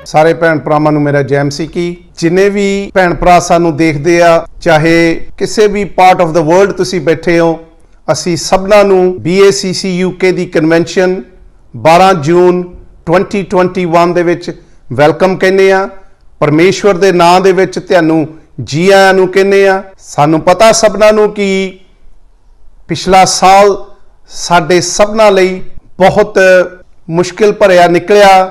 ਸਾਰੇ ਭੈਣ ਭਰਾਵਾਂ ਨੂੰ ਮੇਰਾ ਜੈ ਮਸੀਹ ਕੀ। ਜਿੰਨੇ ਵੀ ਭੈਣ ਭਰਾ ਸਾਨੂੰ ਦੇਖਦੇ ਆ, ਚਾਹੇ ਕਿਸੇ ਵੀ ਪਾਰਟ ਆਫ ਦਾ ਵਰਲਡ ਤੁਸੀਂ ਬੈਠੇ ਹੋ, ਅਸੀਂ ਸਭਨਾਂ ਨੂੰ BACC UK ਦੀ ਕਨਵੈਨਸ਼ਨ 12 ਜੂਨ 2021 ਦੇ ਵਿੱਚ ਵੈਲਕਮ ਕਹਿੰਦੇ ਆ। ਪਰਮੇਸ਼ਵਰ ਦੇ ਨਾਂ ਦੇ ਵਿੱਚ ਤੁਹਾਨੂੰ ਜੀ ਆਇਆਂ ਨੂੰ ਕਹਿੰਦੇ ਆ। ਸਾਨੂੰ ਪਤਾ ਸਭਨਾਂ ਨੂੰ ਕਿ ਪਿਛਲਾ ਸਾਲ ਸਾਡੇ ਸਭਨਾਂ ਲਈ ਬਹੁਤ ਮੁਸ਼ਕਿਲ ਭਰਿਆ ਨਿਕਲਿਆ।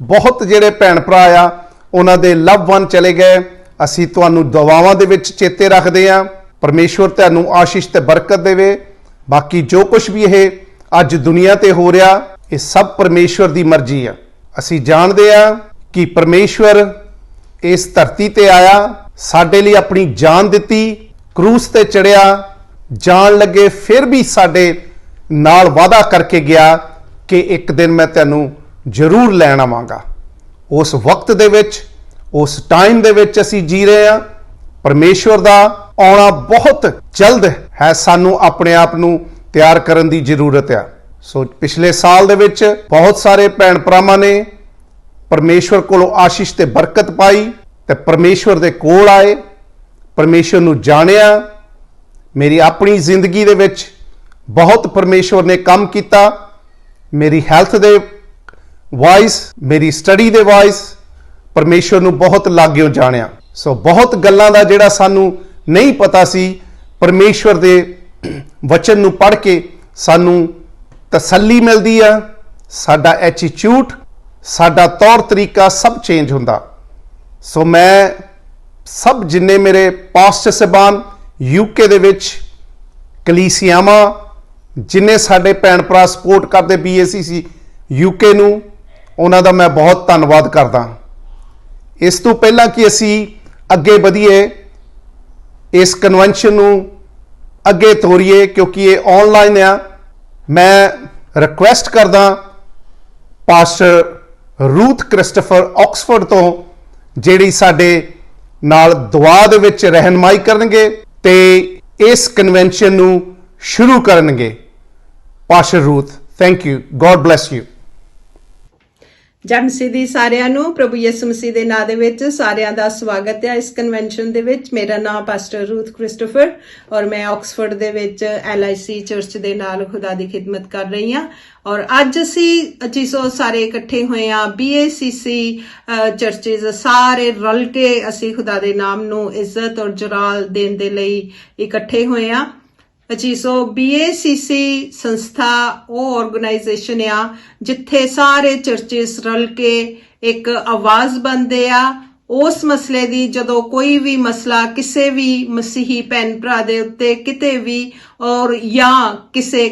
ਬਹੁਤ ਜਿਹੜੇ ਭੈਣ ਭਰਾ ਆ ਉਹਨਾਂ ਦੇ ਲਵ ਵਨ ਚਲੇ ਗਏ। ਅਸੀਂ ਤੁਹਾਨੂੰ ਦੁਆਵਾਂ ਦੇ ਵਿੱਚ ਚੇਤੇ ਰੱਖਦੇ ਆ। ਪਰਮੇਸ਼ਵਰ ਤੁਹਾਨੂੰ ਆਸ਼ੀਸ਼ ਤੇ ਬਰਕਤ ਦੇਵੇ। ਬਾਕੀ ਜੋ ਕੁਝ ਵੀ ਇਹ ਅੱਜ ਦੁਨੀਆ ਤੇ ਹੋ ਰਿਹਾ, ਇਹ ਸਭ ਪਰਮੇਸ਼ਵਰ ਦੀ ਮਰਜ਼ੀ ਆ। ਅਸੀਂ ਜਾਣਦੇ ਆ ਕਿ ਪਰਮੇਸ਼ਵਰ ਇਸ ਧਰਤੀ ਤੇ ਆਇਆ, ਸਾਡੇ ਲਈ ਆਪਣੀ ਜਾਨ ਦਿੱਤੀ, ਕਰੂਸ ਤੇ ਚੜਿਆ, ਜਾਣ ਲੱਗੇ ਫਿਰ ਵੀ ਸਾਡੇ ਨਾਲ ਵਾਅਦਾ ਕਰਕੇ ਗਿਆ ਕਿ ਇੱਕ ਦਿਨ ਮੈਂ ਤੈਨੂੰ ਜ਼ਰੂਰ ਲੈਣ ਆਵਾਂਗਾ। ਉਸ ਵਕਤ ਦੇ ਵਿੱਚ, ਉਸ ਟਾਈਮ ਦੇ ਵਿੱਚ ਅਸੀਂ ਜੀ ਰਹੇ ਹਾਂ। ਪਰਮੇਸ਼ਵਰ ਦਾ ਆਉਣਾ ਬਹੁਤ ਜਲਦ ਹੈ। ਸਾਨੂੰ ਆਪਣੇ ਆਪ ਨੂੰ ਤਿਆਰ ਕਰਨ ਦੀ ਜ਼ਰੂਰਤ ਆ। ਸੋ ਪਿਛਲੇ ਸਾਲ ਦੇ ਵਿੱਚ ਬਹੁਤ ਸਾਰੇ ਭੈਣ ਭਰਾਵਾਂ ਨੇ ਪਰਮੇਸ਼ਵਰ ਕੋਲੋਂ ਆਸ਼ੀਸ਼ ਤੇ ਬਰਕਤ ਪਾਈ ਤੇ ਪਰਮੇਸ਼ਵਰ ਦੇ ਕੋਲ ਆਏ, ਪਰਮੇਸ਼ਵਰ ਨੂੰ ਜਾਣਿਆ। ਮੇਰੀ ਆਪਣੀ ਜ਼ਿੰਦਗੀ ਦੇ ਵਿੱਚ ਬਹੁਤ ਪਰਮੇਸ਼ਵਰ ਨੇ ਕੰਮ ਕੀਤਾ। ਮੇਰੀ ਹੈਲਥ ਦੇ ਵਾਈਜ਼, ਮੇਰੀ ਸਟੱਡੀ ਦੇ ਵਾਈਜ਼ ਪਰਮੇਸ਼ਵਰ ਨੂੰ ਬਹੁਤ ਲਾਗਿਓਂ ਜਾਣਿਆ। ਸੋ ਬਹੁਤ ਗੱਲਾਂ ਦਾ ਜਿਹੜਾ ਸਾਨੂੰ ਨਹੀਂ ਪਤਾ ਸੀ, ਪਰਮੇਸ਼ਵਰ ਦੇ ਵਚਨ ਨੂੰ ਪੜ੍ਹ ਕੇ ਸਾਨੂੰ ਤਸੱਲੀ ਮਿਲਦੀ ਆ। ਸਾਡਾ ਐਟੀਟਿਊਡ, ਸਾਡਾ ਤੌਰ ਤਰੀਕਾ ਸਭ ਚੇਂਜ ਹੁੰਦਾ। ਸੋ ਮੈਂ ਸਭ ਜਿੰਨੇ ਮੇਰੇ ਪਾਸਟਰ ਸਾਹਿਬਾਨ UK ਦੇ ਵਿੱਚ, ਕਲੀਸਿਆਵਾਂ, ਜਿੰਨੇ ਸਾਡੇ ਭੈਣ ਭਰਾ ਸਪੋਰਟ ਕਰਦੇ BACC UK ਨੂੰ, ਉਹਨਾਂ ਦਾ ਮੈਂ ਬਹੁਤ ਧੰਨਵਾਦ ਕਰਦਾ। ਇਸ ਤੋਂ ਪਹਿਲਾਂ ਕਿ ਅਸੀਂ ਅੱਗੇ ਵਧੀਏ, ਇਸ ਕਨਵੈਨਸ਼ਨ ਨੂੰ ਅੱਗੇ ਤੋਰੀਏ, ਕਿਉਂਕਿ ਇਹ ਆਨਲਾਈਨ ਆ, ਮੈਂ ਰਿਕੁਐਸਟ ਕਰਦਾ ਪਾਸਟਰ ਰੂਥ ਕ੍ਰਿਸਟੋਫਰ ਆਕਸਫੋਰਡ ਤੋਂ, ਜਿਹੜੀ ਸਾਡੇ ਨਾਲ ਦੁਆ ਦੇ ਵਿੱਚ ਰਹਿਨਮਾਈ ਕਰਨਗੇ ਤੇ ਇਸ ਕਨਵੈਨਸ਼ਨ ਨੂੰ ਸ਼ੁਰੂ ਕਰਨਗੇ। Pastor Ruth, thank you. God bless you. ਜੈ ਮਸੀਹ ਦੀ ਸਾਰਿਆਂ ਨੂੰ। ਪ੍ਰਭੂ ਯਿਸੂ ਮਸੀਹ ਦੇ ਨਾਂ ਦੇ ਵਿੱਚ ਸਾਰਿਆਂ ਦਾ ਸਵਾਗਤ ਹੈ ਇਸ ਕਨਵੈਨਸ਼ਨ ਦੇ ਵਿੱਚ। ਮੇਰਾ ਨਾਮ ਪਾਸਟਰ ਰੂਥ ਕ੍ਰਿਸਟੋਫਰ ਔਰ ਮੈਂ ਆਕਸਫੋਰਡ ਦੇ ਵਿੱਚ LIC ਚਰਚ ਦੇ ਨਾਲ ਖੁਦਾ ਦੀ ਖਿਦਮਤ ਕਰ ਰਹੀ ਹਾਂ। ਔਰ ਅੱਜ ਅਸੀਂ ਜਿਸੋ ਸਾਰੇ ਇਕੱਠੇ ਹੋਏ ਹਾਂ, BACC ਚਰਚਿਸ ਸਾਰੇ ਰਲ ਕੇ ਅਸੀਂ ਖੁਦਾ ਦੇ ਨਾਮ ਨੂੰ ਇੱਜ਼ਤ ਔਰ ਜਲਾਲ ਦੇਣ ਦੇ ਲਈ ਇਕੱਠੇ ਹੋਏ ਹਾਂ। ਸੋ BACC ਸੰਸਥਾ ਉਹ ਆਰਗੇਨਾਈਜੇਸ਼ਨ ਆ ਜਿੱਥੇ ਸਾਰੇ ਚਰਚਿਸ ਰਲ ਕੇ ਇੱਕ ਆਵਾਜ਼ ਬਣਦੇ ਆ ਉਸ ਮਸਲੇ ਦੀ। ਜਦੋਂ ਕੋਈ ਵੀ ਮਸਲਾ ਕਿਸੇ ਵੀ ਮਸੀਹੀ ਭੈਣ ਭਰਾ ਦੇ ਉੱਤੇ ਕਿਤੇ ਵੀ, ਔਰ ਜਾਂ ਕਿਸੇ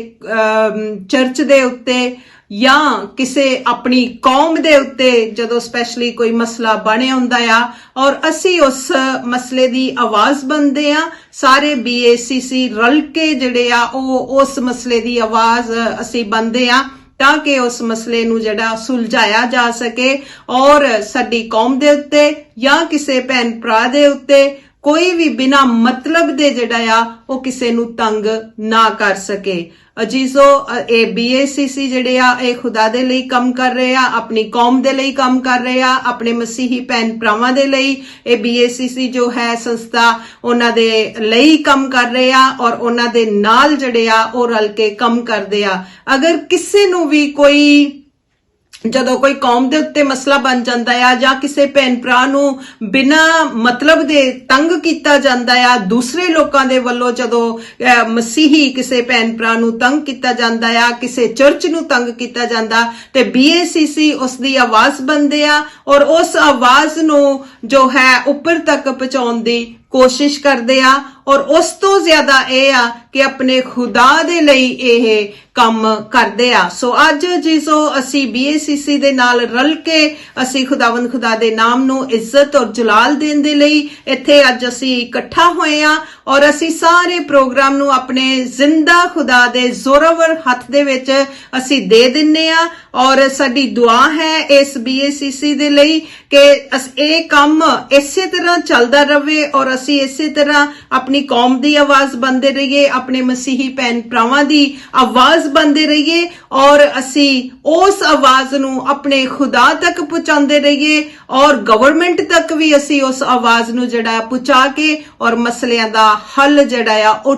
ਚਰਚ ਦੇ ਉੱਤੇ ਜਾਂ ਕਿਸੇ ਆਪਣੀ ਕੌਮ ਦੇ ਉੱਤੇ ਜਦੋਂ ਸਪੈਸ਼ਲੀ ਕੋਈ ਮਸਲਾ ਬਣਿਆ ਹੁੰਦਾ ਆ, ਔਰ ਅਸੀਂ ਉਸ ਮਸਲੇ ਦੀ ਆਵਾਜ਼ ਬਣਦੇ ਆ। ਸਾਰੇ BACC ਰਲ ਕੇ ਜਿਹੜੇ ਆ ਉਹ ਉਸ ਮਸਲੇ ਦੀ ਆਵਾਜ਼ ਅਸੀਂ ਬਣਦੇ ਆ ਤਾਂ ਕਿ ਉਸ ਮਸਲੇ ਨੂੰ ਜਿਹੜਾ ਸੁਲਝਾਇਆ ਜਾ ਸਕੇ ਔਰ ਸਾਡੀ ਕੌਮ ਦੇ ਉੱਤੇ ਜਾਂ ਕਿਸੇ ਭੈਣ ਭਰਾ ਦੇ ਉੱਤੇ ਕੋਈ ਵੀ ਬਿਨਾਂ ਮਤਲਬ ਦੇ ਜਿਹੜਾ ਆ ਉਹ ਕਿਸੇ ਨੂੰ ਤੰਗ ਨਾ ਕਰ ਸਕੇ। ਅਜੀਜ਼ੋ, ਇਹ BACC ਜਿਹੜੇ ਆ ਇਹ ਖੁਦਾ ਦੇ ਲਈ ਕੰਮ ਕਰ ਰਹੇ ਆ, ਆਪਣੀ ਕੌਮ ਦੇ ਲਈ ਕੰਮ ਕਰ ਰਹੇ ਆ, ਆਪਣੇ ਮਸੀਹੀ ਭੈਣ ਭਰਾਵਾਂ ਦੇ ਲਈ ਇਹ BACC ਜੋ ਹੈ ਸੰਸਥਾ ਉਹਨਾਂ ਦੇ ਲਈ ਕੰਮ ਕਰ ਰਹੇ ਆ ਔਰ ਉਹਨਾਂ ਦੇ ਨਾਲ ਜਿਹੜੇ ਆ ਉਹ ਰਲ ਕੇ ਕੰਮ ਕਰਦੇ ਆ। ਅਗਰ ਕਿਸੇ ਨੂੰ ਵੀ ਜਦੋਂ ਕੋਈ ਕੌਮ ਦੇ ਉੱਤੇ ਮਸਲਾ ਬਣ ਜਾਂਦਾ ਆ ਜਾਂ ਕਿਸੇ ਭੈਣ ਭਰਾ ਨੂੰ ਬਿਨਾਂ ਮਤਲਬ ਦੇ ਤੰਗ ਕੀਤਾ ਜਾਂਦਾ ਆ ਦੂਸਰੇ ਲੋਕਾਂ ਦੇ ਵੱਲੋਂ, ਜਦੋਂ ਮਸੀਹੀ ਕਿਸੇ ਭੈਣ ਭਰਾ ਨੂੰ ਤੰਗ ਕੀਤਾ ਜਾਂਦਾ ਆ, ਕਿਸੇ ਚਰਚ ਨੂੰ ਤੰਗ ਕੀਤਾ ਜਾਂਦਾ, ਤੇ BACC ਉਸ ਦੀ ਆਵਾਜ਼ ਬਣਦੇ ਆ ਔਰ ਉਸ ਆਵਾਜ਼ ਨੂੰ ਜੋ ਹੈ ਉੱਪਰ ਤੱਕ ਪਹੁੰਚਾਉਣ ਦੀ ਕੋਸ਼ਿਸ਼ ਕਰਦੇ ਆ। ਔਰ ਉਸ ਤੋਂ ਜ਼ਿਆਦਾ ਇਹ ਆ ਕਿ ਆਪਣੇ ਖੁਦਾ ਦੇ ਲਈ ਇਹ ਕੰਮ ਕਰਦੇ ਆ। ਸੋ ਅੱਜ ਜਿਸੋ ਅਸੀਂ BACC ਦੇ ਨਾਲ ਰਲ ਕੇ ਅਸੀਂ ਖੁਦਾਵੰਦ ਖੁਦਾ ਦੇ ਨਾਮ ਨੂੰ ਇੱਜ਼ਤ ਔਰ ਜਲਾਲ ਦੇਣ ਦੇ ਲਈ ਇੱਥੇ ਅੱਜ ਅਸੀਂ ਇਕੱਠਾ ਹੋਏ ਆ ਔਰ ਅਸੀਂ ਸਾਰੇ ਪ੍ਰੋਗਰਾਮ ਨੂੰ ਆਪਣੇ ਜ਼ਿੰਦਾ ਖੁਦਾ ਦੇ ਜ਼ੋਰਾਵਰ ਹੱਥ ਦੇ ਵਿੱਚ ਅਸੀਂ ਦੇ ਦਿੰਨੇ ਆ। ਔਰ ਸਾਡੀ ਦੁਆ ਹੈ ਇਸ BACC ਦੇ ਲਈ ਕਿ ਇਹ ਕੰਮ ਇਸੇ ਤਰ੍ਹਾਂ ਚੱਲਦਾ ਰਵੇ ਔਰ ਅਸੀਂ ਇਸੇ ਤਰ੍ਹਾਂ ਆਪਣੀ ਕੌਮ ਦੀ ਆਵਾਜ਼ ਬਣਦੇ ਰਹੀਏ, ਆਪਣੇ ਮਸੀਹੀ ਭੈਣ ਭਰਾਵਾਂ ਦੀ ਆਵਾਜ਼ ਬਣਦੇ ਰਹੀਏ ਔਰ ਅਸੀਂ ਉਸ ਆਵਾਜ਼ ਨੂੰ ਆਪਣੇ ਖੁਦਾ ਤੱਕ ਪਹੁੰਚਾਉਂਦੇ ਰਹੀਏ ਔਰ ਗਵਰਨਮੈਂਟ ਤੱਕ ਵੀ ਅਸੀਂ ਉਸ ਆਵਾਜ਼ ਨੂੰ ਜਿਹੜਾ ਪਹੁੰਚਾ ਕੇ ਔਰ ਮਸਲਿਆਂ ਦਾ ਹੱਲ ਜਿਹੜਾ ਆ ਉਹ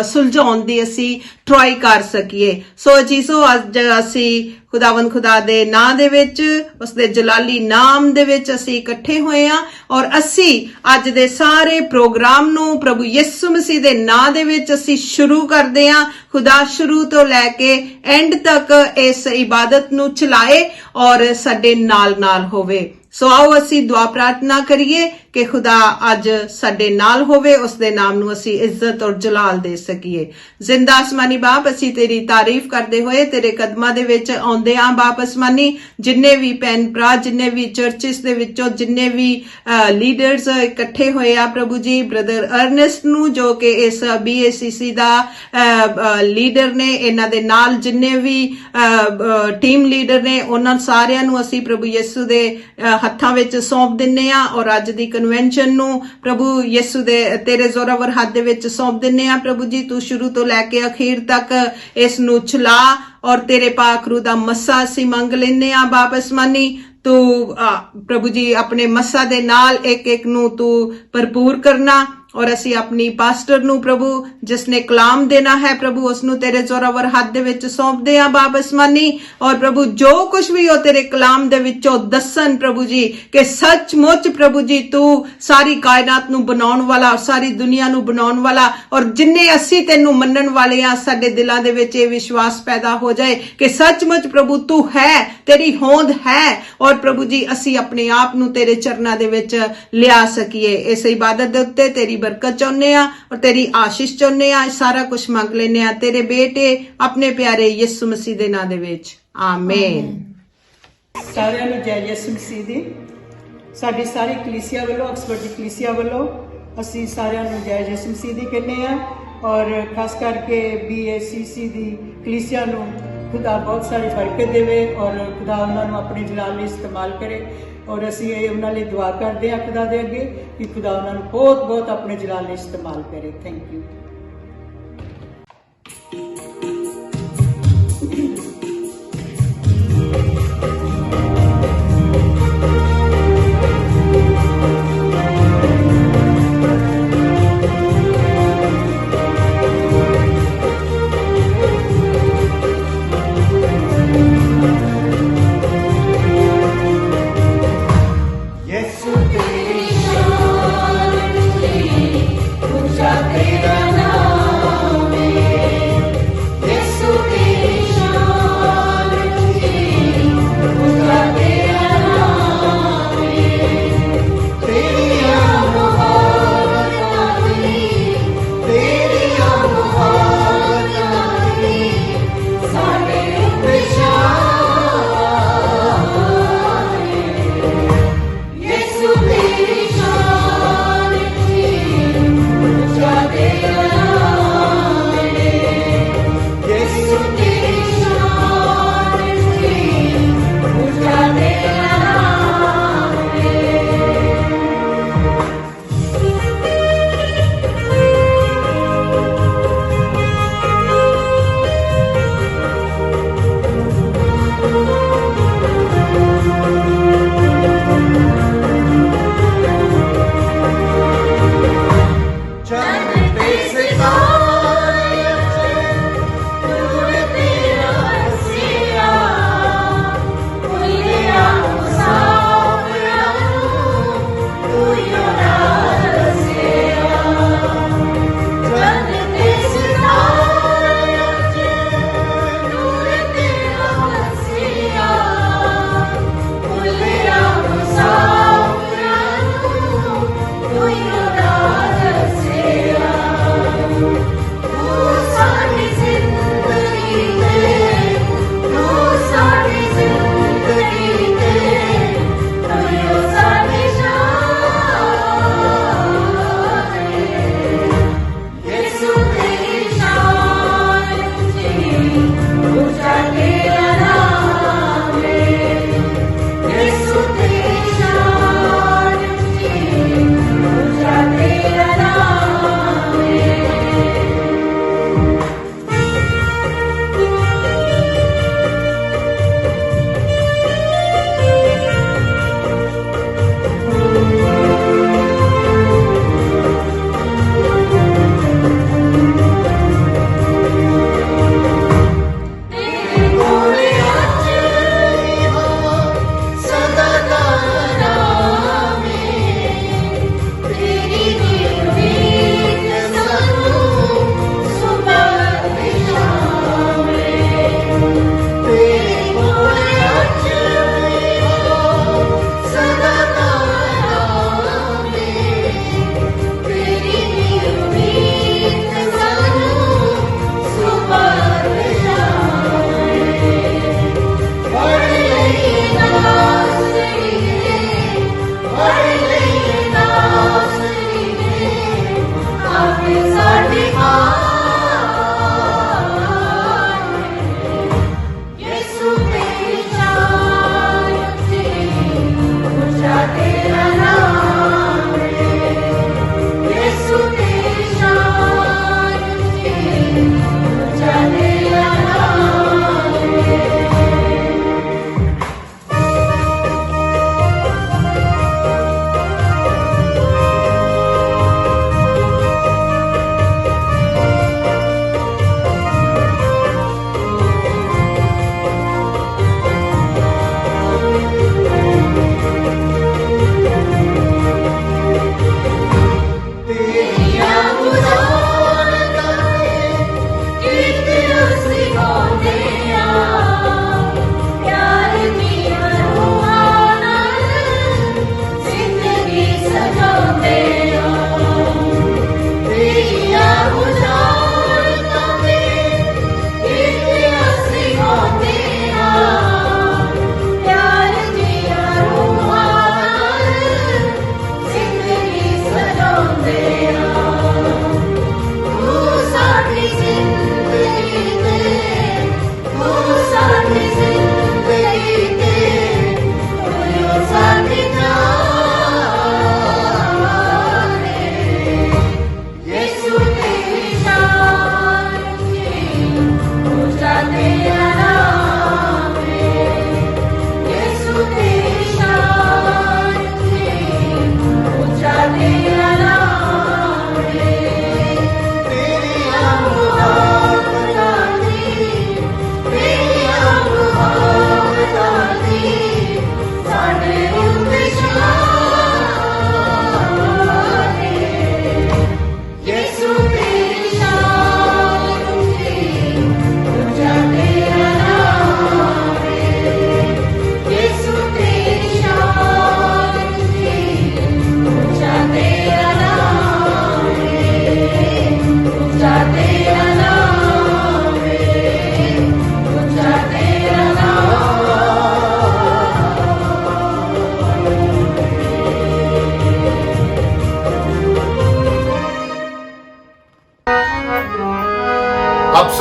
ਸੁਲਝਾਉਣ ਦੀ ਅਸੀਂ ਟਰਾਈ ਕਰ ਸਕੀਏ। ਸੋ ਜੀਸੋ ਅੱਜ ਅਸੀਂ ਖੁਦਾਵੰਦ ਖੁਦਾ ਦੇ ਨਾਂ ਦੇ ਵਿੱਚ, ਉਸਦੇ ਜਲਾਲੀ ਨਾਮ ਦੇ ਵਿੱਚ ਅਸੀਂ ਇਕੱਠੇ ਹੋਏ ਆ ਔਰ ਅਸੀਂ ਅੱਜ ਦੇ ਸਾਰੇ ਪ੍ਰੋਗਰਾਮ ਨੂੰ ਪ੍ਰਭੂ ਯਿਸੂ ਮਸੀਹ ਦੇ ਨਾਂ ਦੇ ਵਿੱਚ ਅਸੀਂ ਸ਼ੁਰੂ ਕਰਦੇ ਆ। ਖੁਦਾ ਸ਼ੁਰੂ ਤੋਂ ਲੈ ਕੇ ਐਂਡ ਤੱਕ ਇਸ ਇਬਾਦਤ ਨੂੰ ਚਲਾਏ ਔਰ ਸਾਡੇ ਨਾਲ ਹੋਵੇ। ਸੋ ਆਓ ਅਸੀਂ ਦੁਆ ਪ੍ਰਾਰਥਨਾ ਕਰੀਏ ਕਿ ਖੁਦਾ ਅੱਜ ਸਾਡੇ ਨਾਲ ਹੋਵੇ, ਉਸ ਦੇ ਨਾਮ ਨੂੰ ਅਸੀਂ ਇੱਜ਼ਤ ਔਰ ਜਲਾਲ ਦੇ ਸਕੀਏ। ਜ਼ਿੰਦਾ ਅਸਮਾਨੀ ਬਾਪ, ਅਸੀਂ ਤੇਰੀ ਤਾਰੀਫ ਕਰਦੇ ਹੋਏ ਤੇਰੇ ਕਦਮਾਂ ਦੇ ਵਿੱਚ ਆਉਂਦੇ ਆਂ ਬਾਪ ਅਸਮਾਨੀ। ਜਿੰਨੇ ਵੀ ਭੈਣ ਭਰਾ, ਜਿੰਨੇ ਵੀ ਚਰਚਿਸ ਦੇ ਵਿੱਚੋਂ ਜਿੰਨੇ ਵੀ ਲੀਡਰਸ ਇਕੱਠੇ ਹੋਏ ਆ ਪ੍ਰਭੂ ਜੀ, ਬ੍ਰਦਰ ਅਰਨੈਸਟ ਨੂੰ ਜੋ ਕਿ ਇਸ BACC ਦਾ ਲੀਡਰ ਨੇ, ਇਹਨਾਂ ਦੇ ਨਾਲ ਜਿੰਨੇ ਵੀ ਟੀਮ ਲੀਡਰ ਨੇ, ਉਹਨਾਂ ਸਾਰਿਆਂ ਨੂੰ ਅਸੀਂ ਪ੍ਰਭੂ ਯਿਸੂ ਦੇ ਹੱਥਾਂ ਵਿੱਚ ਸੌਂਪ ਦਿੰਨੇ ਆ ਔਰ ਅੱਜ ਦੀ ਕਨਵੈਨਸ਼ਨ ਨੂੰ ਪ੍ਰਭੂ ਯਿਸੂ ਦੇ ਤੇਰੇ ਜ਼ੋਰਾਵਰ ਹੱਥ ਦੇ ਵਿੱਚ ਸੌਂਪ ਦਿੰਨੇ ਆ ਪ੍ਰਭੂ ਜੀ। ਤੂੰ ਸ਼ੁਰੂ ਤੋਂ ਲੈ ਕੇ ਅਖੀਰ ਤੱਕ ਇਸ ਨੂੰ ਚਲਾ ਔਰ ਤੇਰੇ ਪਾਕ ਰੂਹ ਦਾ ਮੱਸਾ ਅਸੀਂ ਮੰਗ ਲੈਨੇ ਆ ਬਾਪ ਅਸਮਾਨੀ। ਤੂੰ ਪ੍ਰਭੂ ਜੀ ਆਪਣੇ ਮੱਸਾ ਦੇ ਨਾਲ ਇੱਕ ਨੂੰ ਤੂੰ ਭਰਪੂਰ ਕਰਨਾ ਔਰ ਅਸੀਂ ਆਪਣੀ ਪਾਸਟਰ ਨੂੰ ਪ੍ਰਭੂ ਜਿਸ ਨੇ ਕਲਾਮ ਦੇਣਾ ਹੈ ਪ੍ਰਭੂ ਉਸ ਨੂੰ ਤੇਰੇ ਜ਼ੋਰਾਵਰ ਹੱਥ ਦੇ ਵਿੱਚ ਸੌਂਪਦੇ ਆ ਬਾਪ ਅਸਮਾਨੀ। ਔਰ ਪ੍ਰਭੂ ਜੋ ਕੁਝ ਵੀ ਉਹ ਤੇਰੇ ਕਲਾਮ ਦੇ ਵਿੱਚੋਂ ਦੱਸਣ ਪ੍ਰਭੂ ਜੀ ਕਿ ਸੱਚਮੁੱਚ ਪ੍ਰਭੂ ਜੀ ਤੂੰ ਸਾਰੀ ਕਾਇਨਾਤ ਨੂੰ ਬਣਾਉਣ ਵਾਲਾ ਔਰ ਸਾਰੀ ਦੁਨੀਆ ਨੂੰ ਬਣਾਉਣ ਵਾਲਾ ਔਰ ਜਿੰਨੇ ਅਸੀਂ ਤੈਨੂੰ ਮੰਨਣ ਵਾਲੇ ਆ, ਸਾਡੇ ਦਿਲਾਂ ਦੇ ਵਿੱਚ ਇਹ ਵਿਸ਼ਵਾਸ ਪੈਦਾ ਹੋ ਜਾਏ ਕਿ ਸੱਚਮੁੱਚ ਪ੍ਰਭੂ ਤੂੰ ਹੈ, ਤੇਰੀ ਹੋਂਦ ਹੈ ਔਰ ਪ੍ਰਭੂ ਜੀ ਅਸੀਂ ਆਪਣੇ ਆਪ ਨੂੰ ਤੇਰੇ ਚਰਨਾਂ ਦੇ ਵਿੱਚ ਲਿਆ ਸਕੀਏ। ਇਸ ਇਬਾਦਤ ਦੇ ਉੱਤੇ ਤੇਰੀ ਬਰਕਤ ਚਾਹੁੰਦੇ ਆ ਔਰ ਤੇਰੀ ਆਸ਼ੀਸ਼ ਚਾਹੁੰਦੇ ਆ। ਸਾਰਾ ਕੁਝ ਮੰਗ ਲੈਨੇ ਆ ਤੇਰੇ ਬੇਟੇ ਆਪਣੇ ਪਿਆਰੇ ਯਿਸੂ ਮਸੀਹ ਦੇ ਨਾਂ ਦੇ ਵਿੱਚ, ਆਮੇਨ। ਸਾਰਿਆਂ ਨੂੰ ਜੈ ਯਿਸੂ ਮਸੀਹ ਦੀ। ਸਾਡੀ ਸਾਰੀ ਕਲੀਸਿਆ ਵੱਲੋਂ, ਆਕਸਫੋਰਡ ਦੀ ਕਲੀਸਿਆ ਵੱਲੋਂ ਅਸੀਂ ਸਾਰਿਆਂ ਨੂੰ ਜੈ ਯਿਸੂ ਮਸੀਹ ਦੀ ਕਹਿੰਦੇ ਆ ਔਰ ਖਾਸ ਕਰਕੇ BACC ਦੀ ਕਲੀਸਿਆ ਨੂੰ ਖੁਦਾ ਬਹੁਤ ਸਾਰੀ ਬਰਕਤ ਦੇਵੇ ਔਰ ਖੁਦਾ ਉਹਨਾਂ ਨੂੰ ਆਪਣੇ ਜਲਾਲ ਲਈ ਇਸਤੇਮਾਲ ਕਰੇ ਔਰ ਅਸੀਂ ਇਹ ਉਹਨਾਂ ਲਈ ਦੁਆ ਕਰਦੇ ਹਾਂ ਖੁਦਾ ਦੇ ਅੱਗੇ ਕਿ ਖੁਦਾ ਉਹਨਾਂ ਨੂੰ ਬਹੁਤ ਆਪਣੇ ਜਲਾਲ ਲਈ ਇਸਤੇਮਾਲ ਕਰੇ। Thank you. Yesu Krishna, Ujja Tera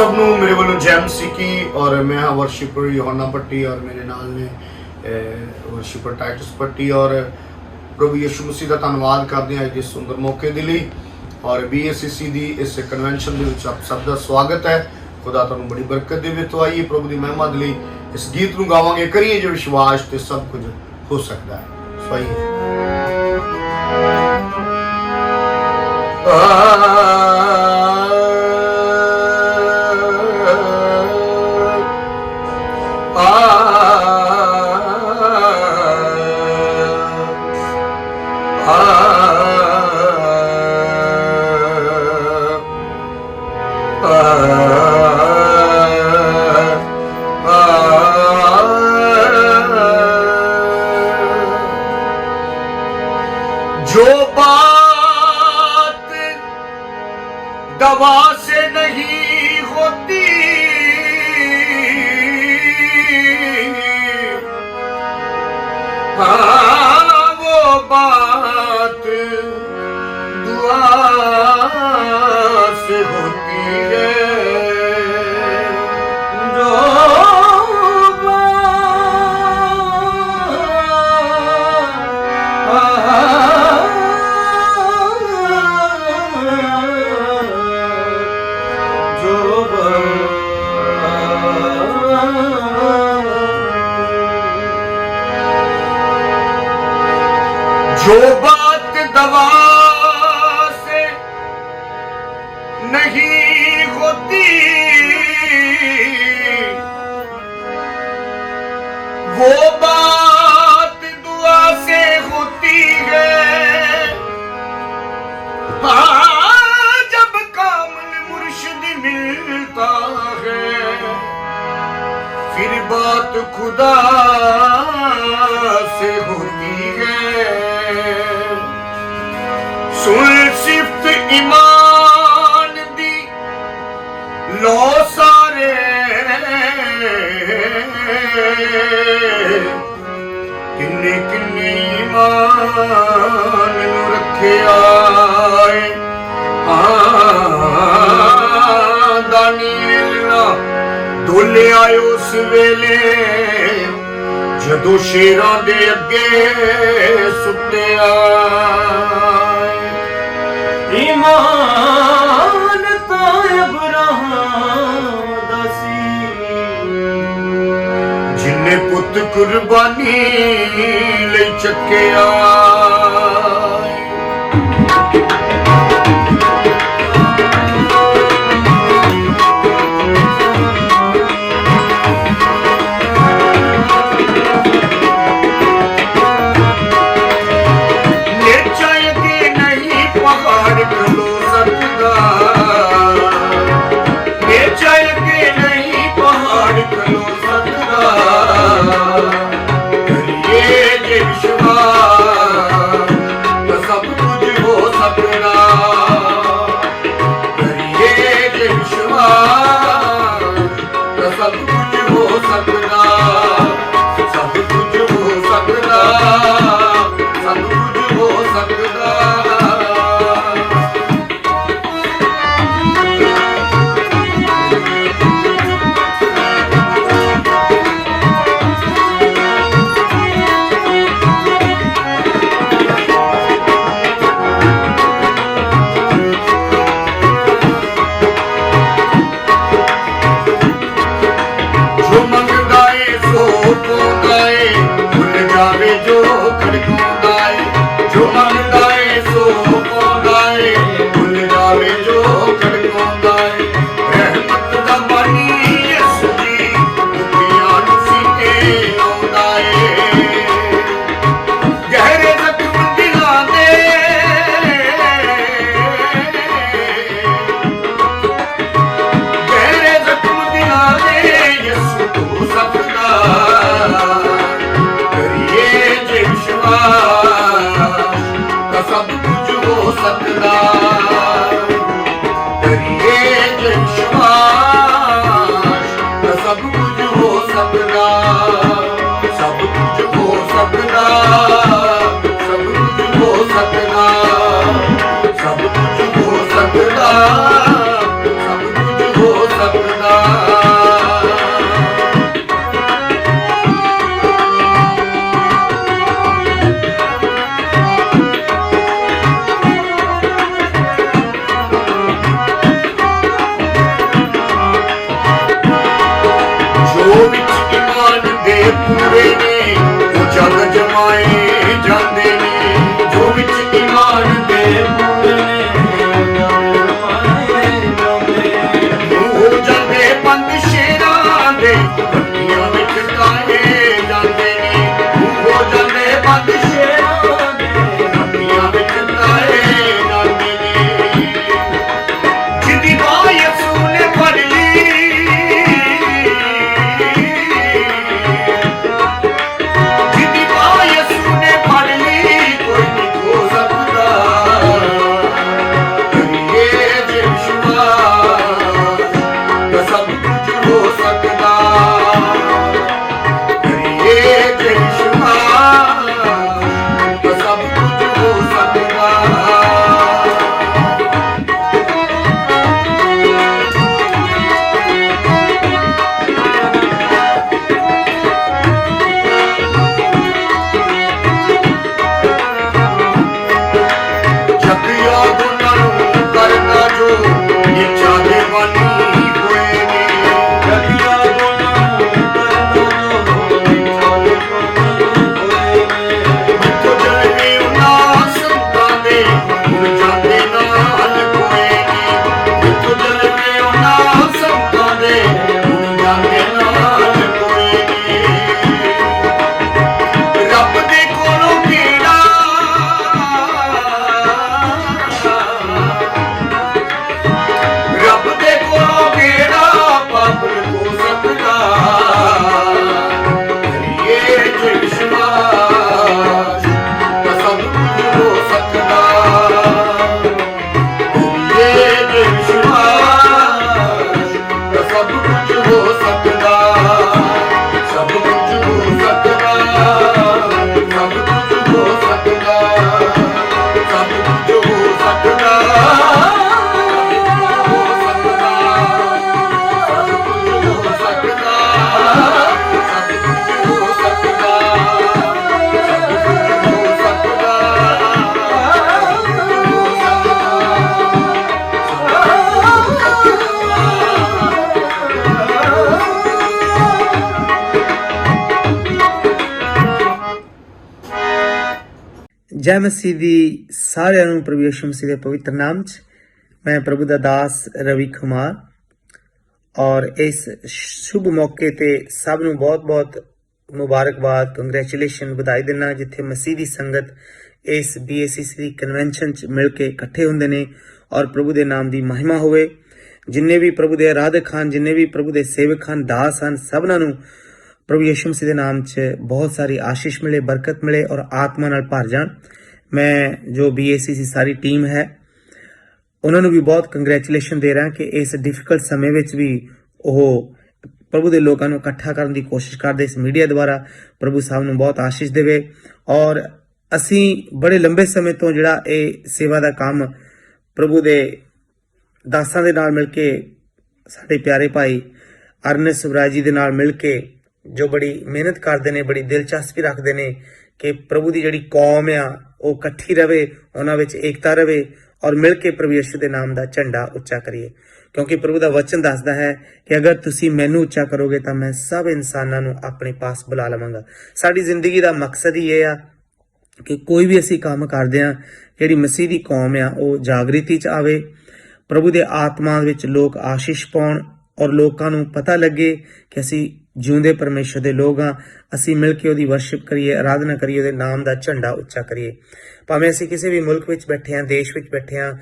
सब नूं मेरे वालों जय मसीह की। और मैं हाँ वर्शिपर यूहन्ना पट्टी और मेरे नाल ने वर्शिपर टाइटस पट्टी। और प्रभु यीशु मसीह का धन्यवाद करते हैं इस सुंदर मौके के लिए। और BACC की इस कन्वेंशन के आप सब का स्वागत है। खुदा तुहानूं बड़ी बरकत दे। तो आइए प्रभु की महिमा के लिए इस गीत को गावांगे, करिए जो विश्वास, तो सब कुछ हो सकता है। सो आइए। जो बात दवा से नहीं होती, हाँ वो बात दुआ से होती है। जो बात दवा से नहीं होती, वो बात दुआ से होती है। हाँ जब कामिल मुर्शिद मिलता है, फिर बात खुदा से होती है। सुन सिफ्त ईमान दी लो सारे, किन्ने किन्ने ईमान नू रखे आए। दानियल डोले आए उस वेले जदों शेरां दे अगे सुते आए। ईमान तां अब्राहम दा सी, जिन्ने पुत कुर्बानी लई चके आए। सब कुछ हो सकता ਜੈ ਮਸੀਹ ਦੀ ਸਾਰਿਆਂ ਨੂੰ ਪ੍ਰਭੂ ਯਿਸੂ ਮਸੀਹ ਦੇ ਪਵਿੱਤਰ ਨਾਮ 'ਚ ਮੈਂ ਪ੍ਰਭੂ ਦਾ ਦਾਸ ਰਵੀ ਕੁਮਾਰ ਔਰ ਇਸ ਸ਼ੁਭ ਮੌਕੇ ਤੇ ਸਭ ਨੂੰ ਬਹੁਤ-ਬਹੁਤ ਮੁਬਾਰਕਬਾਦ ਕੰਗ੍ਰੈਚੁਲੇਸ਼ਨ ਵਧਾਈ ਦਿੰਦਾ ਜਿੱਥੇ ਮਸੀਹ ਦੀ ਸੰਗਤ ਇਸ BACC ਦੀ ਕਨਵੈਨਸ਼ਨ 'ਚ ਮਿਲ ਕੇ ਇਕੱਠੇ ਹੁੰਦੇ ਨੇ ਔਰ ਪ੍ਰਭੂ ਦੇ ਨਾਮ ਦੀ ਮਹਿਮਾ ਹੋਵੇ। ਜਿੰਨੇ ਵੀ ਪ੍ਰਭੂ ਦੇ ਆਰਾਧਕ ਹਨ, ਜਿੰਨੇ ਵੀ ਪ੍ਰਭੂ ਦੇ ਸੇਵਕ ਹਨ, ਦਾਸ ਹਨ, ਸਭਨਾਂ ਨੂੰ ਪ੍ਰਭੂ ਯਿਸੂ ਮਸੀਹ ਦੇ ਨਾਮ 'ਚ ਬਹੁਤ ਸਾਰੀ ਆਸ਼ੀਸ਼ ਮਿਲੇ, ਬਰਕਤ ਮਿਲੇ ਔਰ ਆਤਮਾ ਨਾਲ ਭਰ ਜਾਣ। ਮੈਂ ਜੋ BACC ਸਾਰੀ ਟੀਮ ਹੈ ਉਹਨਾਂ ਨੂੰ ਵੀ ਬਹੁਤ ਕੰਗ੍ਰੈਚੁਲੇਸ਼ਨ ਦੇ ਰਿਹਾ ਕਿ ਇਸ ਡਿਫਿਕਲਟ ਸਮੇਂ ਵਿੱਚ ਵੀ ਉਹ ਪ੍ਰਭੂ ਦੇ ਲੋਕਾਂ ਨੂੰ ਇਕੱਠਾ ਕਰਨ ਦੀ ਕੋਸ਼ਿਸ਼ ਕਰਦੇ ਇਸ ਮੀਡੀਆ ਦੁਆਰਾ। ਪ੍ਰਭੂ ਸਾਹਿਬ ਨੂੰ ਬਹੁਤ ਆਸ਼ੀਸ਼ ਦੇਵੇ। ਔਰ ਅਸੀਂ ਬੜੇ ਲੰਬੇ ਸਮੇਂ ਤੋਂ ਜਿਹੜਾ ਇਹ ਸੇਵਾ ਦਾ ਕੰਮ ਪ੍ਰਭੂ ਦੇ ਦਾਸਾਂ ਦੇ ਨਾਲ ਮਿਲ ਕੇ ਸਾਡੇ ਪਿਆਰੇ ਭਾਈ ਅਰਨਸ ਸੁਬਰਾਜ ਜੀ ਦੇ ਨਾਲ ਮਿਲ ਕੇ ਜੋ ਬੜੀ ਮਿਹਨਤ ਕਰਦੇ ਨੇ, ਬੜੀ ਦਿਲਚਸਪੀ ਰੱਖਦੇ ਨੇ ਕਿ ਪ੍ਰਭੂ ਦੀ ਜਿਹੜੀ ਕੌਮ ਆ ਉਹ ਇਕੱਠੀ ਰਵੇ, ਉਹਨਾਂ ਵਿੱਚ ਏਕਤਾ ਰਵੇ ਔਰ ਮਿਲ ਕੇ ਪ੍ਰਭੂ ਯਿਸੂ ਦੇ ਨਾਮ ਦਾ ਝੰਡਾ ਉੱਚਾ ਕਰੀਏ। ਕਿਉਂਕਿ ਪ੍ਰਭੂ ਦਾ ਵਚਨ ਦੱਸਦਾ ਹੈ ਕਿ ਅਗਰ ਤੁਸੀਂ ਮੈਨੂੰ ਉੱਚਾ ਕਰੋਗੇ ਤਾਂ ਮੈਂ ਸਭ ਇਨਸਾਨਾਂ ਨੂੰ ਆਪਣੇ ਪਾਸ ਬੁਲਾ ਲਵਾਂਗਾ। ਸਾਡੀ ਜ਼ਿੰਦਗੀ ਦਾ ਮਕਸਦ ਹੀ ਇਹ ਆ ਕਿ ਕੋਈ ਵੀ ਅਸੀਂ ਕੰਮ ਕਰਦੇ ਹਾਂ, ਜਿਹੜੀ ਮਸੀਹ ਦੀ ਕੌਮ ਆ ਉਹ ਜਾਗਰਿਤੀ 'ਚ ਆਵੇ, ਪ੍ਰਭੂ ਦੇ ਆਤਮਾ ਵਿੱਚ ਲੋਕ ਆਸ਼ੀਸ਼ ਪਾਉਣ ਔਰ ਲੋਕਾਂ ਨੂੰ ਪਤਾ ਲੱਗੇ ਕਿ ਅਸੀਂ ਜਿਉਂਦੇ ਪਰਮੇਸ਼ਰ ਦੇ ਲੋਕ ਹਾਂ। ਅਸੀਂ ਮਿਲ ਕੇ ਉਹਦੀ ਵਰਸ਼ਿਪ ਕਰੀਏ, ਆਰਾਧਨਾ ਕਰੀਏ, ਉਹਦੇ ਨਾਮ ਦਾ ਝੰਡਾ ਉੱਚਾ ਕਰੀਏ। ਭਾਵੇਂ ਅਸੀਂ ਕਿਸੇ ਵੀ ਮੁਲਕ ਵਿੱਚ ਬੈਠੇ ਹਾਂ, ਦੇਸ਼ ਵਿੱਚ ਬੈਠੇ ਹਾਂ,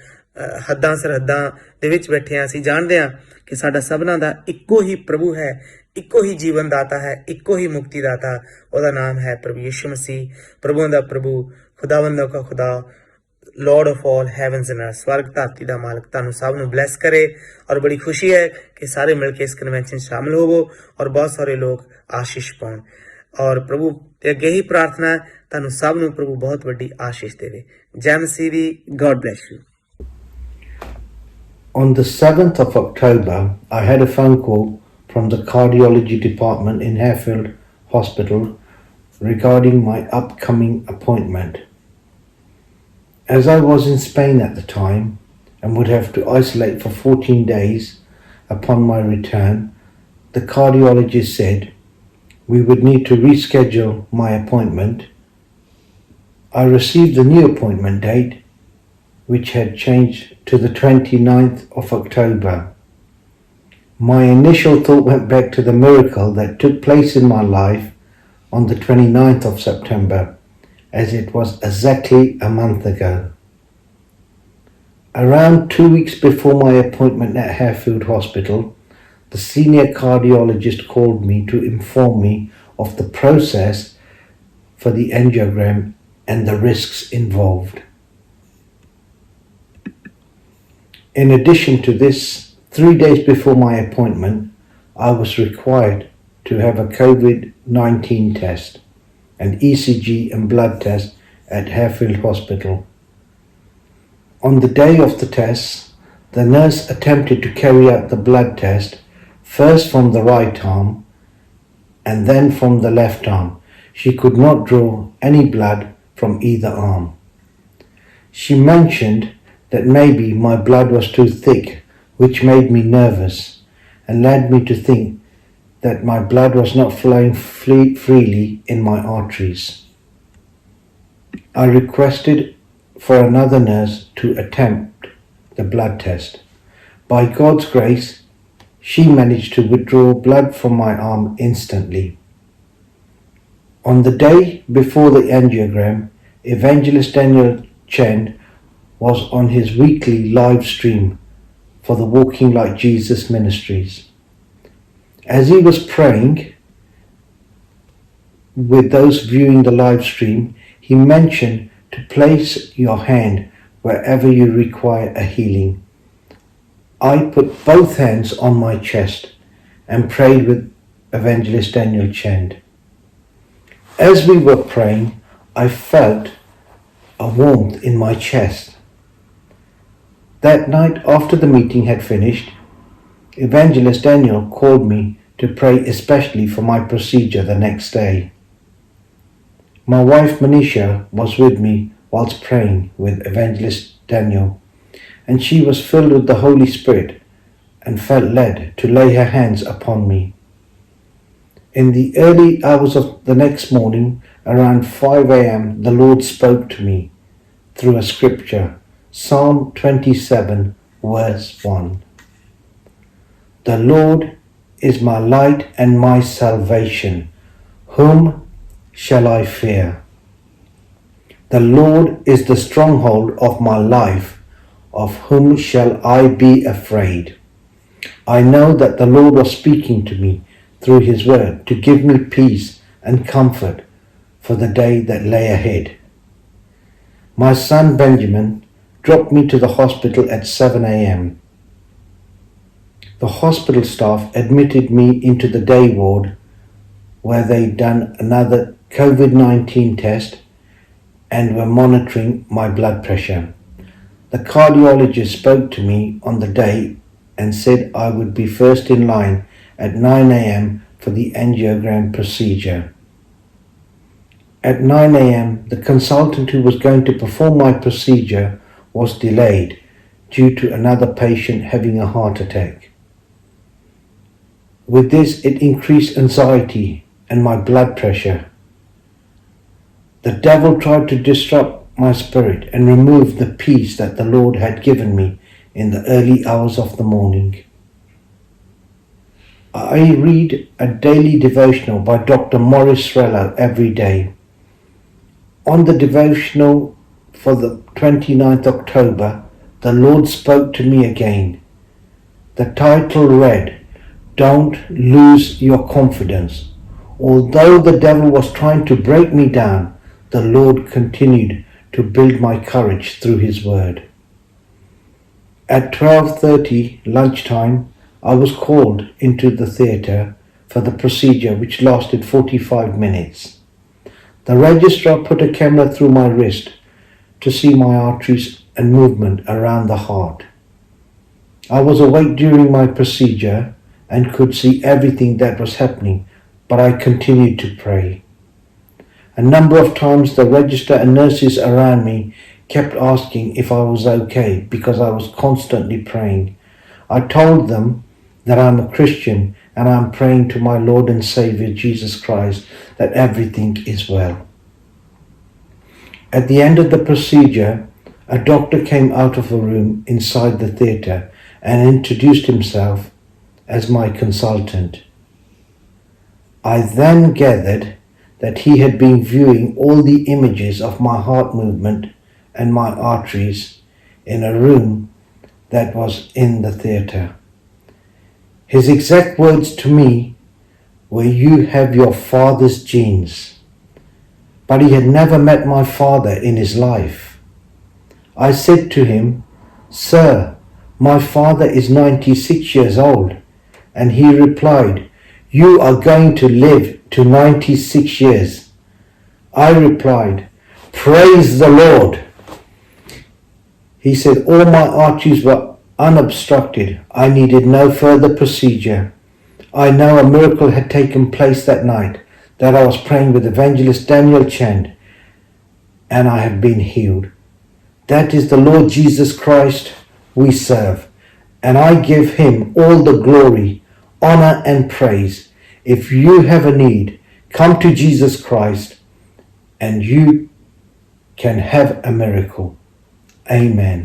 ਹੱਦਾਂ ਸਰਹੱਦਾਂ ਦੇ ਵਿੱਚ ਬੈਠੇ ਹਾਂ, ਅਸੀਂ ਜਾਣਦੇ ਹਾਂ ਕਿ ਸਾਡਾ ਸਭਨਾਂ ਦਾ ਇੱਕੋ ਹੀ ਪ੍ਰਭੂ ਹੈ, ਇੱਕੋ ਹੀ ਜੀਵਨ ਦਾਤਾ ਹੈ, ਇੱਕੋ ਹੀ ਮੁਕਤੀ ਦਾਤਾ। ਉਹਦਾ ਨਾਮ ਹੈ ਪ੍ਰਭੂ ਯਿਸੂ ਮਸੀਹ, ਪ੍ਰਭੂਆਂ ਦਾ ਪ੍ਰਭੂ, ਖੁਦਾਵੰਦਾਂ ਦਾ ਖੁਦਾ, lord of all heavens and earth, स्वर्ग धरती का मालिक ਤੁਹਾਨੂੰ ਸਭ ਨੂੰ ਬਲੈਸ करे। और बड़ी खुशी है कि सारे मिलकर इस कन्वेंशन शामिल होवो और बहुत सारे लोग आशीष पाउन। और प्रभु ते अगे ही प्रार्थना है ਤੁਹਾਨੂੰ ਸਭ ਨੂੰ प्रभु बहुत बड़ी आशीष देवे। जय मसीह दी, God bless you. On the 7th of October, I had a phone call from the cardiology department in Harefield Hospital regarding my upcoming appointment. As I was in Spain at the time and would have to isolate for 14 days upon my return, the cardiologist said we would need to reschedule my appointment. I received the new appointment date, which had changed to the 29th of October. My initial thought went back to the miracle that took place in my life on the 29th of September, as it was exactly a month ago. Around 2 weeks before my appointment at Harefield Hospital, the senior cardiologist called me to inform me of the process for the angiogram and the risks involved. In addition to this, 3 days before my appointment, I was required to have a COVID-19 test, an ECG and blood test at Harefield Hospital. On the day of the test, the nurse attempted to carry out the blood test first from the right arm and then from the left arm. She could not draw any blood from either arm. She mentioned that maybe my blood was too thick, which made me nervous and led me to think that my blood was not flowing freely in my arteries. I requested for another nurse to attempt the blood test. By God's grace, she managed to withdraw blood from my arm instantly. On the day before the angiogram, Evangelist Daniel Chen was on his weekly live stream for the Walking Like Jesus ministries. As he was praying with those viewing the live stream, he mentioned to place your hand wherever you require a healing. I put both hands on my chest and prayed with Evangelist Daniel Chand. As we were praying, I felt a warmth in my chest. That night, after the meeting had finished, Evangelist Daniel called me to pray especially for my procedure the next day. My wife Manisha was with me whilst praying with Evangelist Daniel, and she was filled with the Holy Spirit and felt led to lay her hands upon me. In the early hours of the next morning, around 5 a.m., the Lord spoke to me through a scripture, Psalm 27, verse 1. The Lord is my light and my salvation. Whom shall I fear? The Lord is the stronghold of my life. Of whom shall I be afraid? I know that the Lord was speaking to me through his word to give me peace and comfort for the day that lay ahead. My son Benjamin dropped me to the hospital at 7 a.m. The hospital staff admitted me into the day ward where they'd done another COVID-19 test and were monitoring my blood pressure. The cardiologist spoke to me on the day and said I would be first in line at 9 a.m. for the angiogram procedure. At 9 a.m., the consultant who was going to perform my procedure was delayed due to another patient having a heart attack. With this, it increased anxiety and my blood pressure. The devil tried to disrupt my spirit and remove the peace that the Lord had given me in the early hours of the morning. I read a daily devotional by Dr. Morris Srello every day. On the devotional for the 29th October, the Lord spoke to me again. The title read, "Don't Lose Your Confidence." Although the devil was trying to break me down, the Lord continued to build my courage through his word. At 12:30 lunchtime, I was called into the theatre for the procedure, which lasted 45 minutes. The registrar put a camera through my wrist to see my arteries and movement around the heart. I was awake during my procedure and could see everything that was happening, but I continued to pray. A number of times the registrar and nurses around me kept asking if I was okay because I was constantly praying. I told them that I'm a Christian and I'm praying to my Lord and Saviour Jesus Christ that everything is well. At the end of the procedure, a doctor came out of a room inside the theatre and introduced himself as my consultant. I then gathered that he had been viewing all the images of my heart movement and my arteries in a room that was in the theatre. His exact words to me were, "You have your father's genes." But he had never met my father in his life. I said to him, "Sir, my father is 96 years old." And he replied, "You are going to live to 96 years. I replied, "Praise the Lord." He said all my arteries were unobstructed. I needed no further procedure. I know a miracle had taken place that night, that I was praying with Evangelist Daniel Chand, and I have been healed. That is the Lord Jesus Christ we serve, and I give him all the glory, honor and praise. If you have a need, come to Jesus Christ and you can have a miracle. Amen.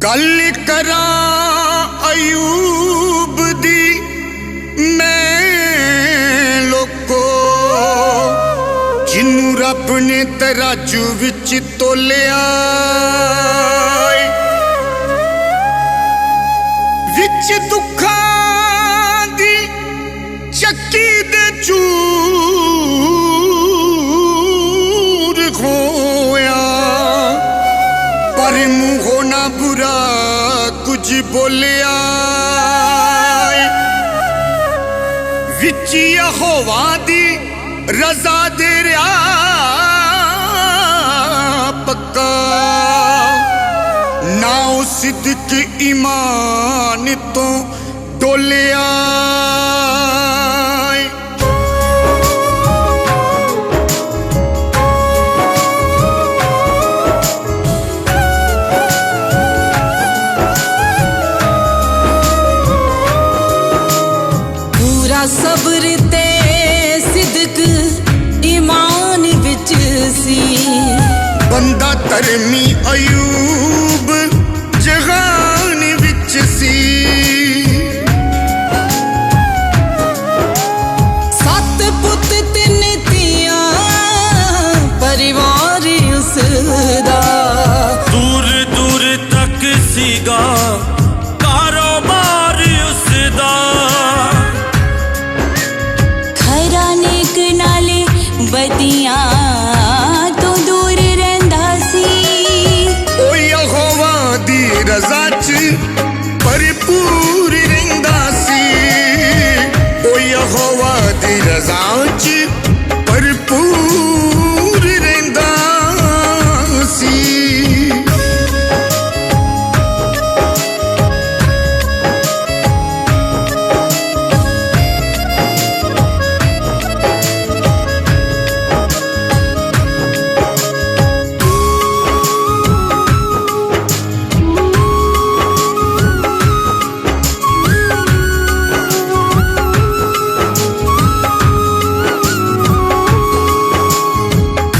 गल करां अयूब दी मैं लोको जिन्नू रब ने तराजू विच तोलिया विच दुखां दी चक्की दे चूर खोया पर मुंहों ना बुरा कुछ बोलिया विच यहोवा दी रजा दे रहा पक्का ना सिद्क ईमान तो ਡੋਲਿਆ ਪੂਰਾ ਸਬਰ ਤੇ ਸਿਦਕ ਈਮਾਨ ਵਿੱਚ ਸੀ ਬੰਦਾ ਧਰਮੀ ਅਯੂਬ ਜਹਾਨ ਵਿੱਚ ਸੀ 7 ਪੁੱਤ 3 ਧੀਆਂ ਪਰਿਵਾਰ ਉਸਦਾ ਦੂਰ ਦੂਰ ਤੱਕ ਸੀਗਾ ਕਾਰੋਬਾਰ ਉਸਦਾ ਖਰਾ ਨੇਕ ਨਾਲੇ ਬਦੀਆਂ ਤੋਂ ਦੂਰ ਰਹਿੰਦਾ ਸੀ ਉਹ ਯਹੋਵਾ ਦੀ ਰਜ਼ਾ 'ਚ ਭਰਪੂਰ ਰਹਿੰਦਾ ਸੀ ਉਹ ਯਹੋਵਾ ਦੀ ਰਜ਼ਾ 'ਚ ਭਰਪੂਰ ਰਹਿੰਦਾ ਸੀ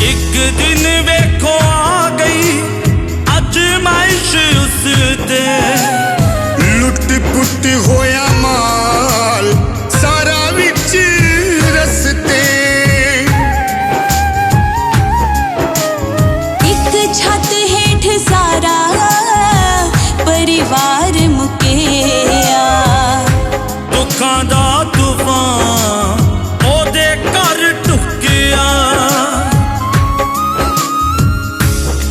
ਇੱਕ ਦਿਨ ਵੇਖੋ ਆ ਗਈ ਅਜ਼ਮਾਇਸ਼ ਉਸ ਤੇ ਲੁੱਟ ਪੁੱਟ ਹੋਇਆ ਮਾਲ ਸਾਰਾ ਵਿੱਚ ਰਸਤੇ ਇੱਕ ਛੱਤ ਹੇਠ ਸਾਰਾ ਪਰਿਵਾਰ ਮੁਕਿਆ ਦੁੱਖਾਂ ਦਾ ਤੂਫਾਨ ਉਹਦੇ ਘਰ ਢੁੱਕਿਆ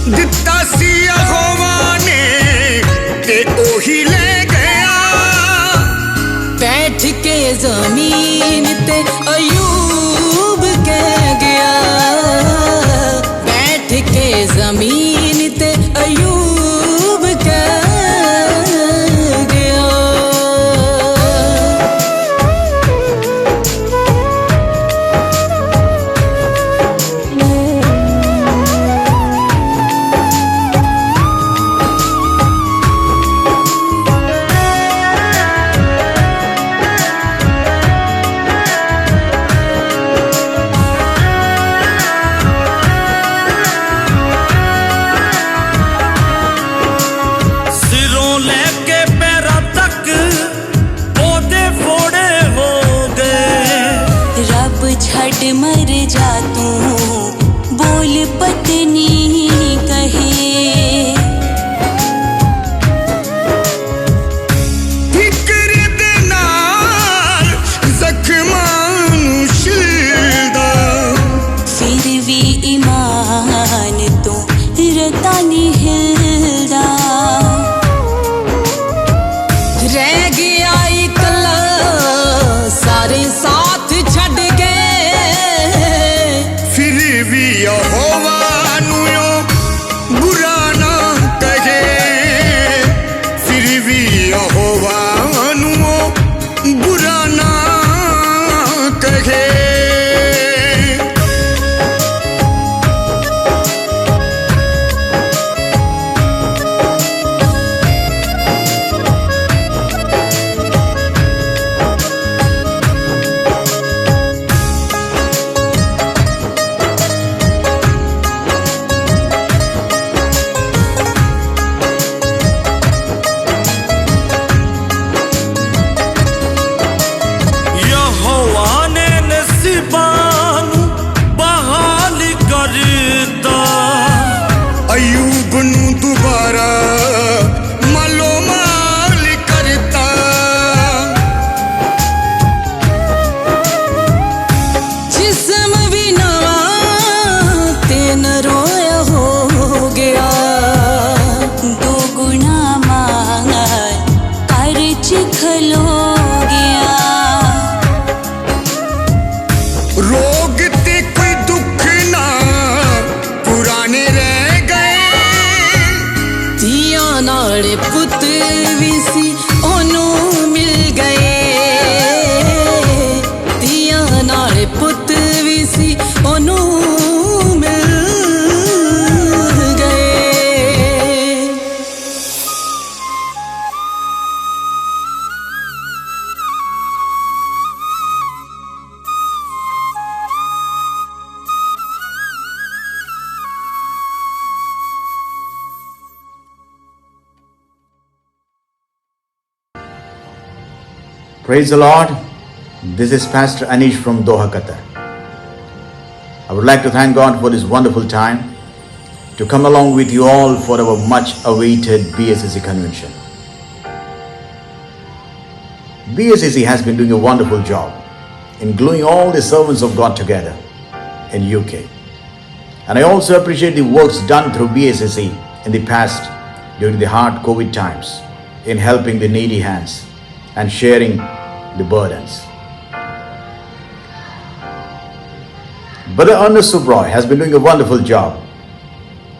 ਦਿੱਤਾ ਸੀ ਯਹੋਵਾ ਨੇ ਤੇ ਉਹੀ ਲੈ ਗਿਆ बैठ के जमीन ते अयूब कह गया बैठ के जमीन ते अयूब कह गया Praise the Lord. This is Pastor Anish from Doha, Qatar. I would like to thank God for this wonderful time to come along with you all for our much awaited BSSC convention. BSSC has been doing a wonderful job in gluing all the servants of God together in UK. And I also appreciate the works done through BSSC in the past during the hard COVID times in helping the needy hands and sharing the burdens. Brother Ernest Subroy has been doing a wonderful job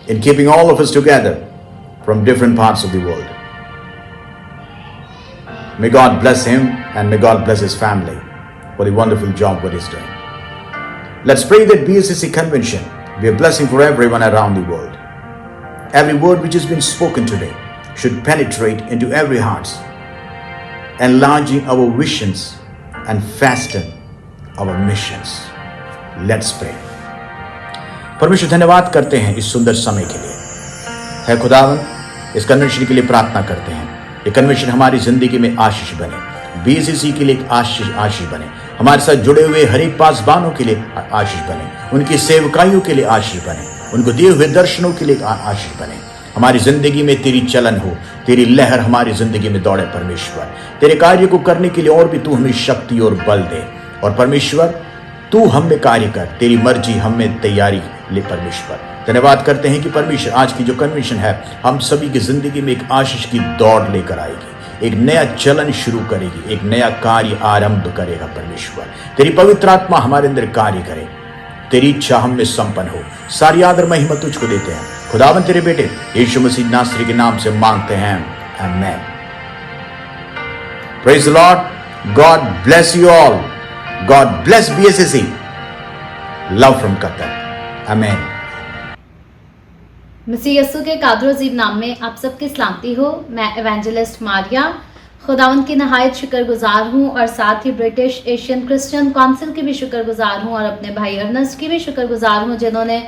in keeping all of us together from different parts of the world. May God bless him and may God bless his family for the wonderful job what he's doing. Let's pray that BSSC convention be a blessing for everyone around the world. Every word which has been spoken today should penetrate into every heart, enlarging our visions and fasten our missions. Let's pray. परमेश्वर धन्यवाद करते हैं इस सुंदर समय के लिए। है खुदावन, इस कन्वेंशन के लिए प्रार्थना करते हैं। ये कन्वेंशन हमारी जिंदगी में आशीष बने, बीएसएससी के लिए एक आशीष बने, हमारे साथ जुड़े हुए हर एक पासबानों के लिए आशीष बने, उनकी सेवकाइयों के लिए आशीष बने, उनको दिए हुए दर्शनों के लिए आशीष बने। हमारी जिंदगी में तेरी चलन हो, तेरी लहर हमारी जिंदगी में दौड़े परमेश्वर। तेरे कार्य को करने के लिए और भी तू हमें शक्ति और बल दे, और परमेश्वर तू हम में कार्य कर, तेरी मर्जी हम में तैयारी ले परमेश्वर। धन्यवाद करते हैं कि परमेश्वर आज की जो कन्वेंशन है हम सभी की जिंदगी में एक आशीष की दौड़ लेकर आएगी, एक नया चलन शुरू करेगी, एक नया कार्य आरंभ करेगा परमेश्वर। तेरी पवित्र आत्मा हमारे अंदर कार्य करे, तेरी इच्छा हम में संपन्न हो। सारी आदर महिमा तुझको देते हैं खुदावन, तेरे बेटे यीशु मसीह नासरी के नाम से मांगते हैं, आमीन। Praise the Lord. God bless you all. God bless BSSC. Love from Qatar. Amen. मसीह यस्सु के कादर अजीब नाम में आप सबकी सलामती हो। मैं एवेंजलिस्ट मारिया खुदावन की नहायत शुक्रगुजार हूँ, और साथ ही ब्रिटिश एशियन क्रिश्चियन काउंसिल की भी शुक्रगुजार हूँ, और अपने भाई अर्नस्ट की भी शुक्रगुजार हूँ जिन्होंने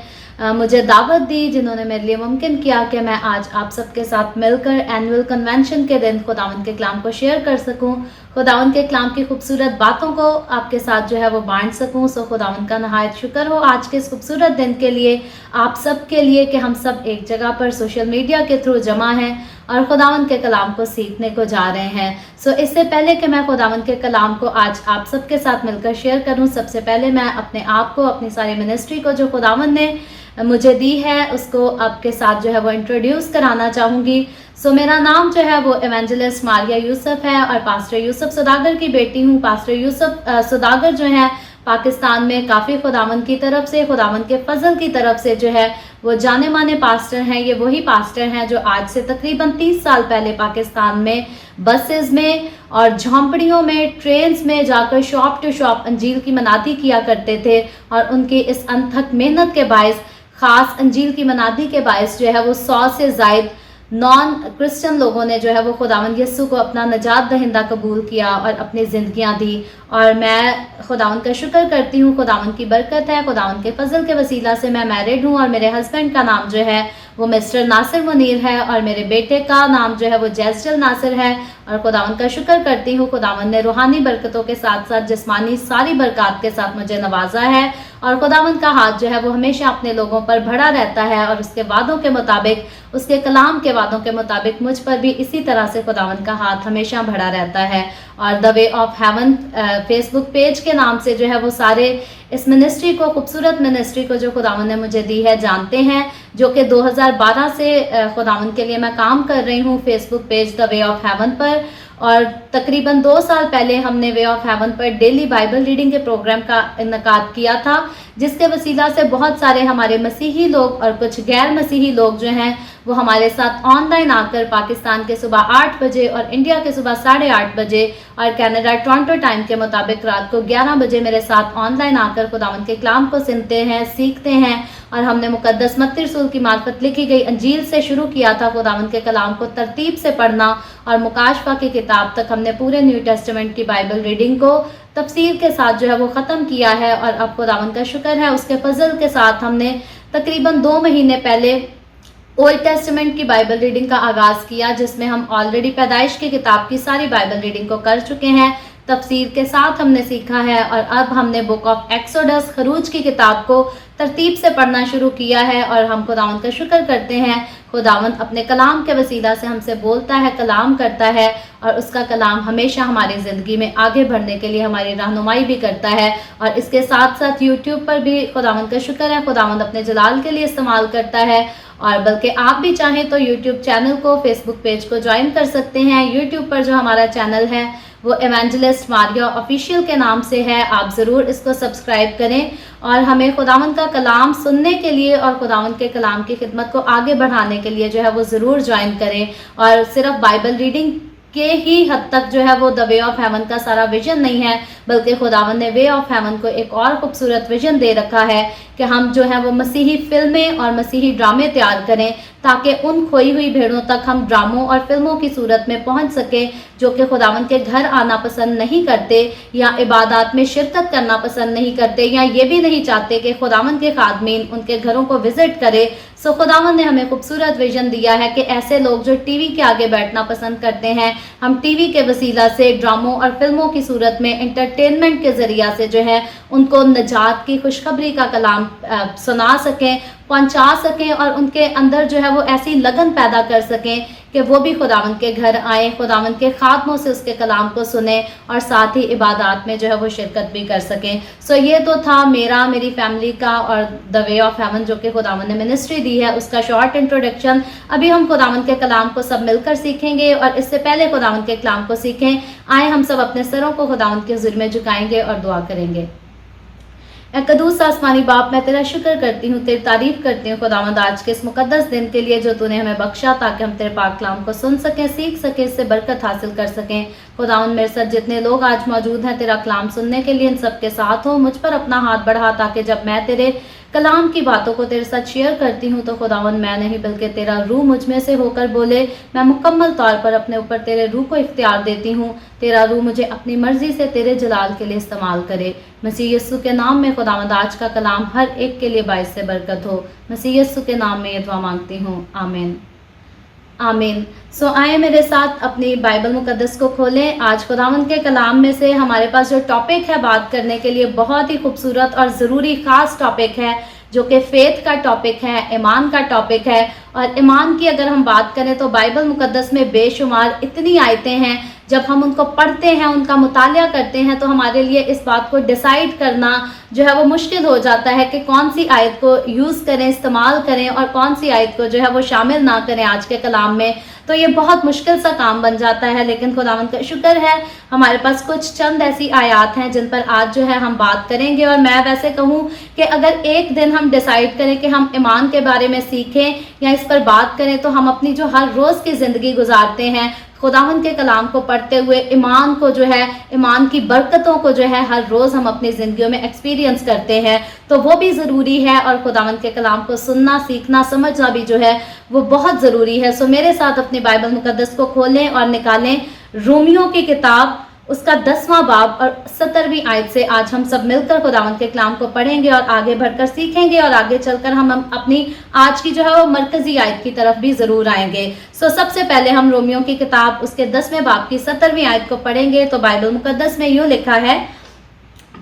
मुझे दावत दी, जिन्होंने मेरे लिए मुमकिन किया कि मैं आज आप सबके साथ मिलकर एनुअल कन्वेंशन के दिन खुदावन के कलाम को शेयर कर सकूं, खुदावन के कलाम की खूबसूरत बातों को आपके साथ जो है वो बांट सकूं। सो खुदावन का नहायत शुक्र हो आज के इस खूबसूरत दिन के लिए, आप सब के लिए कि हम सब एक जगह पर सोशल मीडिया के थ्रू जमा हैं और खुदावन के कलाम को सीखने को जा रहे हैं। सो इससे पहले कि मैं खुदावन के कलाम को आज आप सबके साथ मिलकर शेयर करूं, सबसे पहले मैं अपने आप को, अपनी सारी मिनिस्ट्री को जो खुदावन ने मुझे दी है उसको आपके साथ जो है वो इंट्रोड्यूस कराना चाहूँगी। सो मेरा नाम जो है वो एवेंजलिस्ट मारिया यूसुफ है, और पास्टर यूसुफ सौदागर की बेटी हूँ। पास्टर यूसुफ सौदागर जो है पाकिस्तान में काफ़ी खुदावन की तरफ से, खुदावन के फजल की तरफ से जो है वो जाने माने पास्टर हैं। ये वही पास्टर हैं जो आज से तकरीबन 30 साल पहले पाकिस्तान में बसेस में और झोंपड़ियों में, ट्रेन्स में जाकर शॉप टू शॉप अंजील की मनादी किया करते थे, और उनकी इस अनथक मेहनत के बायस, ख़ास अंजील की मनादी के बायस जो है वो 100 से ज़ायद नॉन क्रिश्चियन लोगों ने जो है वो खुदावंद यस्सु को अपना नजात दहिंदा कबूल किया और अपनी ज़िंदगियां दी। और मैं खुदावंद का शुक्र करती हूँ, खुदावंद की बरकत है, खुदावंद के फजल के वसीला से मैं मैरिड हूँ, और मेरे हस्बैंड का नाम जो है वो मिस्टर नासिर मुनीर है, और मेरे बेटे का नाम जो है वो जैस्टल नासिर है। और खुदावंद का शुक्र करती हूँ, खुदावंद ने रूहानी बरकतों के साथ साथ जिस्मानी सारी बरकत के साथ मुझे नवाजा है, और खुदावंद का हाथ जो है वो हमेशा अपने लोगों पर बढ़ा रहता है, और उसके वादों के मुताबिक, उसके कलाम के वादों के मुताबिक मुझ पर भी इसी तरह से खुदावंद का हाथ हमेशा बढ़ा रहता है। और the way of haven Facebook page के नाम से जो है वो सारे इस मिनिस्ट्री को, खूबसूरत मिनिस्ट्री को जो खुदावंद ने मुझे दी है जानते हैं, जो कि 2012 से खुदावंद के लिए मैं काम कर रही हूँ Facebook page the way of haven पर। और तकरीबन 2 साल पहले हमने वे ऑफ हेवन पर डेली बाइबल रीडिंग के प्रोग्राम का इनकाद किया था, जिसके वसीला से बहुत सारे हमारे मसीही लोग और कुछ गैर मसीही लोग जो हैं वो हमारे साथ ऑनलाइन आकर पाकिस्तान के सुबह 8 बजे और इंडिया के सुबह 8:30 बजे और कनाडा टोरंटो टाइम के मुताबिक रात को 11 बजे मेरे साथ ऑनलाइन आकर खुदावंद के कलाम को सुनते हैं, सीखते हैं। और हमने मुकद्दस मत्ती रसूल की मार्फत लिखी गई अंजील से शुरू किया था खुदावंद के कलाम को तरतीब से पढ़ना, और मुकाशफा की किताब तक हमने पूरे न्यू टेस्टामेंट की बाइबल रीडिंग को तफसीर के साथ जो है वो ख़त्म किया है। और अब खुदावंद का शुक्र है, उसके फजल के साथ हमने तकरीबन 2 महीने पहले ओल्ड टेस्टामेंट की बाइबल रीडिंग का आगाज़ किया, जिसमें हम ऑलरेडी पैदाइश की किताब की सारी बाइबल रीडिंग को कर चुके हैं। तफसीर के साथ हमने सीखा है और अब हमने बुक ऑफ एक्सोडस खरूज की किताब को तरतीब से पढ़ना शुरू किया है और हम खुदावंद का शुक्र करते हैं। खुदावंद अपने कलाम के वसीला से हमसे बोलता है, कलाम करता है और उसका कलाम हमेशा हमारी ज़िंदगी में आगे बढ़ने के लिए हमारी रहनुमाई भी करता है। और इसके साथ साथ यूट्यूब पर भी खुदावंद का शुक्र है, खुदावंद अपने जलाल के लिए इस्तेमाल करता है। और बल्कि आप भी चाहें तो यूट्यूब चैनल को, फेसबुक पेज को ज्वाइन कर सकते हैं। यूट्यूब पर जो हमारा चैनल है वो एवेंजलिस्ट मारिया ऑफिशियल के नाम से है, आप ज़रूर इसको सब्सक्राइब करें और हमें खुदावंद का कलाम सुनने के लिए और खुदावंद के कलाम की खिदमत को आगे बढ़ाने के लिए जो है वो ज़रूर ज्वाइन करें। और सिर्फ बाइबल रीडिंग के ही हद तक जो है वो द वे ऑफ हेवन का सारा विजन नहीं है, बल्कि खुदावंद ने वे ऑफ हेवन को एक और खूबसूरत विजन दे रखा है कि हम जो है वो मसीही फिल्में और मसीही ड्रामे तैयार करें ताकि उन खोई हुई भेड़ों तक हम ड्रामों और फिल्मों की सूरत में पहुंच सकें जो कि खुदावंद के घर आना पसंद नहीं करते या इबादत में शिरकत करना पसंद नहीं करते या ये भी नहीं चाहते कि खुदावंद के खादमीन उनके घरों को विजिट करे। सो खुदावंद ने हमें खूबसूरत विजन दिया है कि ऐसे लोग जो टीवी के आगे बैठना पसंद करते हैं, हम टीवी के वसीला से ड्रामों और फिल्मों की सूरत में एंटरटेनमेंट के ज़रिया से जो है उनको निजात की खुशखबरी का कलाम सुना सकें, पहुंचा सकें और उनके अंदर जो है वो ऐसी लगन पैदा कर सकें कि वो भी खुदावंद के घर आएँ, खुदावंद के खादमों से उसके कलाम को सुने और साथ ही इबादत में जो है वो शिरकत भी कर सकें। सो ये तो था मेरी फैमिली का और द वे ऑफ हेवन जो कि खुदावंद ने मिनिस्ट्री दी है उसका शॉर्ट इंट्रोडक्शन। अभी हम खुदावंद के कलाम को सब मिलकर सीखेंगे और इससे पहले खुदावंद के कलाम को सीखें, आए हम सब अपने सरों को खुदावंद के हुज़ूर में झुकाएंगे और दुआ करेंगे। ए कदूस आसमानी बाप, मैं तेरा शुक्र करती हूँ, तेरी तारीफ करती हूँ खुदावंद आज के इस मुकद्दस दिन के लिए जो तूने हमें बख्शा ताकि हम तेरे पाक कलाम को सुन सकें, सीख सकें, इससे बरकत हासिल कर सकें। खुदावंद मेरे साथ जितने लोग आज मौजूद हैं तेरा कलाम सुनने के लिए, इन सब के साथ हो, मुझ पर अपना हाथ बढ़ा ताकि जब मैं तेरे कलाम की बातों को तेरे साथ शेयर करती हूँ तो खुदावंद मैं नहीं बल्कि तेरा रूह मुझ में से होकर बोले। मैं मुकम्मल तौर पर अपने ऊपर तेरे रूह को इख्तियार देती हूँ, तेरा रूह मुझे अपनी मर्जी से तेरे जलाल के लिए इस्तेमाल करे। मसीह यस्सु के नाम में खुदावंद आज का कलाम हर एक के लिए बाइस से बरकत हो। मसीह यस्सु के नाम में ये दुआ मांगती हूँ, आमीन आमीन। सो आए मेरे साथ अपनी बाइबल मुकद्दस को खोलें। आज खुदावंद के कलाम में से हमारे पास जो टॉपिक है बात करने के लिए बहुत ही खूबसूरत और ज़रूरी ख़ास टॉपिक है जो कि फेथ का टॉपिक है, ईमान का टॉपिक है। और ईमान की अगर हम बात करें तो बाइबल मुकद्दस में बेशुमार इतनी आयतें हैं, जब हम उनको पढ़ते हैं, उनका मुतालिया करते हैं तो हमारे लिए इस बात को डिसाइड करना जो है वो मुश्किल हो जाता है कि कौन सी आयत को यूज़ करें, इस्तेमाल करें और कौन सी आयत को जो है वो शामिल ना करें आज के कलाम में। तो ये बहुत मुश्किल सा काम बन जाता है, लेकिन खुदावंद का शुक्र है हमारे पास कुछ चंद ऐसी आयात हैं जिन पर आज जो है हम बात करेंगे। और मैं वैसे कहूँ कि अगर एक दिन हम डिसाइड करें कि हम ईमान के बारे में सीखें या इस पर बात करें तो हम अपनी जो हर रोज़ की ज़िंदगी गुजारते हैं खुदावंद के कलाम को पढ़ते हुए ईमान को जो है, ईमान की बरकतों को जो है हर रोज़ हम अपनी ज़िंदगियों में एक्सपीरियंस करते हैं, तो वो भी ज़रूरी है। और खुदावंद के कलाम को सुनना, सीखना, समझना भी जो है वो बहुत ज़रूरी है। सो मेरे साथ अपनी बाइबल मुकद्दस को खोलें और निकालें रोमियो की किताब, उसका 10वां बाब और 17वीं आयत से आज हम सब मिलकर खुदावंद के कलाम को पढ़ेंगे और आगे बढ़कर सीखेंगे और आगे चलकर हम अपनी आज की जो है वो मरकजी आयत की तरफ भी ज़रूर आएंगे। सो सबसे पहले हम रोमियो की किताब उसके 10वें बाब की 17वीं आयत को पढ़ेंगे। तो बाइबल मुकद्दस में यूँ लिखा है,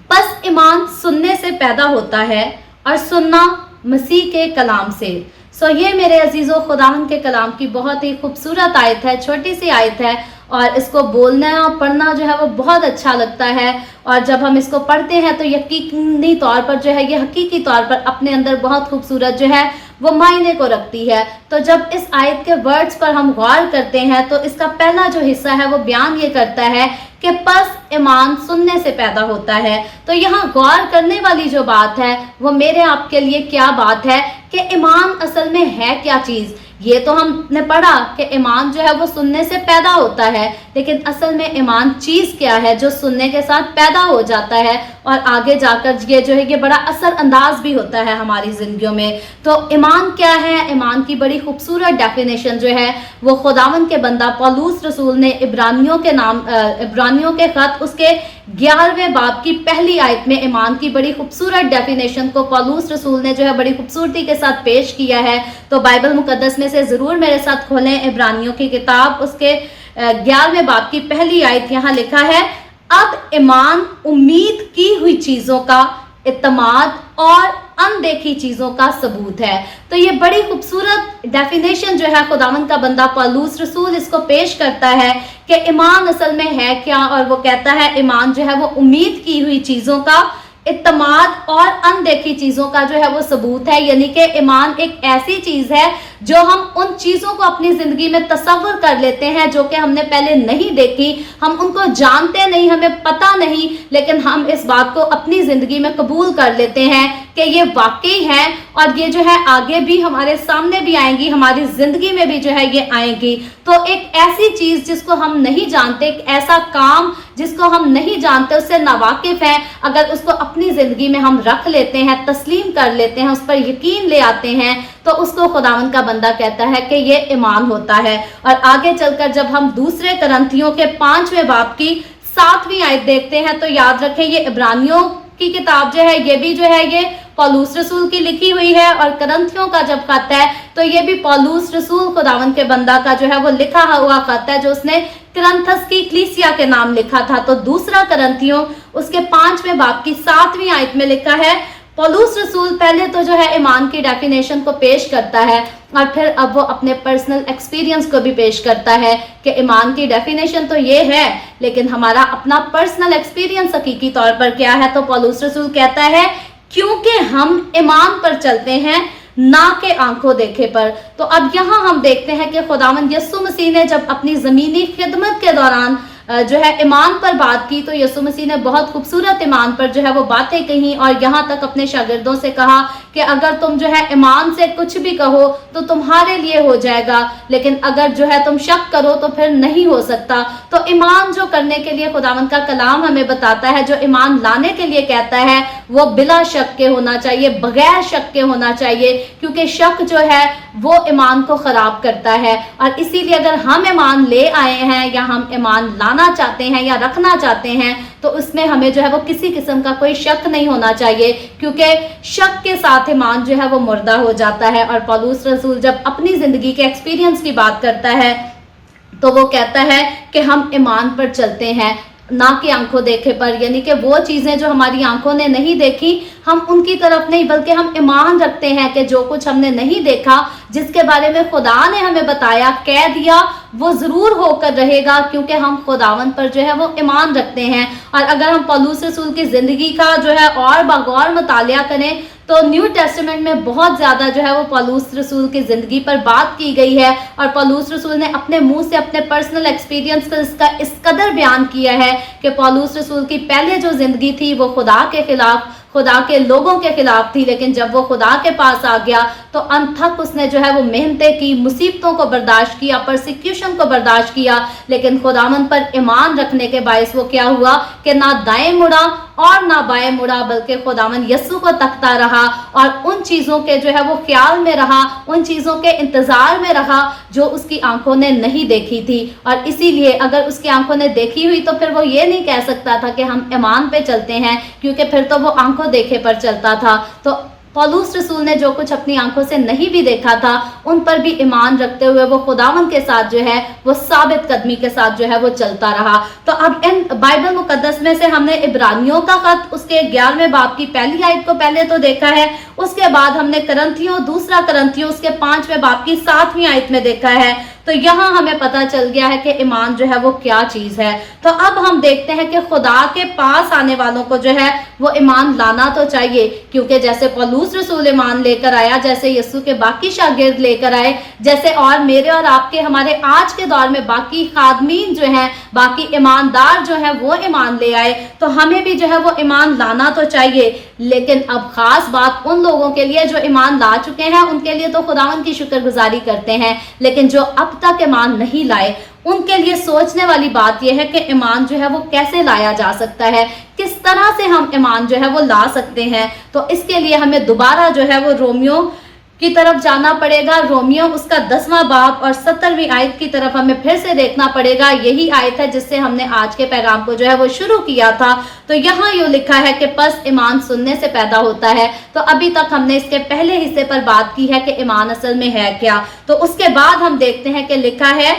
बस ईमान सुनने से पैदा होता है और सुनना मसीह के कलाम से। सो ये मेरे अजीज़ों खुदावंद के कलाम की बहुत ही खूबसूरत आयत है, छोटी सी आयत है और इसको बोलना और पढ़ना जो है वो बहुत अच्छा लगता है। और जब हम इसको पढ़ते हैं तो यकीनी तौर पर जो है ये हकीकी तौर पर अपने अंदर बहुत खूबसूरत जो है वो मायने को रखती है। तो जब इस आयत के वर्ड्स पर हम गौर करते हैं तो इसका पहला जो हिस्सा है वो बयान ये करता है कि बस ईमान सुनने से पैदा होता है। तो यहाँ गौर करने वाली जो बात है वो मेरे आपके लिए क्या बात है कि ईमान असल में है क्या चीज़। ये तो हमने पढ़ा कि ईमान जो है वो सुनने से पैदा होता है, लेकिन असल में ईमान चीज़ क्या है जो सुनने के साथ पैदा हो जाता है और आगे जाकर ये जो है ये बड़ा असर अंदाज भी होता है हमारी ज़िंदगियों में। तो ईमान क्या है, ईमान की बड़ी खूबसूरत डेफिनेशन जो है वो खुदावंद के बंदा पौलुस रसूल ने इब्रानियों के ख़त उसके 11वें बाब की पहली आयत में ईमान की बड़ी खूबसूरत डेफिनेशन को पौलुस रसूल ने जो है बड़ी खूबसूरती के साथ पेश किया है। तो बाइबल मुकद्दस में से ज़रूर मेरे साथ खोलें इब्रानियों की किताब उसके 11वें बाब की पहली आयत। यहाँ लिखा है, अब ईमान उम्मीद की हुई चीजों का इत्मीनान और अनदेखी चीजों का सबूत है। तो ये बड़ी खूबसूरत डेफिनेशन जो है खुदावंद का बंदा पौलुस रसूल इसको पेश करता है कि ईमान असल में है क्या, और वो कहता है ईमान जो है वो उम्मीद की हुई चीजों का इत्मीनान और अनदेखी चीजों का जो है वो सबूत है। यानी कि ईमान एक ऐसी चीज है जो हम उन चीजों को अपनी जिंदगी में तसव्वुर कर लेते हैं जो कि हमने पहले नहीं देखी, हम उनको जानते नहीं, हमें पता नहीं, लेकिन हम इस बात को अपनी जिंदगी में कबूल कर लेते हैं कि ये वाकई है और ये जो है आगे भी हमारे सामने भी आएंगी, हमारी जिंदगी में भी जो है ये आएंगी। तो एक ऐसी चीज जिसको हम नहीं जानते, एक ऐसा काम जिसको हम नहीं जानते, उससे नावाकिफ हैं, अगर उसको अपनी जिंदगी में हम रख लेते हैं, तस्लीम कर लेते हैं, उस पर यकीन ले आते हैं, तो उसको खुदावंद का बंदा कहता है कि ये ईमान होता है। और आगे चलकर जब हम दूसरे करंथियों के 5वें बाब की 7वीं आयत देखते हैं तो याद रखें ये इब्रानियों की किताब जो है ये भी जो है ये पौलुस रसूल की लिखी हुई है, और करंथियों का जब खत है तो ये भी पौलुस रसूल खुदावंद के बंदा का जो है वो लिखा हुआ खत है जो उसने करंथस की कलीसिया के नाम लिखा था। तो दूसरा करंथियों उसके 5वें बाब की 7वीं आयत में लिखा है, पौलुस रसूल पहले तो जो है ईमान की डेफिनेशन को पेश करता है और फिर अब वो अपने पर्सनल एक्सपीरियंस को भी पेश करता है कि ईमान की डेफिनेशन तो ये है, लेकिन हमारा अपना पर्सनल एक्सपीरियंस हकीकी तौर पर क्या है। तो पौलुस रसूल कहता है क्योंकि हम ईमान पर चलते हैं ना के आंखों देखे पर। तो अब यहाँ हम देखते हैं कि खुदावंद यीशु मसीह ने जब अपनी जमीनी खिदमत के दौरान जो है ईमान पर बात की, तो यीशु मसीह ने बहुत खूबसूरत ईमान पर जो है वो बातें कही और यहाँ तक अपने शागिर्दों से कहा कि अगर तुम जो है ईमान से कुछ भी कहो तो तुम्हारे लिए हो जाएगा, लेकिन अगर जो है तुम शक करो तो फिर नहीं हो सकता। तो ईमान जो करने के लिए खुदावंद का कलाम हमें बताता है, जो ईमान लाने के लिए कहता है वो बिला शक के होना चाहिए, बगैर शक के होना चाहिए, क्योंकि शक जो है वो ईमान को खराब करता है। और इसीलिए अगर हम ईमान ले आए हैं या हम ईमान लाना चाहते हैं या रखना चाहते हैं तो उसमें हमें जो है वो किसी किस्म का कोई शक नहीं होना चाहिए, क्योंकि शक के साथ ईमान जो है वो मुर्दा हो जाता है। और पौलुस रसूल जब अपनी जिंदगी के एक्सपीरियंस की बात करता है तो वो कहता है कि हम ईमान पर चलते हैं ना कि आंखों देखे पर, यानी कि वो चीजें जो हमारी आंखों ने नहीं देखी हम उनकी तरफ नहीं, बल्कि हम ईमान रखते हैं कि जो कुछ हमने नहीं देखा, जिसके बारे में खुदा ने हमें बताया, कह दिया, वो जरूर होकर रहेगा, क्योंकि हम खुदावंद पर जो है वो ईमान रखते हैं। और अगर हम पौलुस रसूल की जिंदगी का जो है और बगौर मुतालिया करें तो न्यू टेस्टामेंट में बहुत ज्यादा जो है वो पौलुस रसूल की जिंदगी पर बात की गई है, और पौलुस रसूल ने अपने मुंह से अपने पर्सनल एक्सपीरियंस का इसका इस कदर बयान किया है कि पौलुस रसूल की पहले जो जिंदगी थी वो खुदा के खिलाफ, खुदा के लोगों के खिलाफ थी, लेकिन जब वो खुदा के पास आ गया तो अंत तक उसने जो है वो मेहनतें की, मुसीबतों को बर्दाश्त किया, परसिक्यूशन को बर्दाश्त किया, लेकिन खुदावंद पर ईमान रखने के बायस वो क्या हुआ कि ना दाएं मुड़ा और ना बाएं मुड़ा, बल्कि खुदावंद यीशु को तकता रहा और उन चीजों के जो है वो ख्याल में रहा, उन चीजों के इंतजार में रहा जो उसकी आंखों ने नहीं देखी थी। और इसीलिए अगर उसकी आंखों ने देखी हुई तो फिर वो ये नहीं कह सकता था कि हम ईमान पे चलते हैं, क्योंकि फिर तो वो आंखों देखे पर चलता था। तो पौलुस रसूल ने जो कुछ अपनी आंखों से नहीं भी देखा था उन पर भी ईमान रखते हुए वो खुदावंद के साथ जो है वो साबित कदमी के साथ जो है वो चलता रहा। तो अब इन बाइबल मुकद्दस में से हमने इब्रानियों का खत उसके 11वें बाब की पहली आयत को पहले तो देखा है, उसके बाद हमने करंथियों दूसरा करंथियों उसके 5वें बाब की 7वीं आयत में देखा है। तो यहाँ हमें पता चल गया है कि ईमान जो है वो क्या चीज है। तो अब हम देखते हैं कि खुदा के पास आने वालों को जो है वो ईमान लाना तो चाहिए, क्योंकि जैसे पौलुस रसूल ईमान लेकर आया, जैसे यीशु के बाकी शागिर्द लेकर आए, जैसे और मेरे और आपके हमारे आज के दौर में बाकी खादमीन जो हैं, बाकी ईमानदार जो हैं वो ईमान ले आए, तो हमें भी जो है वो ईमान लाना तो चाहिए। लेकिन अब खास बात उन लोगों के लिए जो ईमान ला चुके हैं उनके लिए तो खुदावंद की शुक्रगुजारी करते हैं, लेकिन जो अब तक ईमान नहीं लाए उनके लिए सोचने वाली बात यह है कि ईमान जो है वो कैसे लाया जा सकता है, किस तरह से हम ईमान जो है वो ला सकते हैं। तो इसके लिए हमें दोबारा जो है वो रोमियो की तरफ जाना पड़ेगा। रोमियो उसका 10वां बाब और 70वीं आयत की तरफ हमें फिर से देखना पड़ेगा। यही आयत है जिससे हमने आज के पैगाम को जो है वो शुरू किया था। तो यहाँ यूँ लिखा है कि बस ईमान सुनने से पैदा होता है। तो अभी तक हमने इसके पहले हिस्से पर बात की है कि ईमान असल में है क्या। तो उसके बाद हम देखते हैं कि लिखा है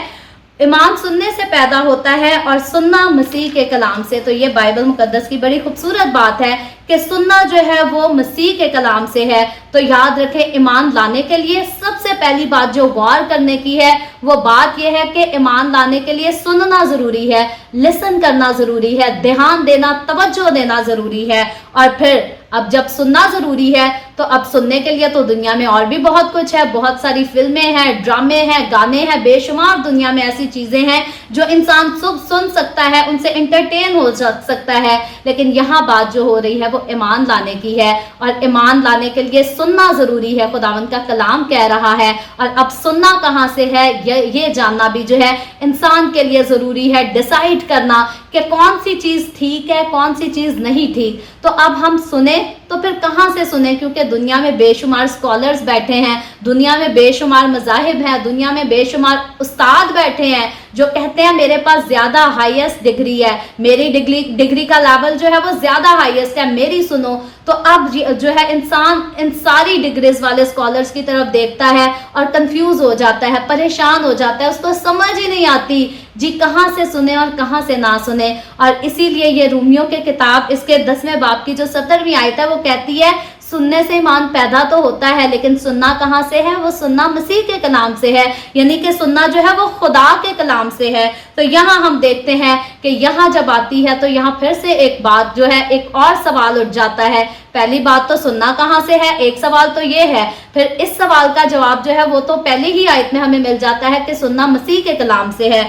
ईमान सुनने से पैदा होता है और सुनना मसीह के कलाम से। तो ये बाइबल मुकद्दस की बड़ी खूबसूरत बात है कि सुनना जो है वो मसीह के कलाम से है। तो याद रखें, ईमान लाने के लिए सबसे पहली बात जो गौर करने की है वो बात यह है कि ईमान लाने के लिए सुनना जरूरी है, लिसन करना जरूरी है, ध्यान देना, तवज्जो देना जरूरी है। और फिर अब जब सुनना जरूरी है तो अब सुनने के लिए तो दुनिया में और भी बहुत कुछ है, बहुत सारी फिल्में हैं, ड्रामे हैं, गाने हैं, बेशुमार दुनिया में ऐसी चीजें हैं जो इंसान सुन सकता है, उनसे एंटरटेन हो सकता है। लेकिन यहाँ बात जो हो रही है वो ईमान लाने की है, और ईमान लाने के लिए सुनना जरूरी है, खुदावंद का कलाम कह रहा है। और अब सुनना कहाँ से है ये जानना भी जो है इंसान के लिए जरूरी है, डिसाइड करना कि कौन सी चीज ठीक है, कौन सी चीज नहीं ठीक। तो अब हम सुने तो फिर कहाँ से सुने, क्योंकि दुनिया में बेशुमार स्कॉलर्स बैठे हैं, दुनिया में बेशुमार मज़ाहिब हैं, दुनिया में बेशुमार उस्ताद बैठे हैं जो कहते हैं मेरे पास ज्यादा हाईएस्ट डिग्री है, मेरी डिग्री का लेवल जो है वो ज्यादा हाईएस्ट है, मेरी सुनो। तो अब जो है इंसान इन सारी डिग्रीज वाले स्कॉलर्स की तरफ देखता है और कंफ्यूज हो जाता है, परेशान हो जाता है, उसको समझ ही नहीं आती जी कहाँ से सुने और कहाँ से ना सुने। और इसीलिए ये रोमियो के किताब इसके 10वें बाब की जो 17वीं आयत है वो कहती है सुनने से ईमान पैदा तो होता है, लेकिन सुनना कहाँ से है, वो सुनना मसीह के कलाम से है, यानी कि सुनना जो है वो खुदा के कलाम से है। तो यहाँ हम देखते हैं कि यहाँ जब आती है तो यहाँ फिर से एक बात जो है, एक और सवाल उठ जाता है। पहली बात तो सुनना कहाँ से है, एक सवाल तो ये है, फिर इस सवाल का जवाब जो है वो तो पहली ही आयत में हमें मिल जाता है कि सुनना मसीह के कलाम से है।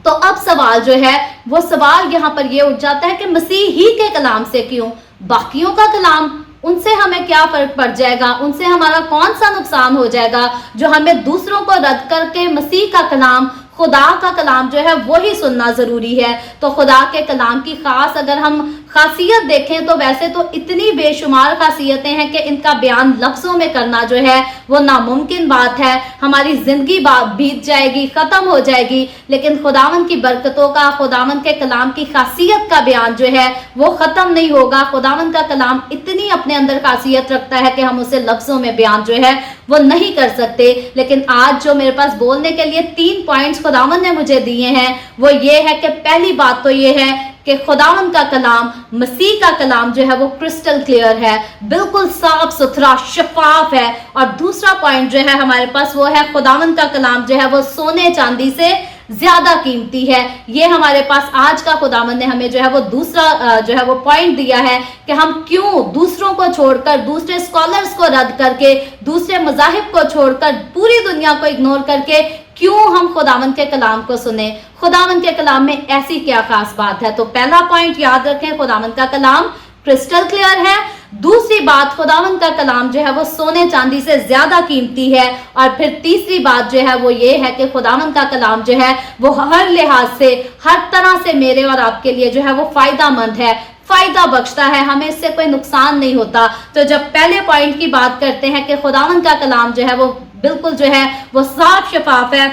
तो अब सवाल जो है वो सवाल यहाँ पर ये उठ जाता है कि मसीह ही के कलाम से क्यों, बाकियों का कलाम उनसे हमें क्या फर्क पड़ जाएगा, उनसे हमारा कौन सा नुकसान हो जाएगा जो हमें दूसरों को रद्द करके मसीह का कलाम, खुदा का कलाम जो है वो ही सुनना जरूरी है। तो खुदा के कलाम की खास अगर हम खासियत देखें तो वैसे तो इतनी बेशुमार खासियतें हैं कि इनका बयान लफ्जों में करना जो है वो नामुमकिन बात है, हमारी जिंदगी बीत जाएगी, खत्म हो जाएगी। लेकिन खुदावन की बरकतों का, खुदावन के कलाम की खासियत का बयान जो है वो खत्म नहीं होगा। खुदावन का कलाम इतनी अपने अंदर खासियत रखता है कि हम उसे लफ्जों में बयान जो है वो नहीं कर सकते। लेकिन आज जो मेरे पास बोलने के लिए 3 पॉइंट्स खुदावन ने मुझे दिए हैं वो ये है कि पहली बात तो ये है कि खुदावन का कलाम, मसीह का कलाम जो है वो क्रिस्टल क्लियर है, बिल्कुल साफ सुथरा शफाफ है। और दूसरा पॉइंट जो है हमारे पास वो है खुदावन का कलाम जो है वो सोने चांदी से ज्यादा कीमती है। ये हमारे पास आज का खुदावन ने हमें जो है वो दूसरा जो है वो पॉइंट दिया है कि हम क्यों दूसरों को छोड़कर, दूसरे स्कॉलर्स को रद्द करके, दूसरे मज़ाहिब को छोड़कर, पूरी दुनिया को इग्नोर करके क्यों हम खुदावन के कलाम को सुने। खुदावन के कलाम में ऐसी क्या खास बात है। तो पहला पॉइंट याद रखें, खुदावन का कलाम क्रिस्टल क्लियर है। दूसरी बात, खुदावन का कलाम जो है वो सोने चांदी से ज्यादा कीमती है। और फिर तीसरी बात जो है वो ये है कि खुदावन का कलाम जो है वो हर लिहाज से, हर तरह से मेरे और आपके लिए जो है वो फायदा मंद है, फायदा बख्शता है, हमें इससे कोई नुकसान नहीं होता। तो जब पहले पॉइंट की बात करते हैं कि खुदावन का कलाम जो है वो बिल्कुल जो है वो साफ शफाफ है,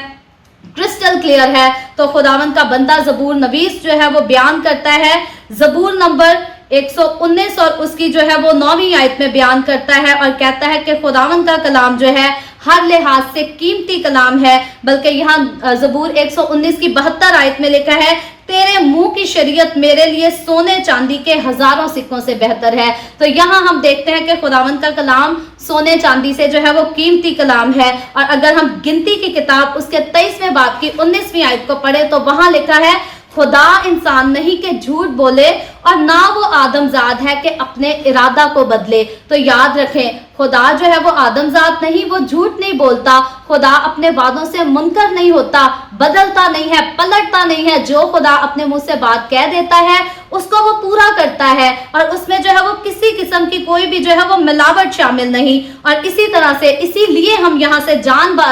क्रिस्टल क्लियर है, तो खुदावन का बंदा ज़बूर नवीस जो है वो बयान करता है, ज़बूर नंबर 119 और उसकी जो है वो 9वीं आयत में बयान करता है और कहता है कि खुदावन का कलाम जो है हर लिहाज से कीमती कलाम है। बल्कि यहाँ ज़बूर 119 की 72 आयत में लिखा है, तेरे मुंह की शरीयत मेरे लिए सोने चांदी के हजारों सिक्कों से बेहतर है। तो यहाँ हम देखते हैं कि खुदावन का कलाम सोने चांदी से जो है वो कीमती कलाम है। और अगर हम गिनती की किताब उसके 23वें बाब की 19वीं आयत को पढ़े तो वहां लिखा है, खुदा इंसान नहीं कि झूठ बोले और ना वो आदमजाद है कि अपने इरादा को बदले। तो याद रखें, खुदा जो है वो आदमजाद नहीं, वो झूठ नहीं बोलता, खुदा अपने वादों से मुनकर नहीं होता, बदलता नहीं है, पलटता नहीं है। जो खुदा अपने मुंह से बात कह देता है उसको वो पूरा करता है और उसमें जो है वो किसी किस्म की कोई भी जो है वो मिलावट शामिल नहीं। और इसी तरह से, इसीलिए हम यहाँ से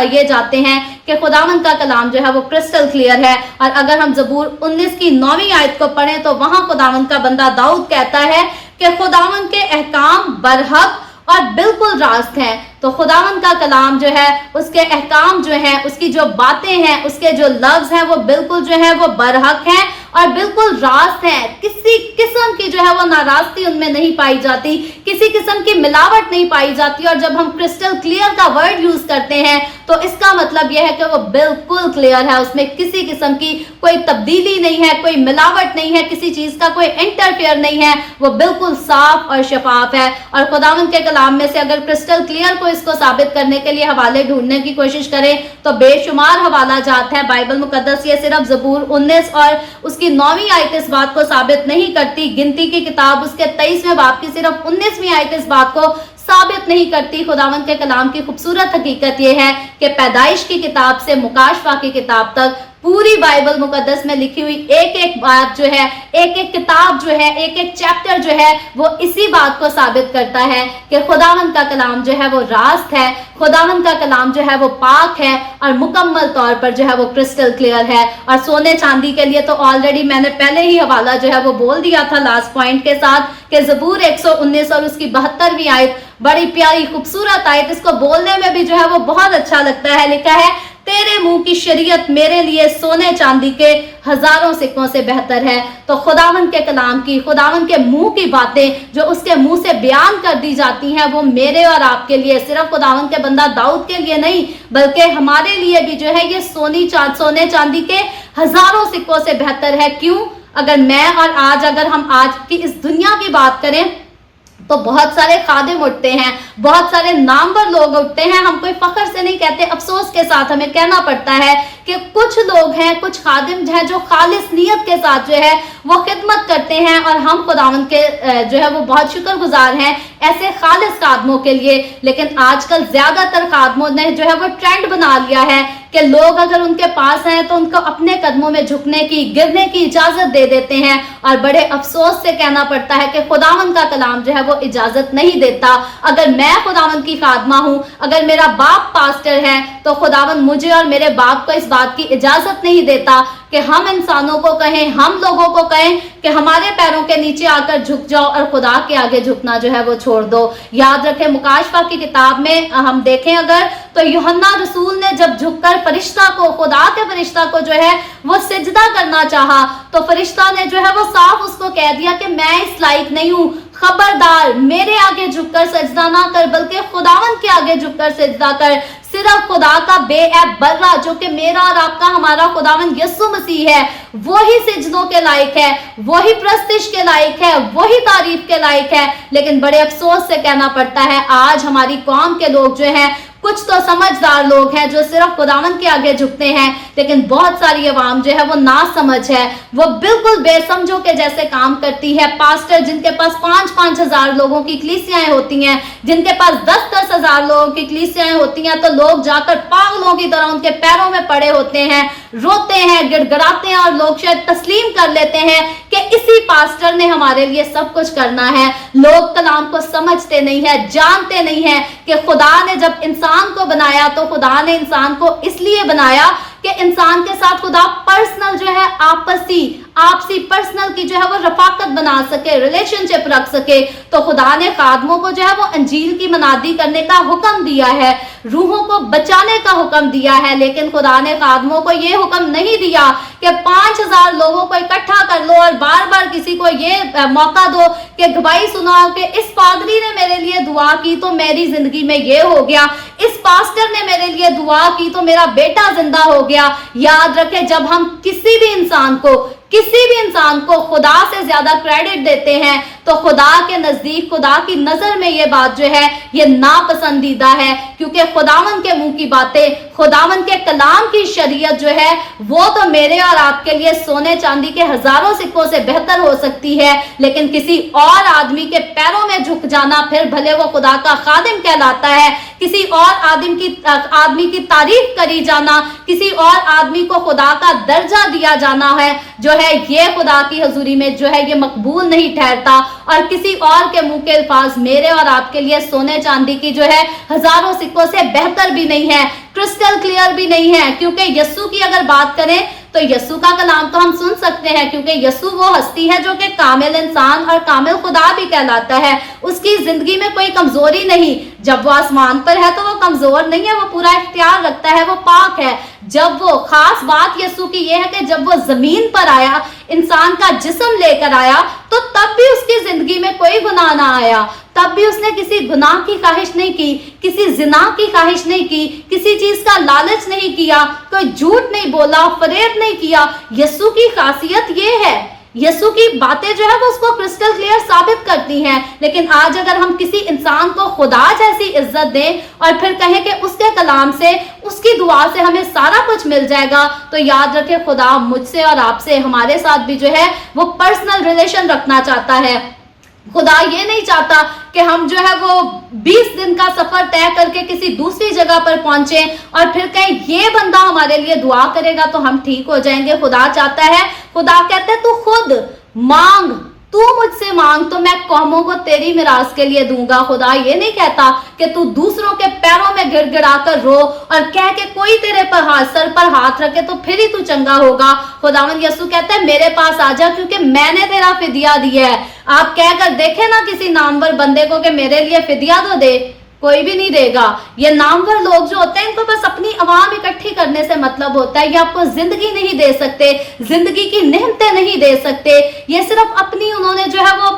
ये जाते हैं कि खुदावन का कलाम जो है वो क्रिस्टल क्लियर है। और अगर हम ज़बूर 19 की 9वीं आयत को पढ़ें तो वहां खुदावन का बंदा दाऊद कहता है कि खुदावन के अहकाम बरहक और बिल्कुल रास्त हैं। तो खुदावन का कलाम जो है, उसके अहकाम जो हैं, उसकी जो बातें हैं, उसके जो लफ्ज हैं वो बिल्कुल जो है वो बरहक हैं और बिल्कुल रास्त हैं। किसी किस्म की जो है वो नाराजगी उनमें नहीं पाई जाती किसी किस्म की मिलावट नहीं पाई जाती। और जब हम क्रिस्टल क्लियर का वर्ड यूज करते हैं तो इसका मतलब यह है कि वो बिल्कुल क्लियर है, उसमें किसी किस्म की कोई तब्दीली नहीं है, कोई मिलावट नहीं है, किसी चीज का कोई इंटरफेयर नहीं है, वो बिल्कुल साफ और शफाफ है। और खुदावंद के कलाम में से अगर क्रिस्टल क्लियर को इसको साबित करने के लिए हवाले ढूंढने की कोशिश करें तो बेशुमार हवाला जात है। बाइबल मुकद्दस ये सिर्फ ज़बूर 19 और उसकी 9वीं आयत इस बात को साबित नहीं करती, गिनती की किताब उसके 23वें बाब की सिर्फ 19वीं आयत इस बात को साबित नहीं करती। खुदावंद के कलाम की खूबसूरत हकीकत यह है कि पैदाइश की किताब से मुकाशफा की किताब तक पूरी बाइबल मुकद्दस में लिखी हुई एक एक बात जो है, एक एक किताब जो है, एक एक चैप्टर जो है, वो इसी बात को साबित करता है कि खुदावंद का कलाम जो है वो रास्त है, खुदावंद का कलाम जो है वो पाक है और मुकम्मल तौर पर जो है वो क्रिस्टल क्लियर है। और सोने चांदी के लिए तो ऑलरेडी मैंने पहले ही हवाला जो है वो बोल दिया था लास्ट पॉइंट के साथ कि ज़बूर 119 और उसकी 72वीं आयत बड़ी प्यारी खूबसूरत आयत, इसको बोलने में भी जो है वो बहुत अच्छा लगता है। लिखा है, तेरे मुंह की शरीयत मेरे लिए सोने चांदी के हजारों सिक्कों से बेहतर है। तो खुदावंद के कलाम की, खुदावंद के मुंह की बातें जो उसके मुंह से बयान कर दी जाती हैं वो मेरे और आपके लिए, सिर्फ खुदावंद के बंदा दाऊद के लिए नहीं बल्कि हमारे लिए भी जो है ये सोने चांदी के हजारों सिक्कों से बेहतर है। क्यों? अगर मैं और आज अगर हम आज की इस दुनिया की बात करें तो बहुत सारे खादिम उठते हैं, बहुत सारे नामवर लोग उठते हैं। हम कोई फख्र से नहीं कहते, अफसोस के साथ हमें कहना पड़ता है कि कुछ लोग हैं, कुछ खादिम हैं जो खालिस नियत के साथ जो है वो खिदमत करते हैं और हम खुदावंद के जो है वो बहुत शुक्रगुजार हैं ऐसे खालिस खादमों के लिए। लेकिन आजकल ज्यादातर खादमों ने जो है वो ट्रेंड बना लिया है कि लोग अगर उनके पास हैं तो उनको अपने कदमों में झुकने की, गिरने की इजाजत दे देते हैं। और बड़े अफसोस से कहना पड़ता है कि खुदावंद का कलाम जो है वो इजाजत नहीं देता। अगर मैं खुदावंद की खादमा हूं, अगर मेरा बाप पास्टर है तो खुदावंद मुझे और मेरे बाप को इस बात की इजाजत नहीं देता कि हम इंसानों को कहें, हम लोगों को कहें कि हमारे पैरों के नीचे आकर झुक जाओ और खुदा के आगे झुकना जो है वो छोड़ दो। याद रखें, मुकाशफा की किताब में हम देखें अगर तो यूहन्ना रसूल ने जब झुककर फरिश्ता को, खुदा के फरिश्ता को जो है वो सिजदा करना चाहा तो फरिश्ता ने जो है वो साफ उसको कह दिया कि मैं इस लायक नहीं हूं, खबरदार मेरे आगे झुककर सजदा ना कर बल्कि खुदावंद के आगे झुककर सजदा कर। सिर्फ खुदा का बेऐब बर्रा जो कि मेरा और आपका हमारा खुदावंद यीशु मसीह है, वही सिजदों के लायक है, वही प्रस्तिश के लायक है, वही तारीफ के लायक है। लेकिन बड़े अफसोस से कहना पड़ता है आज हमारी कौम के लोग जो हैं, कुछ तो समझदार लोग हैं जो सिर्फ खुदावंद के आगे झुकते हैं, लेकिन बहुत सारी अवाम जो है वो ना समझ है, वो बिल्कुल बेसमझों के जैसे काम करती है। पास्टर जिनके पास 5-5 हजार लोगों की कलीसियाएं होती हैं, जिनके पास 10-10 हजार लोगों की कलीसियाएं होती हैं, तो लोग जाकर पागलों की तरह उनके पैरों में पड़े होते हैं, रोते हैं, गिड़गिड़ाते हैं और लोग शायद तस्लीम कर लेते हैं कि इसी पास्टर ने हमारे लिए सब कुछ करना है। लोग कलाम को समझते नहीं है, जानते नहीं है कि खुदा ने जब इंसान को बनाया तो खुदा ने इंसान को इसलिए बनाया कि इंसान के साथ खुदा पर्सनल जो है आपसी पर्सनल की जो है वो रफाकत बना सके, रिलेशनशिप रख सके। तो खुदा ने खादमों को जो है वो अंजील की मनादी करने का हुक्म दिया है, रूहों को बचाने का हुक्म दिया है, लेकिन खुदा ने खादमों को ये हुक्म नहीं दिया कि 5000 लोगों को इकट्ठा कर लो और बार बार किसी को ये मौका दो कि गवाही सुनाओ कि इस पादरी ने मेरे लिए दुआ की तो मेरी जिंदगी में ये हो गया, इस पास्टर ने मेरे लिए दुआ की तो मेरा बेटा जिंदा हो गया। याद रखें, जब हम किसी भी इंसान को खुदा से ज्यादा क्रेडिट देते हैं तो खुदा के नजदीक, खुदा की नजर में ये बात जो है ये नापसंदीदा है, क्योंकि खुदावंद के मुंह की बातें, खुदावंद के कलाम की शरीयत जो है वो तो मेरे और आपके लिए सोने चांदी के हजारों सिक्कों से बेहतर हो सकती है, लेकिन किसी और आदमी के पैरों में झुक जाना, फिर भले वो खुदा का खादिम कहलाता है, किसी और आदमी की तारीफ करी जाना, किसी और आदमी को खुदा का दर्जा दिया जाना है जो है ये खुदा की हजूरी में जो है ये मकबूल नहीं ठहरता। और किसी और के मुंह के अल्फाज मेरे और आपके लिए सोने चांदी की जो है हजारों सिक्कों से बेहतर भी नहीं है, क्रिस्टल क्लियर भी नहीं है। क्योंकि यीशु की अगर बात करें तो यीशु का कलाम तो हम सुन सकते हैं, क्योंकि यीशु वो हस्ती है जो कि कामिल इंसान और कामिल खुदा भी कहलाता है। उसकी जिंदगी में कोई कमजोरी नहीं, जब वो आसमान पर है तो वो कमजोर नहीं है, वो पूरा इख्तियार रखता है, वो पाक है। जब वो खास बात यीशु की ये है कि जब वो जमीन पर आया, इंसान का जिस्म लेकर आया, तो तब भी उसकी जिंदगी में कोई गुनाह ना आया, तब भी उसने किसी गुनाह की ख्वाहिश नहीं की, किसी जिना की ख्वाहिश नहीं की, किसी चीज का लालच नहीं किया, कोई झूठ नहीं बोला, फरेब नहीं किया। यीशु की खासियत ये है, यीशु की बातें जो है वो उसको क्रिस्टल क्लियर साबित करती हैं। लेकिन आज अगर हम किसी इंसान को खुदा जैसी इज्जत दें और फिर कहें कि उसके कलाम से, उसकी दुआ से हमें सारा कुछ मिल जाएगा, तो याद रखें खुदा मुझसे और आपसे, हमारे साथ भी जो है वो पर्सनल रिलेशन रखना चाहता है। खुदा ये नहीं चाहता कि हम जो है वो 20 दिन का सफर तय करके किसी दूसरी जगह पर पहुंचे और फिर कहें ये बंदा हमारे लिए दुआ करेगा तो हम ठीक हो जाएंगे। खुदा चाहता है, खुदा कहते तू खुद मांग, तू मुझसे मांग तो मैं कौमों को तेरी मिरास के लिए दूंगा। खुदा ये नहीं कहता कि तू दूसरों के पैरों में गिड़गिड़ा कर रो और कह के कोई तेरे पर सर पर हाथ रखे तो फिर ही तू चंगा होगा। खुदावंद यीशु कहता है मेरे पास आ जा क्योंकि मैंने तेरा फिदिया दिया है। आप कहकर देखे ना किसी नामवर बंदे को कि मेरे लिए फिदिया तो दे, कोई भी नहीं देगा। ये नामवर लोग जो होते हैं इनको बस अपनी आवाम इकट्ठी करने से मतलब होता है। ये आपको जिंदगी नहीं दे सकते, जिंदगी की नेमतें नहीं दे सकते। ये सिर्फ अपनी उन्होंने जो है वो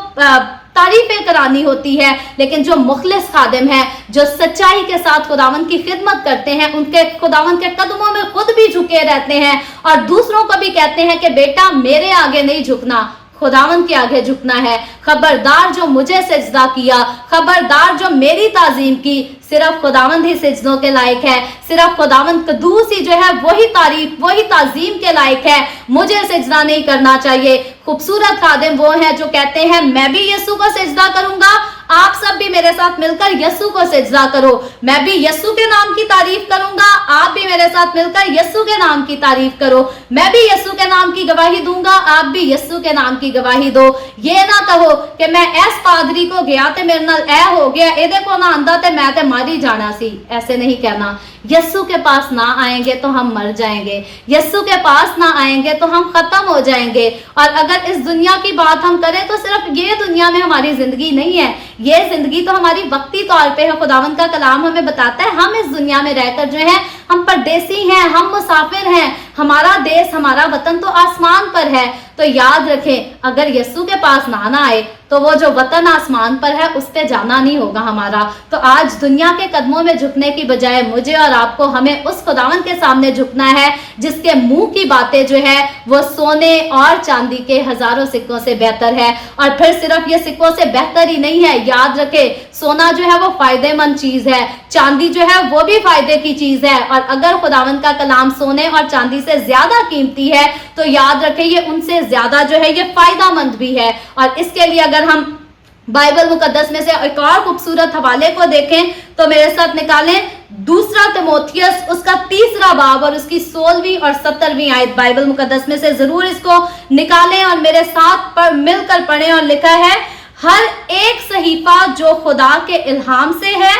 तारीफें करानी होती है। लेकिन जो मुखलिस खादिम है, जो सच्चाई के साथ खुदावंद की खिदमत करते हैं, उनके खुदावंद के कदमों में खुद भी झुके रहते हैं और दूसरों को भी कहते हैं कि बेटा मेरे आगे नहीं झुकना, खुदावंद के आगे झुकना है। खबरदार जो मुझे सजदा किया, खबरदार जो मेरी ताजीम की, सिर्फ खुदावंद ही सजदों के लायक है। सिर्फ खुदावंद कदूस ही जो है वही तारीफ, वही ताजीम के लायक है। मुझे सजदा नहीं करना चाहिए। खूबसूरत खादिम वो है जो कहते हैं मैं भी यीशु को सजदा करूंगा, आप सब भी मेरे साथ मिलकर यीशु को सजदा करो। मैं भी यीशु के नाम की तारीफ करूंगा, आप भी मेरे साथ मिलकर यीशु के नाम की तारीफ करो। मैं भी यीशु के नाम की गवाही दूंगा, आप भी यीशु के नाम की गवाही दो। ये ना कहो कि मैं ऐस पादरी को गया ते मेरे नाल ऐ हो गया, एदे को ना आंदा ते मैं ते मारी जाना सी। ऐसे नहीं कहना। यीशु के पास ना आएंगे तो हम मर जाएंगे, यीशु के पास ना आएंगे तो हम खत्म हो जाएंगे। और अगर इस दुनिया की बात हम करें तो सिर्फ ये दुनिया में हमारी जिंदगी नहीं है, ये जिंदगी तो हमारी वक्ती तौर पे है। खुदावंद का कलाम हमें बताता है हम इस दुनिया में रहकर जो है हम परदेसी हैं, हम मुसाफिर हैं। हमारा देश, हमारा वतन तो आसमान पर है। तो याद रखें अगर यीशु के पास ना आए तो वो जो वतन आसमान पर है उस पे जाना नहीं होगा हमारा। तो आज दुनिया के कदमों में झुकने की बजाय मुझे और आपको, हमें उस खुदावंद के सामने झुकना है जिसके मुंह की बातें जो है वो सोने और चांदी के हजारों सिक्कों से बेहतर है। और फिर सिर्फ ये सिक्कों से बेहतर ही नहीं है, याद रखे सोना जो है वो फायदेमंद चीज है, चांदी जो है वो भी फायदे की चीज है। और अगर खुदावंद का कलाम सोने और चांदी से ज्यादा कीमती है तो याद रखे ये उनसे ज्यादा जो है ये फायदेमंद भी है। और इसके लिए अगर हम बाइबल मुकद्दस में से एक और खूबसूरत हवाले को देखें तो मेरे साथ निकालें दूसरा तिमोथियस उसका 3 बाब और उसकी 16वीं और 17वीं आयत। बाइबल मुकद्दस में से जरूर इसको निकालें और मेरे साथ मिलकर पढ़ें। और लिखा है हर एक सहीफा जो खुदा के इल्हाम से है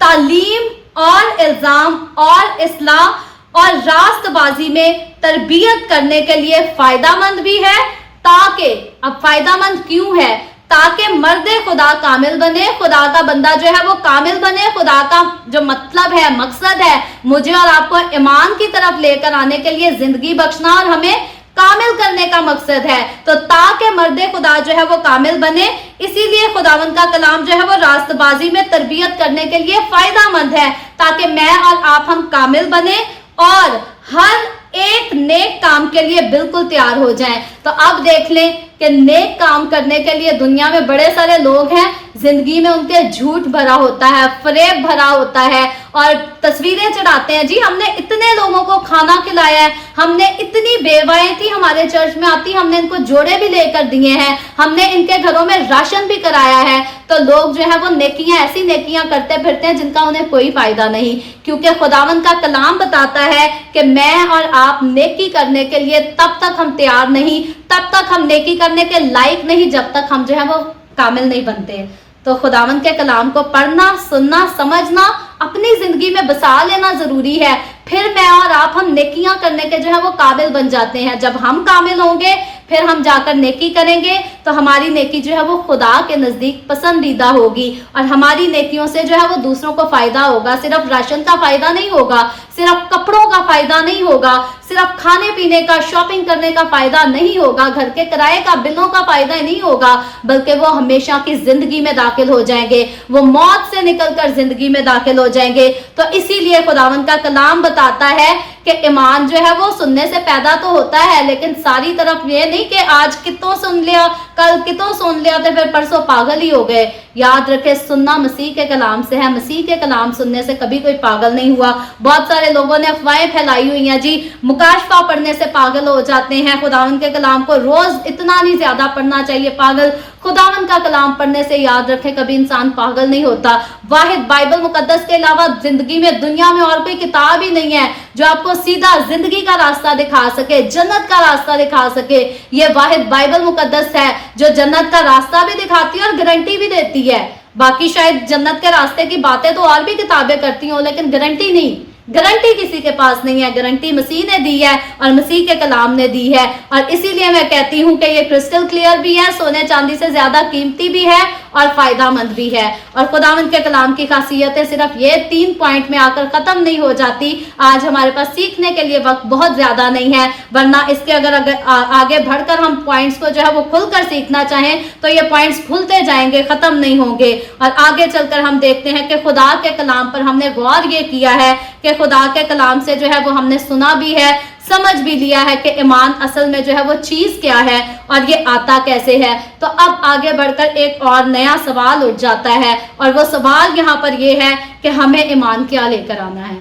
तालीम और इल्जाम और इस्लाह और रास्तबाजी में तरबियत करने के लिए फायदामंद भी है, ताकि अब फायदामंद क्यों है? ताकि मर्दे खुदा कामिल बने, खुदा का बंदा जो है वो कामिल बने। खुदा का जो मतलब है, मकसद है मुझे और आपको ईमान की तरफ लेकर आने के लिए जिंदगी बख्शना और हमें कामिल करने का मकसद है। तो ताकि मर्दे खुदा जो है वो कामिल बने, इसीलिए खुदावंद का कलाम जो है वो रास्तबाजी में तरबियत करने के लिए फायदामंद है, ताकि मैं और आप हम कामिल बने और हर एक नेक काम के लिए बिल्कुल तैयार हो जाएं। तो अब देख लें कि नेक काम करने के लिए दुनिया में बड़े सारे लोग हैं, जिंदगी में उनके झूठ भरा होता है, फरेब भरा होता है और तस्वीरें चढ़ाते हैं। जी हमने इतने लोगों को खाना खिलाया है, हमने इतनी बेवाएं थी हमारे चर्च में आती, हमने इनको जोड़े भी लेकर दिए हैं, हमने इनके घरों में राशन भी कराया है। तो लोग जो है वो नेकियां, ऐसी नेकियां करते फिरते हैं जिनका उन्हें कोई फायदा नहीं, क्योंकि खुदावंद का कलाम बताता है कि मैं और आप नेकी करने के लिए तब तक हम तैयार नहीं, तब तक हम नेकी करने के लायक नहीं जब तक हम जो है वो कामिल नहीं बनते। तो खुदावंद के कलाम को पढ़ना, सुनना, समझना, अपनी जिंदगी में बसा लेना जरूरी है। फिर मैं और आप हम नेकियां करने के जो है वो काबिल बन जाते हैं। जब हम कामिल होंगे फिर हम जाकर नेकी करेंगे, तो हमारी नेकी जो है वो खुदा के नजदीक पसंदीदा होगी और हमारी नेकियों से जो है वो दूसरों को फायदा होगा। सिर्फ राशन का फायदा नहीं होगा, सिर्फ कपड़ों का फायदा नहीं होगा, सिर्फ खाने पीने का, शॉपिंग करने का फायदा नहीं होगा, घर के किराए का, बिलों का फायदा नहीं होगा, बल्कि वो हमेशा की जिंदगी में दाखिल हो जाएंगे, वो मौत से निकलकर जिंदगी में दाखिल हो जाएंगे। तो इसीलिए खुदावंद का कलाम बताता है कि ईमान जो है वो सुनने से पैदा तो होता है, लेकिन सारी तरफ ये नहीं कि आज कितों सुन लिया, कल कितों सुन लिया तो फिर परसों पागल ही हो गए। याद रखे, सुनना मसीह के कलाम से है, मसीह के कलाम सुनने से कभी कोई पागल नहीं हुआ। बहुत सारे लोगों ने अफवाहें फैलाई हुई हैं जी, मुकाशफा पढ़ने से पागल हो जाते हैं, खुदावंद के कलाम को रोज इतना नहीं ज्यादा पढ़ना चाहिए पागल। खुदावंद का कलाम पढ़ने से याद रखें कभी इंसान पागल नहीं होता। वाहिद बाइबल मुकद्दस के अलावा जिंदगी में, दुनिया में और कोई किताब ही नहीं है जो आपको सीधा जिंदगी का रास्ता दिखा सके, जन्नत का रास्ता दिखा सके। ये वाहिद बाइबल मुकद्दस है जो जन्नत का रास्ता भी दिखाती है और गारंटी भी देती है। बाकी शायद जन्नत के रास्ते की बातें तो और भी किताबें करती हो, लेकिन गारंटी नहीं, गारंटी किसी के पास नहीं है। गारंटी मसीह ने दी है और मसीह के कलाम ने दी है, और इसीलिए मैं कहती हूँ कि ये क्रिस्टल क्लियर भी है, सोने चांदी से ज्यादा कीमती भी है और फायदामंद भी है। और खुदावंद के कलाम की खासियतें सिर्फ ये 3 पॉइंट में आकर खत्म नहीं हो जाती। आज हमारे पास सीखने के लिए वक्त बहुत ज्यादा नहीं है, वरना इसके अगर आगे बढ़कर हम पॉइंट्स को जो है वो खुलकर सीखना चाहें तो ये पॉइंट्स खुलते जाएंगे, खत्म नहीं होंगे। और आगे चलकर हम देखते हैं कि खुदा के कलाम पर हमने गौर ये किया है कि खुदा के कलाम से जो है वो हमने सुना भी है, समझ भी लिया है कि ईमान असल में जो है वो चीज क्या है और ये आता कैसे है। तो अब आगे बढ़कर एक और नया सवाल उठ जाता है, और वो सवाल यहाँ पर ये है कि हमें ईमान क्या लेकर आना है,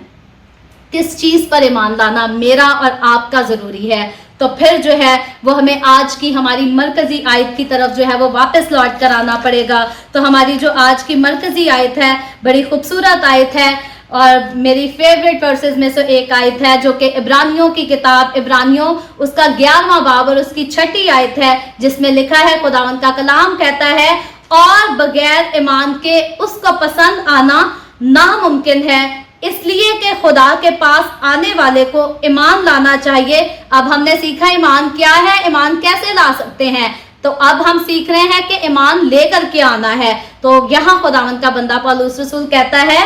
किस चीज पर ईमान लाना मेरा और आपका जरूरी है। तो फिर जो है वो हमें आज की हमारी मरकजी आयत की तरफ जो है वो वापस लौट कर आना पड़ेगा। तो हमारी जो आज की मरकजी आयत है बड़ी खूबसूरत आयत है और मेरी फेवरेट वर्सेस में से एक आयत है, जो कि इब्रानियों की किताब, इब्रानियों उसका 11वां बाब और उसकी 6ठी आयत है, जिसमें लिखा है, खुदावंद का कलाम कहता है, और बगैर ईमान के उसको पसंद आना नामुमकिन है, इसलिए कि खुदा के पास आने वाले को ईमान लाना चाहिए। अब हमने सीखा ईमान क्या है, ईमान कैसे ला सकते हैं, तो अब हम सीख रहे हैं कि ईमान लेकर के आना है। तो यहाँ खुदावंद का बंदा पौलुस रसूल कहता है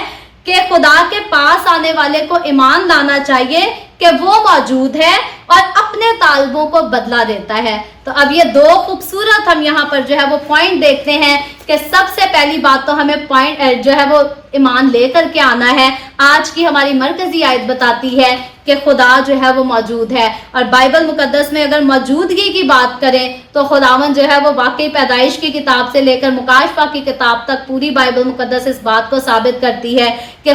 कि खुदा के पास आने वाले को ईमान लाना चाहिए कि वो मौजूद है और अपने तालबों को बदला देता है। तो अब ये 2 खूबसूरत हम यहाँ पर जो है वो पॉइंट देखते हैं कि सबसे पहली बात तो हमें पॉइंट जो है वो ईमान लेकर के आना है। आज की हमारी मरकजी आयत बताती है कि खुदा जो है वो मौजूद है, और बाइबल मुकद्दस में अगर मौजूदगी की बात करें तो खुदावन जो है वो वाकई पैदाइश की किताब से लेकर मुकाशफा की किताब तक पूरी बाइबल मुकद्दस इस बात को साबित करती है कि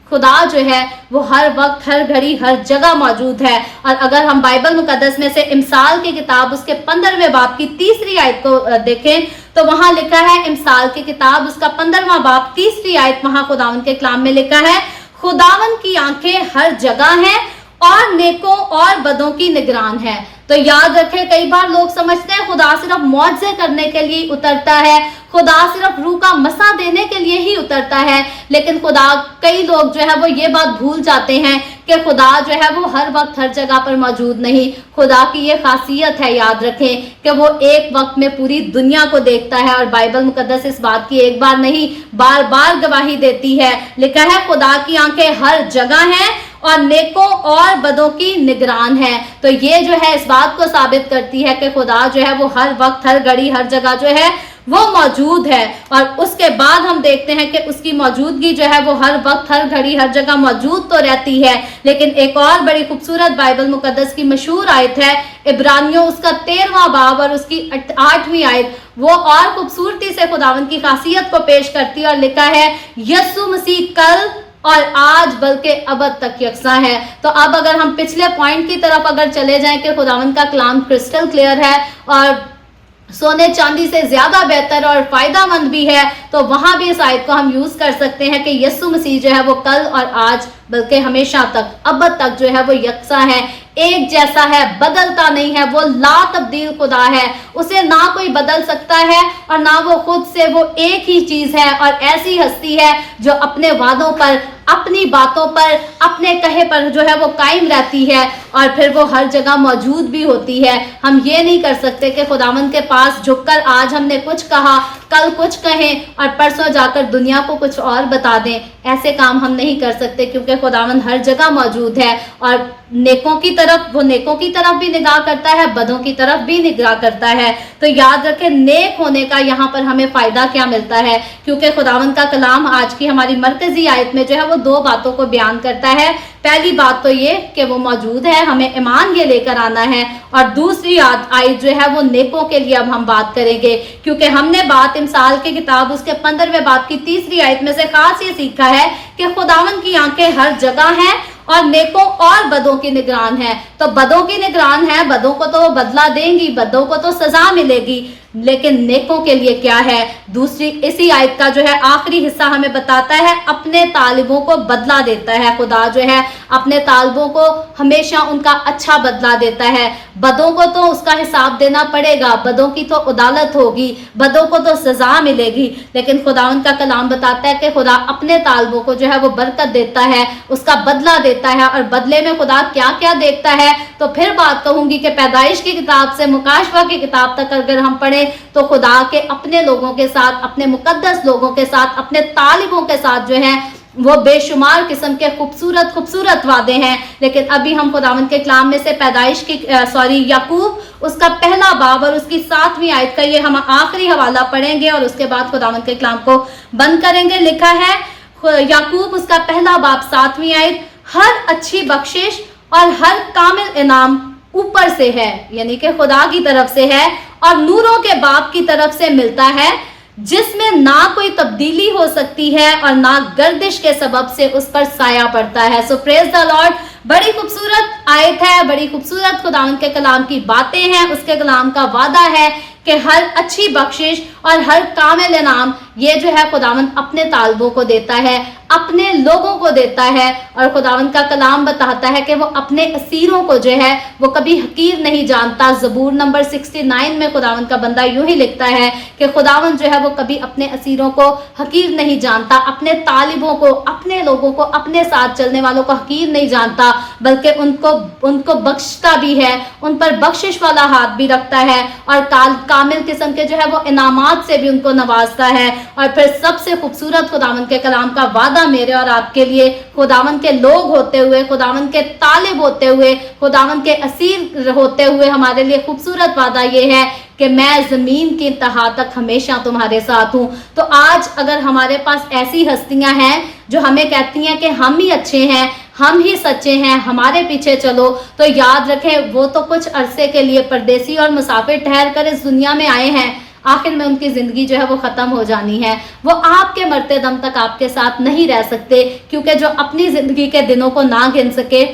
खुदा जो है वो हर वक्त, हर घड़ी, हर जगह मौजूद है। और अगर हम बाइबल मुकद्दस में से इमसाल की किताब उसके 15वें बाब की 3री आयत को देखें तो वहां लिखा है, इमसाल की किताब उसका 15वां बाब 3री आयत, वहां खुदावन के कलाम में लिखा है, खुदावन की आंखें हर जगह हैं और नेकों और बदों की निगरान है। तो याद रखें, कई बार लोग समझते हैं खुदा सिर्फ मौजज़े करने के लिए उतरता है, खुदा सिर्फ रूह का मसा देने के लिए ही उतरता है, लेकिन खुदा, कई लोग जो है वो ये बात भूल जाते हैं कि खुदा जो है वो हर वक्त हर जगह पर मौजूद नहीं। खुदा की ये खासियत है, याद रखें, कि वो एक वक्त में पूरी दुनिया को देखता है, और बाइबल मुकद्दस इस बात की एक बार नहीं बार बार गवाही देती है। लिखा है, खुदा की आंखें हर जगह हैं और नेकों और बदों की निगरान है। तो ये जो है इस बात को साबित करती है कि खुदा जो है वो हर वक्त, हर घड़ी, हर जगह जो है वो मौजूद है। और उसके बाद हम देखते हैं कि उसकी मौजूदगी जो है वो हर वक्त, हर घड़ी, हर जगह मौजूद तो रहती है, लेकिन एक और बड़ी खूबसूरत बाइबल मुकद्दस की मशहूर आयत है, इब्रानियों उसका 13वां बाब और उसकी 8वीं आयत, वो और खूबसूरती से खुदावंद की खासियत को पेश करती है, और लिखा है, यीशु मसीह कल और आज बल्कि अबद तक यकसा है। तो अब अगर हम पिछले पॉइंट की तरफ अगर चले जाएं कि खुदावंद का कलाम क्रिस्टल क्लियर है और सोने चांदी से ज्यादा बेहतर और फायदामंद भी है, तो वहां भी इस आयत को हम यूज कर सकते हैं कि यीशु मसीह जो है वो कल और आज बल्कि हमेशा तक, अबद तक जो है वो यकसा है, एक जैसा है, बदलता नहीं है, वो ला तब्दील खुदा है, उसे ना कोई बदल सकता है और ना वो खुद से, वो एक ही चीज है और ऐसी हस्ती है जो अपने वादों पर अपनी बातों पर, अपने कहे पर जो है वो कायम रहती है और फिर वो हर जगह मौजूद भी होती है। हम ये नहीं कर सकते कि खुदावंद के पास झुककर आज हमने कुछ कहा, कल कुछ कहें और परसों जाकर दुनिया को कुछ और बता दें। ऐसे काम हम नहीं कर सकते, क्योंकि खुदावंद हर जगह मौजूद है और नेकों की तरफ, वो नेकों की तरफ भी निगाह करता है, बदों की तरफ भी निगाह करता है। तो याद रखें, नेक होने का यहाँ पर हमें फायदा क्या मिलता है, क्योंकि खुदावंद का कलाम आज की हमारी मरकजी आयत में जो है वो दो बातों को बयान करता है। पहली बात तो ये कि वो मौजूद है, हमें ईमान ये लेकर आना है, और दूसरी आयत जो है वो नेकों के लिए अब हम बात करेंगे, क्योंकि हमने बात इमसाल की किताब उसके 15वें बाब की 3री आयत में से खास ये सीखा है कि खुदावंद की आंखें हर जगह हैं और नेकों और बदों की निगरान है। तो बदों की निगरान है, बदों को तो बदला देंगी, बदों को तो सजा मिलेगी, लेकिन नेकों के लिए क्या है? दूसरी इसी आयत का जो है आखिरी हिस्सा हमें बताता है, अपने तालिबों को बदला देता है। खुदा जो है अपने तालिबों को हमेशा उनका अच्छा बदला देता है। बदों को तो उसका हिसाब देना पड़ेगा, बदों की तो अदालत होगी, बदों को तो सजा मिलेगी, लेकिन खुदावंद का कलाम बताता है कि खुदा अपने तालिबों को जो है वो बरकत देता है, उसका बदला देता है। और बदले में खुदा क्या क्या देखता है, तो फिर बात कहूंगी कि पैदाइश की किताब से मुकाशवा की किताब तक अगर हम पढ़े तो खुदा के अपने लोगों के साथ, अपने मुकद्दस लोगों के साथ, अपने तालिबों के साथ जो है वो बेशुमार किस्म के खूबसूरत खूबसूरत वादे हैं। लेकिन अभी हम खुदावंद के कलाम में से पैदाइश की याकूब उसका पहला बाब और उसकी 7वीं आयत का ये हम आखिरी हवाला पढ़ेंगे और उसके बाद खुदावंद के कलाम को बंद करेंगे। लिखा है याकूब उसका पहला बाब 7वीं आयत, हर अच्छी बख्शिश और हर कामिल इनाम ऊपर से है, यानी कि खुदा की तरफ से है और नूरों के बाप की तरफ से मिलता है, जिसमें ना कोई तब्दीली हो सकती है और ना गर्दिश के सबब से उस पर साया पड़ता है। सो प्रेज द लॉर्ड। बड़ी खूबसूरत आयत है, बड़ी खूबसूरत खुदावंद के कलाम की बातें हैं। उसके कलाम का वादा है कि हर अच्छी बख्शिश और हर कामिल इनाम ये जो है खुदावंद अपने तालिबों को देता है, अपने लोगों को देता है। और खुदावंद का कलाम बताता है कि वो अपने असीरों को जो है वो कभी हकीर नहीं जानता। ज़बूर नंबर 69 में खुदावंद का बंदा यूं ही लिखता है कि खुदावंद जो है वो कभी अपने असीरों को हकीर नहीं जानता, अपने तालिबों को, अपने लोगों को, अपने साथ चलने वालों को हकीर नहीं जानता, बल्कि उनको बख्शता भी है, उन पर बख्शिश वाला हाथ भी रखता है और कामिल किस्म के जो है वो इनामात से भी उनको नवाजता है। और फिर सबसे खूबसूरत खुदावंद के कलाम का वादा मेरे और आपके लिए, खुदावंद के लोग होते हुए, खुदावंद के तालिब होते हुए, खुदावंद के असीर होते हुए हमारे लिए खूबसूरत वादा ये है कि मैं जमीन की इंतहा तक हमेशा तुम्हारे साथ हूँ। तो आज अगर हमारे पास ऐसी हस्तियां हैं जो हमें कहती हैं कि हम ही अच्छे हैं, हम ही सच्चे हैं, हमारे पीछे चलो, तो याद रखें वो तो कुछ अरसे के लिए परदेसी और मुसाफिर ठहर कर इस दुनिया में आए हैं, आखिर में उनकी जिंदगी जो है वो खत्म हो जानी है। वो आपके मरते दम तक आपके साथ नहीं रह सकते, क्योंकि जो अपनी जिंदगी के दिनों को ना गिन सके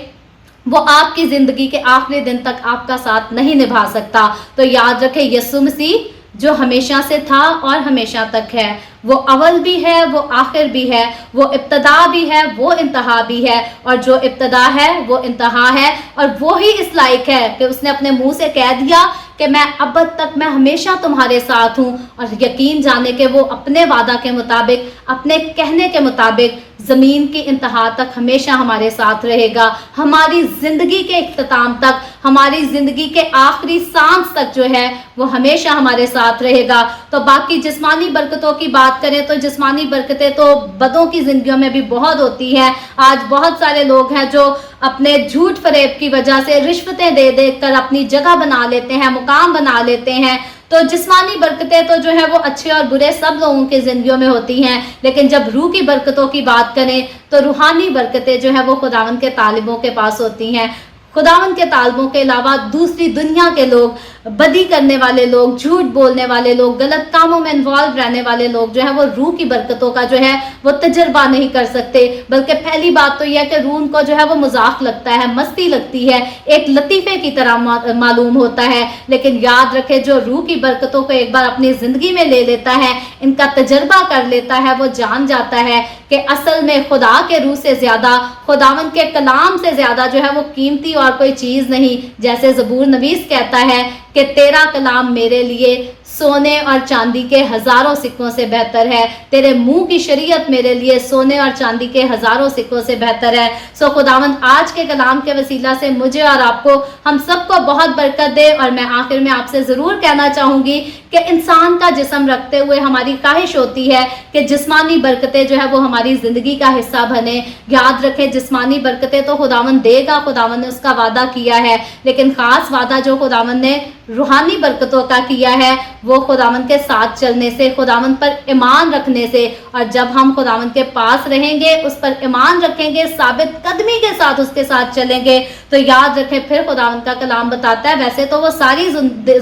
वो आपकी जिंदगी के आखिरी दिन तक आपका साथ नहीं निभा सकता। तो याद रखें, यीशु मसीह जो हमेशा से था और हमेशा तक है, वो अव्वल भी है, वो आखिर भी है, वो इब्तदा भी है, वो इंतहा भी है, और जो इब्तदा है वो इंतहा है। और वो ही इस लायक है कि उसने अपने मुंह से कह दिया कि मैं अब तक, मैं हमेशा तुम्हारे साथ हूँ, और यकीन जाने के वो अपने वादा के मुताबिक, अपने कहने के मुताबिक जमीन की इंतहा तक हमेशा हमारे साथ रहेगा, हमारी जिंदगी के इख्तिताम तक, हमारी जिंदगी के आखिरी सांस तक जो है वो हमेशा हमारे साथ रहेगा। तो बाकी जिस्मानी बरकतों की बात करें तो जिस्मानी बरकतें तो बदों की जिंदगियों में भी बहुत होती हैं। आज बहुत सारे लोग हैं जो अपने झूठ फरेब की वजह से रिश्वतें दे दे कर अपनी जगह बना लेते हैं, मुकाम बना लेते हैं। तो जिस्मानी बरकतें तो जो है वो अच्छे और बुरे सब लोगों की जिंदगियों में होती हैं, लेकिन जब रूह की बरकतों की बात करें तो रूहानी बरकतें जो है वो खुदावंद के तालिबों के पास होती हैं। खुदावंद के तालिबों के अलावा दूसरी दुनिया के लोग, बदी करने वाले लोग, झूठ बोलने वाले लोग, गलत कामों में इन्वॉल्व रहने वाले लोग जो है वो रूह की बरकतों का जो है वो तजर्बा नहीं कर सकते। बल्कि पहली बात तो यह है कि रूह उनको जो है वो मजाक लगता है, मस्ती लगती है, एक लतीफे की तरह मालूम होता है। लेकिन याद रखे, जो रूह की बरकतों को एक बार अपनी जिंदगी में ले लेता है, इनका तजर्बा कर लेता है, वो जान जाता है कि असल में खुदा के रूह से ज्यादा, खुदावंद के कलाम से ज्यादा जो है वो कीमती और कोई चीज नहीं। जैसे ज़बूर नवीस कहता है कि तेरा कलाम मेरे लिए सोने और चांदी के हजारों सिक्कों से बेहतर है। तेरे मुंह की शरीयत मेरे लिए सोने और चांदी के हजारों सिक्कों से बेहतर है। सो खुदावंद आज के कलाम के वसीला से मुझे और आपको, हम सबको बहुत बरकत दे। और मैं आखिर में आपसे ज़रूर कहना चाहूँगी कि इंसान का जिस्म रखते हुए हमारी ख्वाहिश होती है कि जिस्मानी बरकतें जो है वो हमारी ज़िंदगी का हिस्सा बने। याद रखें, जिस्मानी बरकतें तो खुदावंद देगा, खुदावंद ने उसका वादा किया है, लेकिन ख़ास वादा जो खुदावंद ने रूहानी बरकतों का किया है वो खुदावंद के साथ चलने से, खुदावंद पर ईमान रखने से। और जब हम खुदावंद के पास रहेंगे, उस पर ईमान रखेंगे, साबित कदमी के साथ उसके साथ चलेंगे, तो याद रखें फिर खुदावंद का कलाम बताता है, वैसे तो वो सारी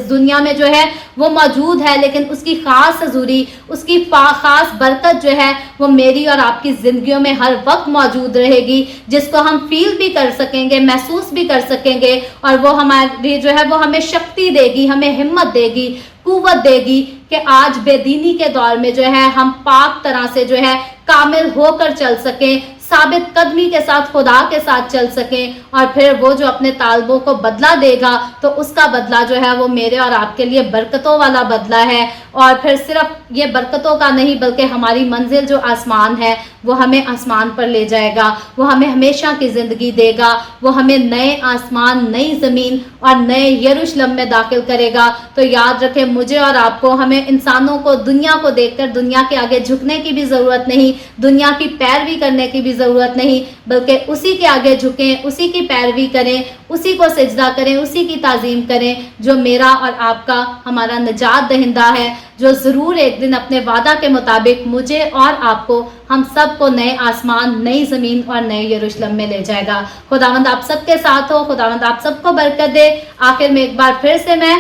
दुनिया में जो है वो मौजूद है, लेकिन उसकी खास हजूरी, उसकी खास बरकत जो है वो मेरी और आपकी जिंदगियों में हर वक्त मौजूद रहेगी, जिसको हम फील भी कर सकेंगे, महसूस भी कर सकेंगे। और वो हमारी जो है वो हमें शक्ति देगी, हमें हिम्मत देगी, कुव्वत देगी कि आज बेदीनी के दौर में जो है हम पाक तरह से जो है कामिल होकर चल सकें, साबित कदमी के साथ खुदा के साथ चल सकें। और फिर वो जो अपने तालबों को बदला देगा तो उसका बदला जो है वो मेरे और आपके लिए बरकतों वाला बदला है। और फिर सिर्फ ये बरकतों का नहीं, बल्कि हमारी मंजिल जो आसमान है वो हमें आसमान पर ले जाएगा, वो हमें हमेशा की ज़िंदगी देगा, वो हमें नए आसमान, नई ज़मीन और नए यरूशलेम में दाखिल करेगा। तो याद रखें, मुझे और आपको, हमें इंसानों को, दुनिया को देखकर दुनिया के आगे झुकने की भी ज़रूरत नहीं, दुनिया की पैरवी करने की भी ज़रूरत नहीं, बल्कि उसी के आगे झुकें, उसी की पैरवी करें, उसी को सजदा करें, उसी की ताज़ीम करें जो मेरा और आपका, हमारा निजात दहिंदा है, जो ज़रूर एक दिन अपने वादा के मुताबिक मुझे और आपको, हम सब को नए आसमान, नई ज़मीन और नए यरूशलेम में ले जाएगा। खुदावंद आप सबके साथ हो, खुदावंद आप सबको बरकत दे। आखिर में एक बार फिर से मैं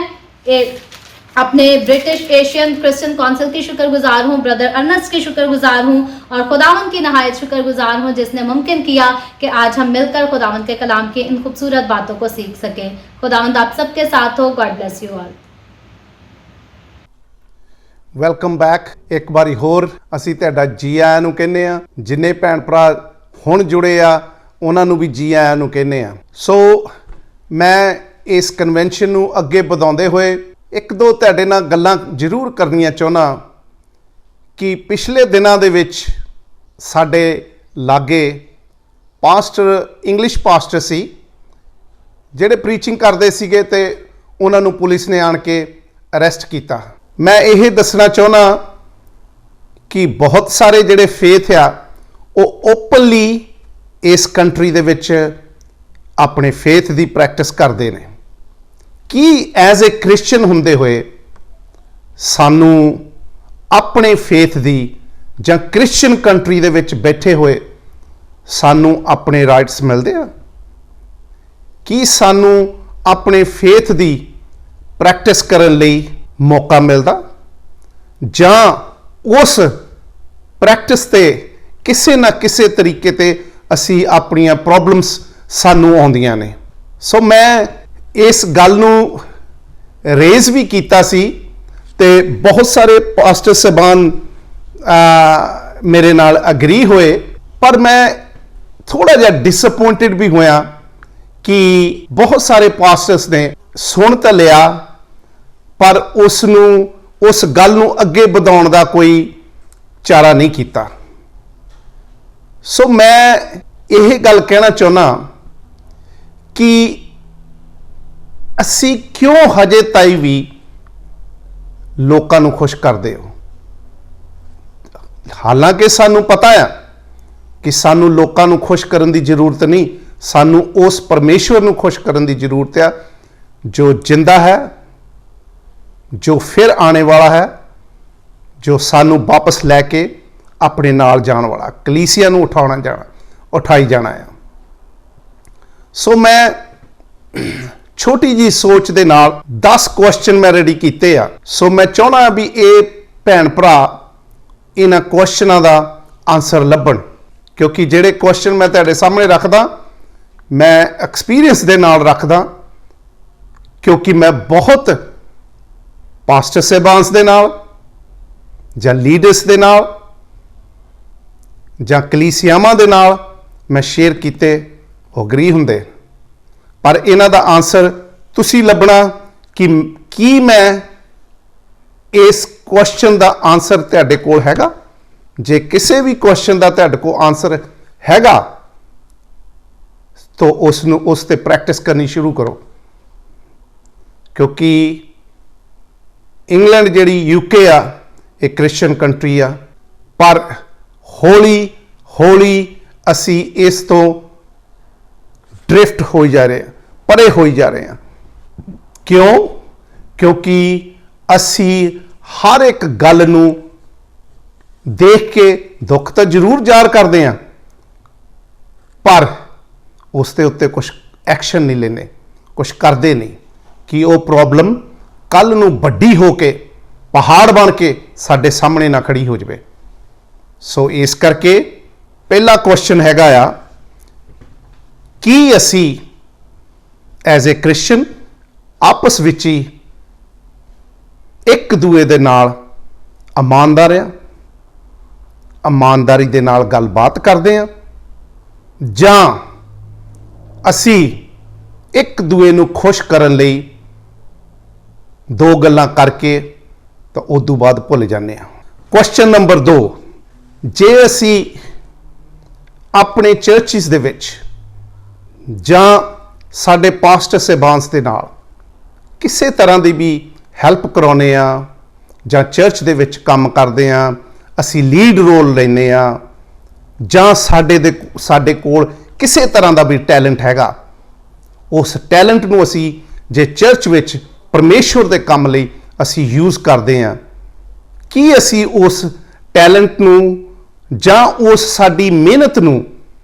अपने ब्रिटिश एशियन क्रिश्चियन काउंसिल की शुक्रगुजार हूँ, ब्रदर अर्नस्ट की शुक्रगुजार हूँ, और खुदावंद की नहायत शुक्रगुजार हूँ जिसने मुमकिन किया कि आज हम मिलकर खुदावंद के कलाम की इन खूबसूरत बातों को सीख सकें। खुदावंद आप सबके साथ हो। God bless you all. Welcome back. ਇੱਕ ਵਾਰੀ ਹੋਰ ਅਸੀਂ ਤੁਹਾਡਾ ਜੀ ਆਇਆਂ ਨੂੰ ਕਹਿੰਦੇ ਆ। ਜਿੰਨੇ ਭੈਣ ਭਰਾ ਹੁਣ ਜੁੜੇ ਆ ਉਹਨਾਂ ਨੂੰ ਵੀ ਜੀ ਆਇਆਂ ਨੂੰ ਕਹਿੰਦੇ ਆ। ਸੋ ਮੈਂ ਇਸ ਕਨਵੈਨਸ਼ਨ ਨੂੰ ਅੱਗੇ ਵਧਾਉਂਦੇ ਹੋਏ ਇੱਕ ਦੋ ਤੁਹਾਡੇ ਨਾਲ ਗੱਲਾਂ ਜ਼ਰੂਰ ਕਰਨੀਆਂ ਚਾਹੁੰਦਾ ਕਿ ਪਿਛਲੇ ਦਿਨਾਂ ਦੇ ਵਿੱਚ ਸਾਡੇ ਲਾਗੇ ਪਾਸਟਰ, ਇੰਗਲਿਸ਼ ਪਾਸਟਰ ਸੀ ਜਿਹੜੇ ਪ੍ਰੀਚਿੰਗ ਕਰਦੇ ਸੀਗੇ ਤੇ ਉਹਨਾਂ ਨੂੰ ਪੁਲਿਸ ਨੇ ਆਣ ਕੇ ਅਰੈਸਟ ਕੀਤਾ। ਮੈਂ ਇਹ ਦੱਸਣਾ ਚਾਹੁੰਦਾ ਕਿ ਬਹੁਤ ਸਾਰੇ ਜਿਹੜੇ ਫੇਥ ਆ ਉਹ ਓਪਨਲੀ ਇਸ ਕੰਟਰੀ ਦੇ ਵਿੱਚ ਆਪਣੇ ਫੇਥ ਦੀ ਪ੍ਰੈਕਟਿਸ ਕਰਦੇ ਨੇ। ਕੀ ਐਜ਼ ਏ ਕ੍ਰਿਸਚੀਅਨ ਹੁੰਦੇ ਹੋਏ ਸਾਨੂੰ ਆਪਣੇ ਫੇਥ ਦੀ, ਜਾਂ ਕ੍ਰਿਸਚੀਅਨ ਕੰਟਰੀ ਦੇ ਵਿੱਚ ਬੈਠੇ ਹੋਏ ਸਾਨੂੰ ਆਪਣੇ ਰਾਈਟਸ ਮਿਲਦੇ ਆ? ਕੀ ਸਾਨੂੰ ਆਪਣੇ ਫੇਥ ਦੀ ਪ੍ਰੈਕਟਿਸ ਕਰਨ ਲਈ ਮੌਕਾ ਮਿਲਦਾ, ਜਾਂ ਉਸ ਪ੍ਰੈਕਟਿਸ ਤੇ ਕਿਸੇ ਨਾ ਕਿਸੇ ਤਰੀਕੇ ਤੇ ਅਸੀਂ ਆਪਣੀਆਂ ਪ੍ਰੋਬਲਮਸ ਸਾਨੂੰ ਆਉਂਦੀਆਂ ਨੇ? ਸੋ ਮੈਂ ਇਸ ਗੱਲ ਨੂੰ ਰੇਜ਼ ਵੀ ਕੀਤਾ ਸੀ ਤੇ ਬਹੁਤ ਸਾਰੇ ਪਾਸਟਰ ਸਾਹਿਬਾਨ ਮੇਰੇ ਨਾਲ ਅਗਰੀ ਹੋਏ, ਪਰ ਮੈਂ ਥੋੜਾ ਜਿਹਾ ਡਿਸਅਪੁਆਇੰਟਡ ਵੀ ਹੋਇਆ ਕਿ ਬਹੁਤ ਸਾਰੇ ਪਾਸਟਰਸ ਨੇ ਸੁਣ ਤਾਂ ਲਿਆ ਪਰ ਉਸ ਨੂੰ, ਉਸ ਗੱਲ ਨੂੰ ਅੱਗੇ ਵਧਾਉਣ ਦਾ ਕੋਈ ਚਾਰਾ ਨਹੀਂ ਕੀਤਾ। ਸੋ ਮੈਂ ਇਹ ਗੱਲ ਕਹਿਣਾ ਚਾਹੁੰਦਾ ਕਿ ਅਸੀਂ ਕਿਉਂ ਹਜੇ ਤਾਈਂ ਵੀ ਲੋਕਾਂ ਨੂੰ ਖੁਸ਼ ਕਰਦੇ ਹੋ? ਹਾਲਾਂਕਿ ਸਾਨੂੰ ਪਤਾ ਆ ਕਿ ਸਾਨੂੰ ਲੋਕਾਂ ਨੂੰ ਖੁਸ਼ ਕਰਨ ਦੀ ਜ਼ਰੂਰਤ ਨਹੀਂ, ਸਾਨੂੰ ਉਸ ਪਰਮੇਸ਼ਵਰ ਨੂੰ ਖੁਸ਼ ਕਰਨ ਦੀ ਜ਼ਰੂਰਤ ਆ ਜੋ ਜਿੰਦਾ ਹੈ, ਜੋ ਫਿਰ ਆने वाला है, जो सानू वापस लैके अपने नाल जाण वाला, कलीसिया नू उठाई जाना है। सो मैं छोटी जी सोच दे नाल 10 क्वेश्चन मैं रेडी कीते आ। सो मैं चाहना भी ये भैन भरा इन्हां क्वेश्चनां दा आंसर लभण, क्योंकि जिहड़े क्वेश्चन मैं तुहाडे सामने रखदा मैं एक्सपीरियंस दे नाल रखदा, क्योंकि मैं बहुत ਪਾਸਟਰ ਸਾਹਿਬਾਨ ਦੇ ਨਾਲ ਜਾਂ ਲੀਡਰਸ ਦੇ ਨਾਲ ਜਾਂ ਕਲੀਸਿਆਵਾਂ ਦੇ ਨਾਲ ਮੈਂ ਸ਼ੇਅਰ ਕੀਤੇ, ਉਹ ਅਗਰੀ ਹੁੰਦੇ, ਪਰ ਇਹਨਾਂ ਦਾ ਆਨਸਰ ਤੁਸੀਂ ਲੱਭਣਾ ਕਿ ਕੀ ਮੈਂ ਇਸ ਕੁਐਸਚਨ ਦਾ ਆਨਸਰ ਤੁਹਾਡੇ ਕੋਲ ਹੈਗਾ? ਜੇ ਕਿਸੇ ਵੀ ਕੁਐਸਚਨ ਦਾ ਤੁਹਾਡੇ ਕੋਲ ਆਨਸਰ ਹੈਗਾ ਤਾਂ ਉਸ ਤੇ ਪ੍ਰੈਕਟਿਸ ਕਰਨੀ ਸ਼ੁਰੂ ਕਰੋ, ਕਿਉਂਕਿ ਇੰਗਲੈਂਡ ਜਿਹੜੀ ਯੂਕੇ ਆ ਇਹ ਕ੍ਰਿਸਚੀਅਨ ਕੰਟਰੀ ਆ, ਪਰ ਹੌਲੀ ਹੌਲੀ ਅਸੀਂ ਇਸ ਤੋਂ ਡ੍ਰਿਫਟ ਹੋਈ ਜਾ ਰਹੇ ਹਾਂ, ਪਰੇ ਹੋਈ ਜਾ ਰਹੇ ਹਾਂ। ਕਿਉਂ? ਕਿਉਂਕਿ ਅਸੀਂ ਹਰ ਇੱਕ ਗੱਲ ਨੂੰ ਦੇਖ ਕੇ ਦੁੱਖ ਤਾਂ ਜ਼ਰੂਰ ਜ਼ਾਹਰ ਕਰਦੇ ਹਾਂ, ਪਰ ਉਸ ਦੇ ਉੱਤੇ ਕੁਝ ਐਕਸ਼ਨ ਨਹੀਂ ਲੈਂਦੇ, ਕੁਝ ਕਰਦੇ ਨਹੀਂ ਕਿ ਉਹ ਪ੍ਰੋਬਲਮ ਕੱਲ ਨੂੰ ਵੱਡੀ ਹੋ ਕੇ ਪਹਾੜ ਬਣ ਕੇ ਸਾਡੇ ਸਾਹਮਣੇ ਨਾ ਖੜੀ ਹੋ ਜਾਵੇ। ਸੋ ਇਸ ਕਰਕੇ ਪਹਿਲਾ ਕੁਐਸਚਨ ਹੈਗਾ ਆ, ਕੀ ਅਸੀਂ ਐਜ਼ ਏ ਕ੍ਰਿਸਚੀਅਨ ਆਪਸ ਵਿੱਚ ਹੀ ਇੱਕ ਦੂਏ ਦੇ ਨਾਲ ਇਮਾਨਦਾਰ ਆ, ਇਮਾਨਦਾਰੀ ਦੇ ਨਾਲ ਗੱਲਬਾਤ ਕਰਦੇ ਆ, ਜਾਂ ਅਸੀਂ ਇੱਕ ਦੂਏ ਨੂੰ ਖੁਸ਼ ਕਰਨ ਲਈ ਦੋ ਗੱਲਾਂ ਕਰਕੇ ਤਾਂ ਉਸ ਤੋਂ ਬਾਅਦ ਭੁੱਲ ਜਾਂਦੇ ਆ। ਕੁਐਸਚਨ ਨੰਬਰ 2, ਜੇ ਅਸੀਂ ਆਪਣੇ ਚਰਚਿਸ ਦੇ ਵਿੱਚ ਜਾਂ ਸਾਡੇ ਪਾਸਟਰ ਸਾਹਿਬਾਨ ਦੇ ਨਾਲ ਕਿਸੇ ਤਰ੍ਹਾਂ ਦੀ ਵੀ ਹੈਲਪ ਕਰਾਉਂਦੇ ਆ ਜਾਂ ਚਰਚ ਦੇ ਵਿੱਚ ਕੰਮ ਕਰਦੇ ਆ, ਅਸੀਂ ਲੀਡ ਰੋਲ ਲੈਂਦੇ ਆ, ਜਾਂ ਸਾਡੇ ਕੋਲ ਕਿਸੇ ਤਰ੍ਹਾਂ ਦਾ ਵੀ ਟੈਲੈਂਟ ਹੈਗਾ, ਉਸ ਟੈਲੈਂਟ ਨੂੰ ਅਸੀਂ ਜੇ ਚਰਚ ਵਿੱਚ ਪਰਮੇਸ਼ਵਰ ਦੇ ਕੰਮ ਲਈ ਅਸੀਂ ਯੂਜ਼ ਕਰਦੇ ਆ, ਕੀ ਅਸੀਂ ਉਸ ਟੈਲੈਂਟ ਨੂੰ ਜਾਂ ਉਸ ਸਾਡੀ ਮਿਹਨਤ ਨੂੰ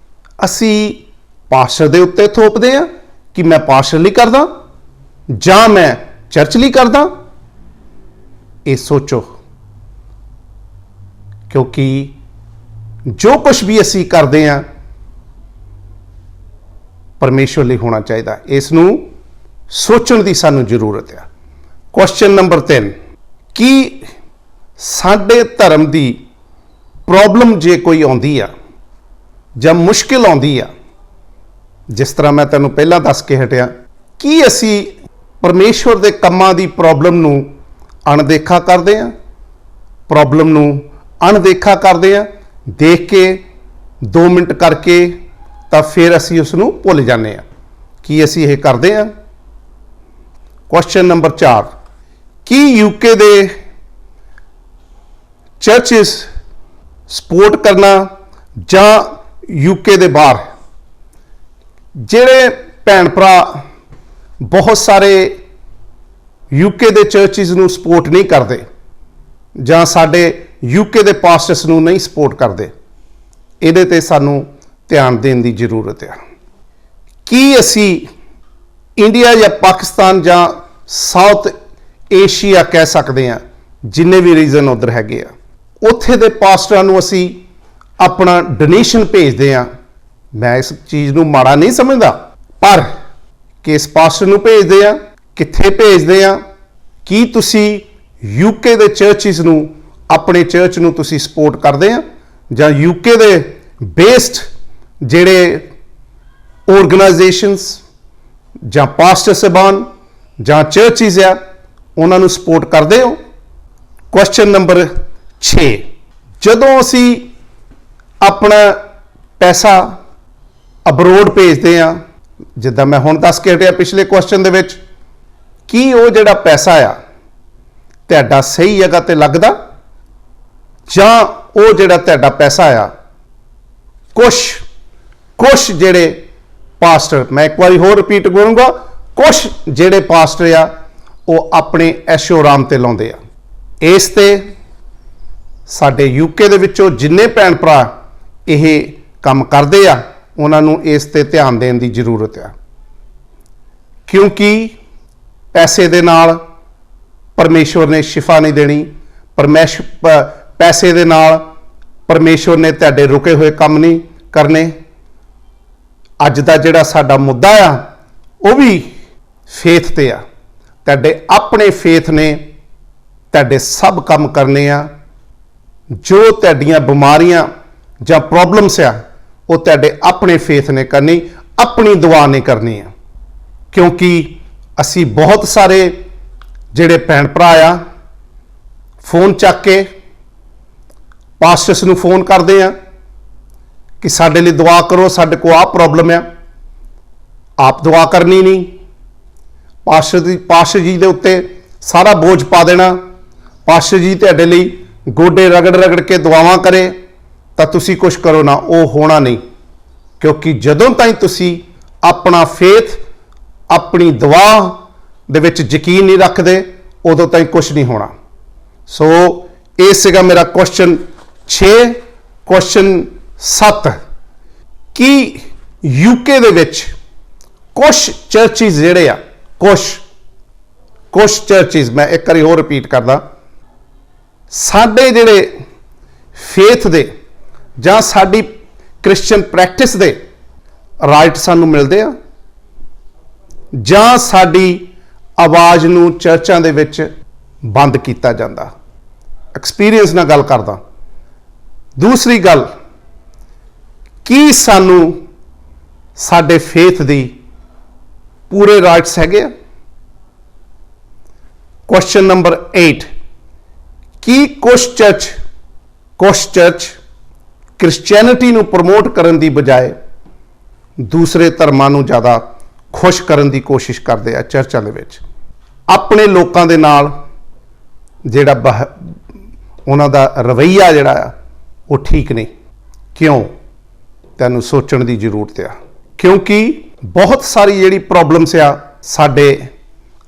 ਅਸੀਂ ਪਾਸਟਰ ਦੇ ਉੱਤੇ ਥੋਪਦੇ ਆ ਕਿ ਮੈਂ ਪਾਸਟਰ ਲਈ ਕਰਦਾ ਜਾਂ ਮੈਂ ਚਰਚ ਲਈ ਕਰਦਾ? ਇਹ ਸੋਚੋ, ਕਿਉਂਕਿ ਜੋ ਕੁਝ ਵੀ ਅਸੀਂ ਕਰਦੇ ਆ ਪਰਮੇਸ਼ਵਰ ਲਈ ਹੋਣਾ ਚਾਹੀਦਾ। ਇਸ ਨੂੰ ਸੋਚਣ ਦੀ ਸਾਨੂੰ ਜ਼ਰੂਰਤ ਹੈ। ਕੁਐਸਚਨ ਨੰਬਰ 3, ਕੀ ਸਾਡੇ ਧਰਮ ਦੀ ਪ੍ਰੋਬਲਮ ਜੇ ਕੋਈ ਆਉਂਦੀ ਆ ਜਾਂ ਮੁਸ਼ਕਿਲ ਆਉਂਦੀ ਆ, ਜਿਸ ਤਰ੍ਹਾਂ ਮੈਂ ਤੈਨੂੰ ਪਹਿਲਾਂ ਦੱਸ ਕੇ ਹਟਿਆ, ਕੀ ਅਸੀਂ ਪਰਮੇਸ਼ਵਰ ਦੇ ਕੰਮਾਂ ਦੀ ਪ੍ਰੋਬਲਮ ਨੂੰ ਅਣਦੇਖਾ ਕਰਦੇ ਆ? ਪ੍ਰੋਬਲਮ ਨੂੰ ਅਣਦੇਖਾ ਕਰਦੇ ਆ, ਦੇਖ ਕੇ 2 ਮਿੰਟ ਕਰਕੇ ਤਾਂ ਫਿਰ ਅਸੀਂ ਉਸ ਨੂੰ ਭੁੱਲ ਜਾਂਦੇ ਆ। ਕੀ ਅਸੀਂ ਇਹ ਕਰਦੇ ਆ? ਕੁਐਸਚਨ ਨੰਬਰ 4, ਕੀ ਯੂਕੇ ਦੇ ਚਰਚਿਸ ਸਪੋਰਟ ਕਰਨਾ ਜਾਂ ਯੂਕੇ ਦੇ ਬਾਹਰ ਜਿਹੜੇ ਭੈਣ ਭਰਾ ਬਹੁਤ ਸਾਰੇ ਯੂਕੇ ਦੇ ਚਰਚਿਸ ਨੂੰ ਸਪੋਰਟ ਨਹੀਂ ਕਰਦੇ ਜਾਂ ਸਾਡੇ ਯੂਕੇ ਦੇ ਪਾਸਟਰਸ ਨੂੰ ਨਹੀਂ ਸਪੋਰਟ ਕਰਦੇ, ਇਹਦੇ ਤੇ ਸਾਨੂੰ ਧਿਆਨ ਦੇਣ ਦੀ ਜ਼ਰੂਰਤ ਹੈ। ਕੀ ਅਸੀਂ ਇੰਡੀਆ ਜਾਂ ਪਾਕਿਸਤਾਨ ਜਾਂ ਸਾਊਥ ਏਸ਼ੀਆ ਕਹਿ ਸਕਦੇ ਹਾਂ, ਜਿੰਨੇ ਵੀ ਰੀਜਨ ਉਧਰ ਹੈਗੇ ਆ, ਉੱਥੇ ਦੇ ਪਾਸਟਰਾਂ ਨੂੰ ਅਸੀਂ ਆਪਣਾ ਡੋਨੇਸ਼ਨ ਭੇਜਦੇ ਆ? ਮੈਂ ਇਸ ਚੀਜ਼ ਨੂੰ ਮਾੜਾ ਨਹੀਂ ਸਮਝਦਾ, ਪਰ ਕਿਸ ਪਾਸਟਰ ਨੂੰ ਭੇਜਦੇ ਆ, ਕਿੱਥੇ ਭੇਜਦੇ ਆ? ਕੀ ਤੁਸੀਂ ਯੂਕੇ ਦੇ ਚਰਚਿਸ ਨੂੰ, ਆਪਣੇ ਚਰਚ ਨੂੰ ਤੁਸੀਂ ਸਪੋਰਟ ਕਰਦੇ ਆ, ਜਾਂ ਯੂਕੇ ਦੇ ਬੇਸਡ ਜਿਹੜੇ ਆਰਗੇਨਾਈਜੇਸ਼ਨਸ ਜਾਂ ਪਾਸਟਰ ਸਾਹਿਬਾਨ ਜਾਂ ਚਰਚਿਸ ਆ ਉਹਨਾਂ ਨੂੰ ਸਪੋਰਟ ਕਰਦੇ ਹੋ? ਕੁਐਸਚਨ ਨੰਬਰ 6, ਜਦੋਂ ਅਸੀਂ ਆਪਣਾ ਪੈਸਾ ਅਬਰੋਡ ਭੇਜਦੇ ਆ, ਜਿੱਦਾਂ ਮੈਂ ਹੁਣ ਦੱਸ ਕੇ ਹਟਿਆ ਪਿਛਲੇ ਕੁਐਸਚਨ ਦੇ ਵਿੱਚ, ਕੀ ਉਹ ਜਿਹੜਾ ਪੈਸਾ ਆ ਤੁਹਾਡਾ ਸਹੀ ਜਗ੍ਹਾ ਤੇ ਲੱਗਦਾ, ਜਾਂ ਉਹ ਜਿਹੜਾ ਤੁਹਾਡਾ ਪੈਸਾ ਆ ਕੁਛ ਜਿਹੜੇ ਪਾਸਟਰ, ਮੈਂ ਇੱਕ ਵਾਰੀ ਹੋਰ ਰਿਪੀਟ ਕਰੂੰਗਾ, ਕੁਛ ਜਿਹੜੇ ਪਾਸਟਰ ਆ ਉਹ ਆਪਣੇ ਐਸ਼ੋ ਆਰਾਮ ਤੇ ਲਾਉਂਦੇ ਆ। ਇਸ ਤੇ ਸਾਡੇ ਯੂਕੇ ਦੇ ਵਿੱਚੋਂ ਜਿੰਨੇ ਭੈਣ ਭਰਾ ਇਹ ਕੰਮ ਕਰਦੇ ਆ ਉਹਨਾਂ ਨੂੰ ਇਸ ਤੇ ਧਿਆਨ ਦੇਣ ਦੀ ਜ਼ਰੂਰਤ ਆ, ਕਿਉਂਕਿ ਪੈਸੇ ਦੇ ਨਾਲ ਪਰਮੇਸ਼ਵਰ ਨੇ ਸ਼ਿਫਾ ਨਹੀਂ ਦੇਣੀ। ਪੈਸੇ ਦੇ ਨਾਲ ਪਰਮੇਸ਼ਵਰ ਨੇ ਤੁਹਾਡੇ ਰੁਕੇ ਹੋਏ ਕੰਮ ਨਹੀਂ ਕਰਨੇ। ਅੱਜ ਦਾ ਜਿਹੜਾ ਸਾਡਾ ਮੁੱਦਾ ਆ ਉਹ ਵੀ ਫੇਥ ਤੇ ਆ। ਤੁਹਾਡੇ ਆਪਣੇ ਫੇਥ ਨੇ ਤੁਹਾਡੇ ਸਭ ਕੰਮ ਕਰਨੇ ਆ। ਜੋ ਤੁਹਾਡੀਆਂ ਬਿਮਾਰੀਆਂ ਜਾਂ ਪ੍ਰੋਬਲਮਸ ਆ ਉਹ ਤੁਹਾਡੇ ਆਪਣੇ ਫੇਥ ਨੇ ਕਰਨੀ, ਆਪਣੀ ਦੁਆ ਨੇ ਕਰਨੀ ਆ। ਕਿਉਂਕਿ ਅਸੀਂ ਬਹੁਤ ਸਾਰੇ ਜਿਹੜੇ ਭੈਣ ਭਰਾ ਆ ਫੋਨ ਚੱਕ ਕੇ ਪਾਸਟਰਸ ਨੂੰ ਫੋਨ ਕਰਦੇ ਆ ਕਿ ਸਾਡੇ ਲਈ ਦੁਆ ਕਰੋ, ਸਾਡੇ ਕੋਲ ਆਹ ਪ੍ਰੋਬਲਮ ਆ। ਆਪ ਦੁਆ ਕਰਨੀ ਨਹੀਂ, ਪਾਸਟਰ ਜੀ ਦੇ ਉੱਤੇ ਸਾਰਾ ਬੋਝ ਪਾ ਦੇਣਾ। ਪਾਸਟਰ ਜੀ ਤੁਹਾਡੇ ਲਈ ਗੋਡੇ ਰਗੜ ਰਗੜ ਕੇ ਦੁਆਵਾਂ ਕਰੇ ਤਾਂ ਤੁਸੀਂ ਕੁਝ ਕਰੋ ਨਾ, ਉਹ ਹੋਣਾ ਨਹੀਂ। ਕਿਉਂਕਿ ਜਦੋਂ ਤਾਈਂ ਤੁਸੀਂ ਆਪਣਾ ਫੇਥ, ਆਪਣੀ ਦੁਆ ਦੇ ਵਿੱਚ ਯਕੀਨ ਨਹੀਂ ਰੱਖਦੇ, ਉਦੋਂ ਤਾਈਂ ਕੁਝ ਨਹੀਂ ਹੋਣਾ। ਸੋ ਇਹ ਸੀਗਾ ਮੇਰਾ ਕੁਐਸਚਨ 6। ਕੁਐਸਚਨ 7, ਕਿ ਯੂਕੇ ਦੇ ਵਿੱਚ ਕੁਝ ਚਰਚਿਸ ਜਿਹੜੇ ਆ, ਕੁਝ ਚਰਚਿਸ, ਮੈਂ ਇੱਕ ਵਾਰੀ ਹੋਰ ਰਿਪੀਟ ਕਰਦਾ, ਸਾਡੇ ਜਿਹੜੇ ਫੇਥ ਦੇ ਜਾਂ ਸਾਡੀ ਕ੍ਰਿਸਚੀਅਨ ਪ੍ਰੈਕਟਿਸ ਦੇ ਰਾਈਟ ਸਾਨੂੰ ਮਿਲਦੇ ਆ, ਜਾਂ ਸਾਡੀ ਆਵਾਜ਼ ਨੂੰ ਚਰਚਾਂ ਦੇ ਵਿੱਚ ਬੰਦ ਕੀਤਾ ਜਾਂਦਾ। ਐਕਸਪੀਰੀਅੰਸ ਨਾਲ ਗੱਲ ਕਰਦਾ। ਦੂਸਰੀ ਗੱਲ, ਕੀ ਸਾਨੂੰ ਸਾਡੇ ਫੇਥ ਦੀ ਪੂਰੇ ਰਾਈਟਸ ਹੈਗੇ ਆ? ਕੁਐਸਚਨ ਨੰਬਰ 8, ਕੀ ਕੁਝ ਚਰਚ ਕ੍ਰਿਸਚੀਅਨਿਟੀ ਨੂੰ ਪ੍ਰਮੋਟ ਕਰਨ ਦੀ ਬਜਾਏ ਦੂਸਰੇ ਧਰਮਾਂ ਨੂੰ ਜ਼ਿਆਦਾ ਖੁਸ਼ ਕਰਨ ਦੀ ਕੋਸ਼ਿਸ਼ ਕਰਦੇ ਆ ਚਰਚਾਂ ਦੇ ਵਿੱਚ। ਆਪਣੇ ਲੋਕਾਂ ਦੇ ਨਾਲ ਜਿਹੜਾ ਉਹਨਾਂ ਦਾ ਰਵੱਈਆ ਜਿਹੜਾ ਆ ਉਹ ਠੀਕ ਨਹੀਂ। ਕਿਉਂ? ਤੈਨੂੰ ਸੋਚਣ ਦੀ ਜ਼ਰੂਰਤ ਆ। ਕਿਉਂਕਿ ਬਹੁਤ ਸਾਰੀ ਜਿਹੜੀ ਪ੍ਰੋਬਲਮਸ ਆ ਸਾਡੇ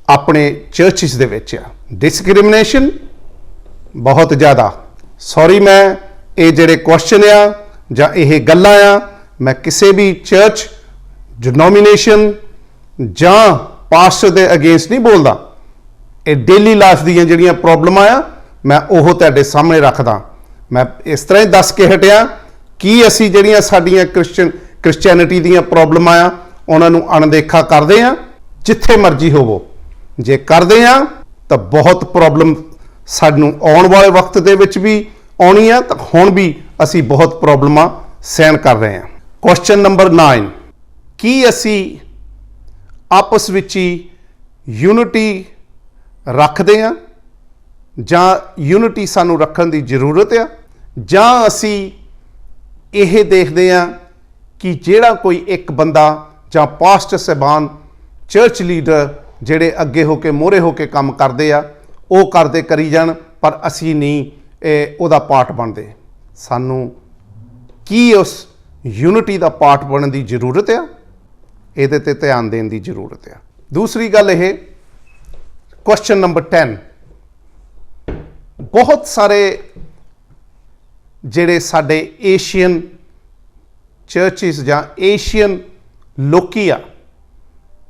ਆਪਣੇ ਚਰਚਿਸ ਦੇ ਵਿੱਚ ਆ। ਡਿਸਕ੍ਰਿਮੀਨੇਸ਼ਨ ਬਹੁਤ ਜ਼ਿਆਦਾ। ਸੌਰੀ, ਮੈਂ ਇਹ ਜਿਹੜੇ ਕੁਐਸਚਨ ਆ ਜਾਂ ਇਹ ਗੱਲਾਂ ਆ, ਮੈਂ ਕਿਸੇ ਵੀ ਚਰਚ, ਡਿਨੋਮੀਨੇਸ਼ਨ ਜਾਂ ਪਾਸਟਰ ਦੇ ਅਗੇਂਸਟ ਨਹੀਂ ਬੋਲਦਾ। ਇਹ ਡੇਲੀ ਲਾਈਫ ਦੀਆਂ ਜਿਹੜੀਆਂ ਪ੍ਰੋਬਲਮਾਂ ਆ, ਮੈਂ ਉਹ ਤੁਹਾਡੇ ਸਾਹਮਣੇ ਰੱਖਦਾ। ਮੈਂ ਇਸ ਤਰ੍ਹਾਂ ਹੀ ਦੱਸ ਕੇ ਹਟਿਆ ਕਿ ਅਸੀਂ ਜਿਹੜੀਆਂ ਸਾਡੀਆਂ ਕ੍ਰਿਸਚੀਅਨਿਟੀ ਦੀਆਂ ਪ੍ਰੋਬਲਮਾਂ ਆ ਉਹਨਾਂ ਨੂੰ ਅਣਦੇਖਾ ਕਰਦੇ ਆ। ਜਿੱਥੇ ਮਰਜ਼ੀ ਹੋਵੋ, ਜੇ ਕਰਦੇ ਆ ਤਾਂ ਬਹੁਤ ਪ੍ਰੋਬਲਮ ਸਾਨੂੰ ਆਉਣ ਵਾਲੇ ਵਕਤ ਦੇ ਵਿੱਚ ਵੀ ਆਉਣੀ ਆ, ਤਾਂ ਹੁਣ ਵੀ ਅਸੀਂ ਬਹੁਤ ਪ੍ਰੋਬਲਮਾਂ ਸਹਿਣ ਕਰ ਰਹੇ ਹਾਂ। ਕੁਐਸਚਨ ਨੰਬਰ 9, ਕੀ ਅਸੀਂ ਆਪਸ ਵਿੱਚ ਹੀ ਯੂਨਿਟੀ ਰੱਖਦੇ ਆ ਜਾਂ ਯੂਨਿਟੀ ਸਾਨੂੰ ਰੱਖਣ ਦੀ ਜ਼ਰੂਰਤ ਆ, ਜਾਂ ਅਸੀਂ ਇਹ ਦੇਖਦੇ ਆ ਕਿ ਜਿਹੜਾ ਕੋਈ ਇੱਕ ਬੰਦਾ ਜਾਂ ਪਾਸਟਰ ਸਾਹਿਬਾਨ, ਚਰਚ ਲੀਡਰ ਜਿਹੜੇ ਅੱਗੇ ਹੋ ਕੇ ਮੋਹਰੇ ਹੋ ਕੇ ਕੰਮ ਕਰਦੇ ਆ, ਉਹ ਕਰੀ ਜਾਣ, ਪਰ ਅਸੀਂ ਨਹੀਂ ਉਹਦਾ ਪਾਰਟ ਬਣਦੇ। ਸਾਨੂੰ ਕੀ ਉਸ ਯੂਨਿਟੀ ਦਾ ਪਾਰਟ ਬਣਨ ਦੀ ਜ਼ਰੂਰਤ ਆ? ਇਹਦੇ ਤੇ ਧਿਆਨ ਦੇਣ ਦੀ ਜ਼ਰੂਰਤ ਆ। ਦੂਸਰੀ ਗੱਲ, ਇਹ ਕੁਐਸਚਨ ਨੰਬਰ 10, ਬਹੁਤ ਸਾਰੇ ਜਿਹੜੇ ਸਾਡੇ ਏਸ਼ੀਅਨ ਚਰਚਿਸ ਜਾਂ ਏਸ਼ੀਅਨ ਲੋਕੀ ਆ,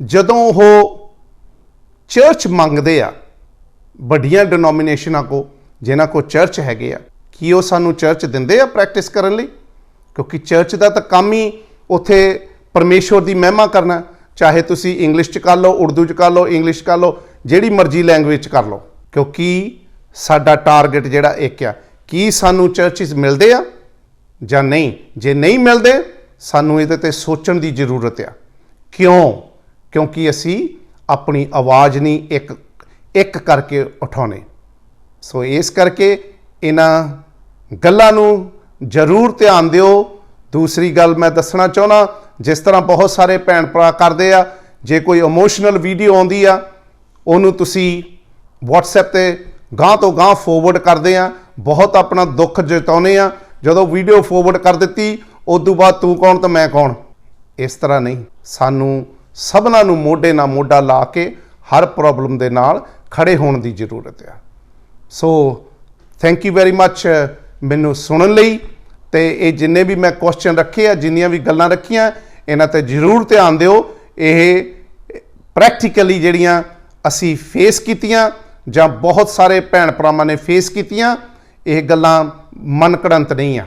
ਜਦੋਂ ਉਹ ਚਰਚ ਮੰਗਦੇ ਆ ਵੱਡੀਆਂ ਡਿਨੋਮੀਨੇਸ਼ਨਾਂ ਕੋ, ਜਿਨ੍ਹਾਂ ਕੋ ਚਰਚ ਹੈਗੇ ਆ, ਕੀ ਉਹ ਸਾਨੂੰ ਚਰਚ ਦਿੰਦੇ ਆ ਪ੍ਰੈਕਟਿਸ ਕਰਨ ਲਈ? ਕਿਉਂਕਿ ਚਰਚ ਦਾ ਤਾਂ ਕੰਮ ਹੀ ਉੱਥੇ ਪਰਮੇਸ਼ਵਰ ਦੀ ਮਹਿਮਾ ਕਰਨਾ। ਚਾਹੇ ਤੁਸੀਂ ਇੰਗਲਿਸ਼ 'ਚ ਕਰ ਲਓ, ਉਰਦੂ 'ਚ ਕਰ ਲਓ, ਇੰਗਲਿਸ਼ ਕਰ ਲਓ, ਜਿਹੜੀ ਮਰਜ਼ੀ ਲੈਂਗੁਏਜ 'ਚ ਕਰ ਲਓ। ਕਿਉਂਕਿ ਸਾਡਾ ਟਾਰਗੇਟ ਜਿਹੜਾ ਇੱਕ ਆ, ਕੀ ਸਾਨੂੰ ਚਰਚਿਸ ਮਿਲਦੇ ਆ ਜਾਂ ਨਹੀਂ? ਜੇ ਨਹੀਂ ਮਿਲਦੇ, ਸਾਨੂੰ ਇਹਦੇ ਤੇ ਸੋਚਣ ਦੀ ਜ਼ਰੂਰਤ ਆ। ਕਿਉਂ? ਕਿਉਂਕਿ ਅਸੀਂ ਆਪਣੀ ਆਵਾਜ਼ ਨਹੀਂ ਇੱਕ ਕਰਕੇ ਉਠਾਉਣੇ। ਸੋ ਇਸ ਕਰਕੇ ਇਹਨਾਂ ਗੱਲਾਂ ਨੂੰ ਜ਼ਰੂਰ ਧਿਆਨ ਦਿਓ। ਦੂਸਰੀ ਗੱਲ ਮੈਂ ਦੱਸਣਾ ਚਾਹੁੰਦਾ, ਜਿਸ ਤਰ੍ਹਾਂ ਬਹੁਤ ਸਾਰੇ ਭੈਣ ਭਰਾ ਕਰਦੇ ਆ, ਜੇ ਕੋਈ ਇਮੋਸ਼ਨਲ ਵੀਡੀਓ ਆਉਂਦੀ ਆ, ਉਹਨੂੰ ਤੁਸੀਂ WhatsApp ਤੇ ਗਾਂਹ ਤੋਂ ਗਾਂਹ ਫੋਰਵਰਡ ਕਰਦੇ ਆ, ਬਹੁਤ ਆਪਣਾ ਦੁੱਖ ਜਤਾਉਂਦੇ ਆ। ਜਦੋਂ ਵੀਡੀਓ ਫੋਰਵਰਡ ਕਰ ਦਿੱਤੀ, ਉਸ ਤੋਂ ਬਾਅਦ ਤੂੰ ਕੌਣ ਤਾਂ ਮੈਂ ਕੌਣ? ਇਸ ਤਰ੍ਹਾਂ ਨਹੀਂ। ਸਾਨੂੰ ਸਭਨਾਂ ਨੂੰ ਮੋਢੇ ਨਾਲ ਮੋਢਾ ਲਾ ਕੇ ਹਰ ਪ੍ਰੋਬਲਮ ਦੇ ਨਾਲ ਖੜੇ ਹੋਣ ਦੀ ਜ਼ਰੂਰਤ ਆ। So thank you very much ਮੈਨੂੰ ਸੁਣਨ ਲਈ। ਤੇ ਇਹ ਜਿੰਨੇ ਵੀ ਮੈਂ ਕੁਐਸਚਨ ਰੱਖੇ ਆ, ਜਿੰਨੀਆਂ ਵੀ ਗੱਲਾਂ ਰੱਖੀਆਂ, ਇਹਨਾਂ ਤੇ ਜ਼ਰੂਰ ਧਿਆਨ ਦਿਓ। ਇਹ ਪ੍ਰੈਕਟੀਕਲੀ ਜਿਹੜੀਆਂ ਅਸੀਂ ਫੇਸ ਕੀਤੀਆਂ ਜਾਂ ਬਹੁਤ ਸਾਰੇ ਭੈਣ ਭਰਾਵਾਂ ਨੇ ਫੇਸ ਕੀਤੀਆਂ, ਇਹ ਗੱਲਾਂ ਮਨ ਘੜੰਤ ਨਹੀਂ ਆ।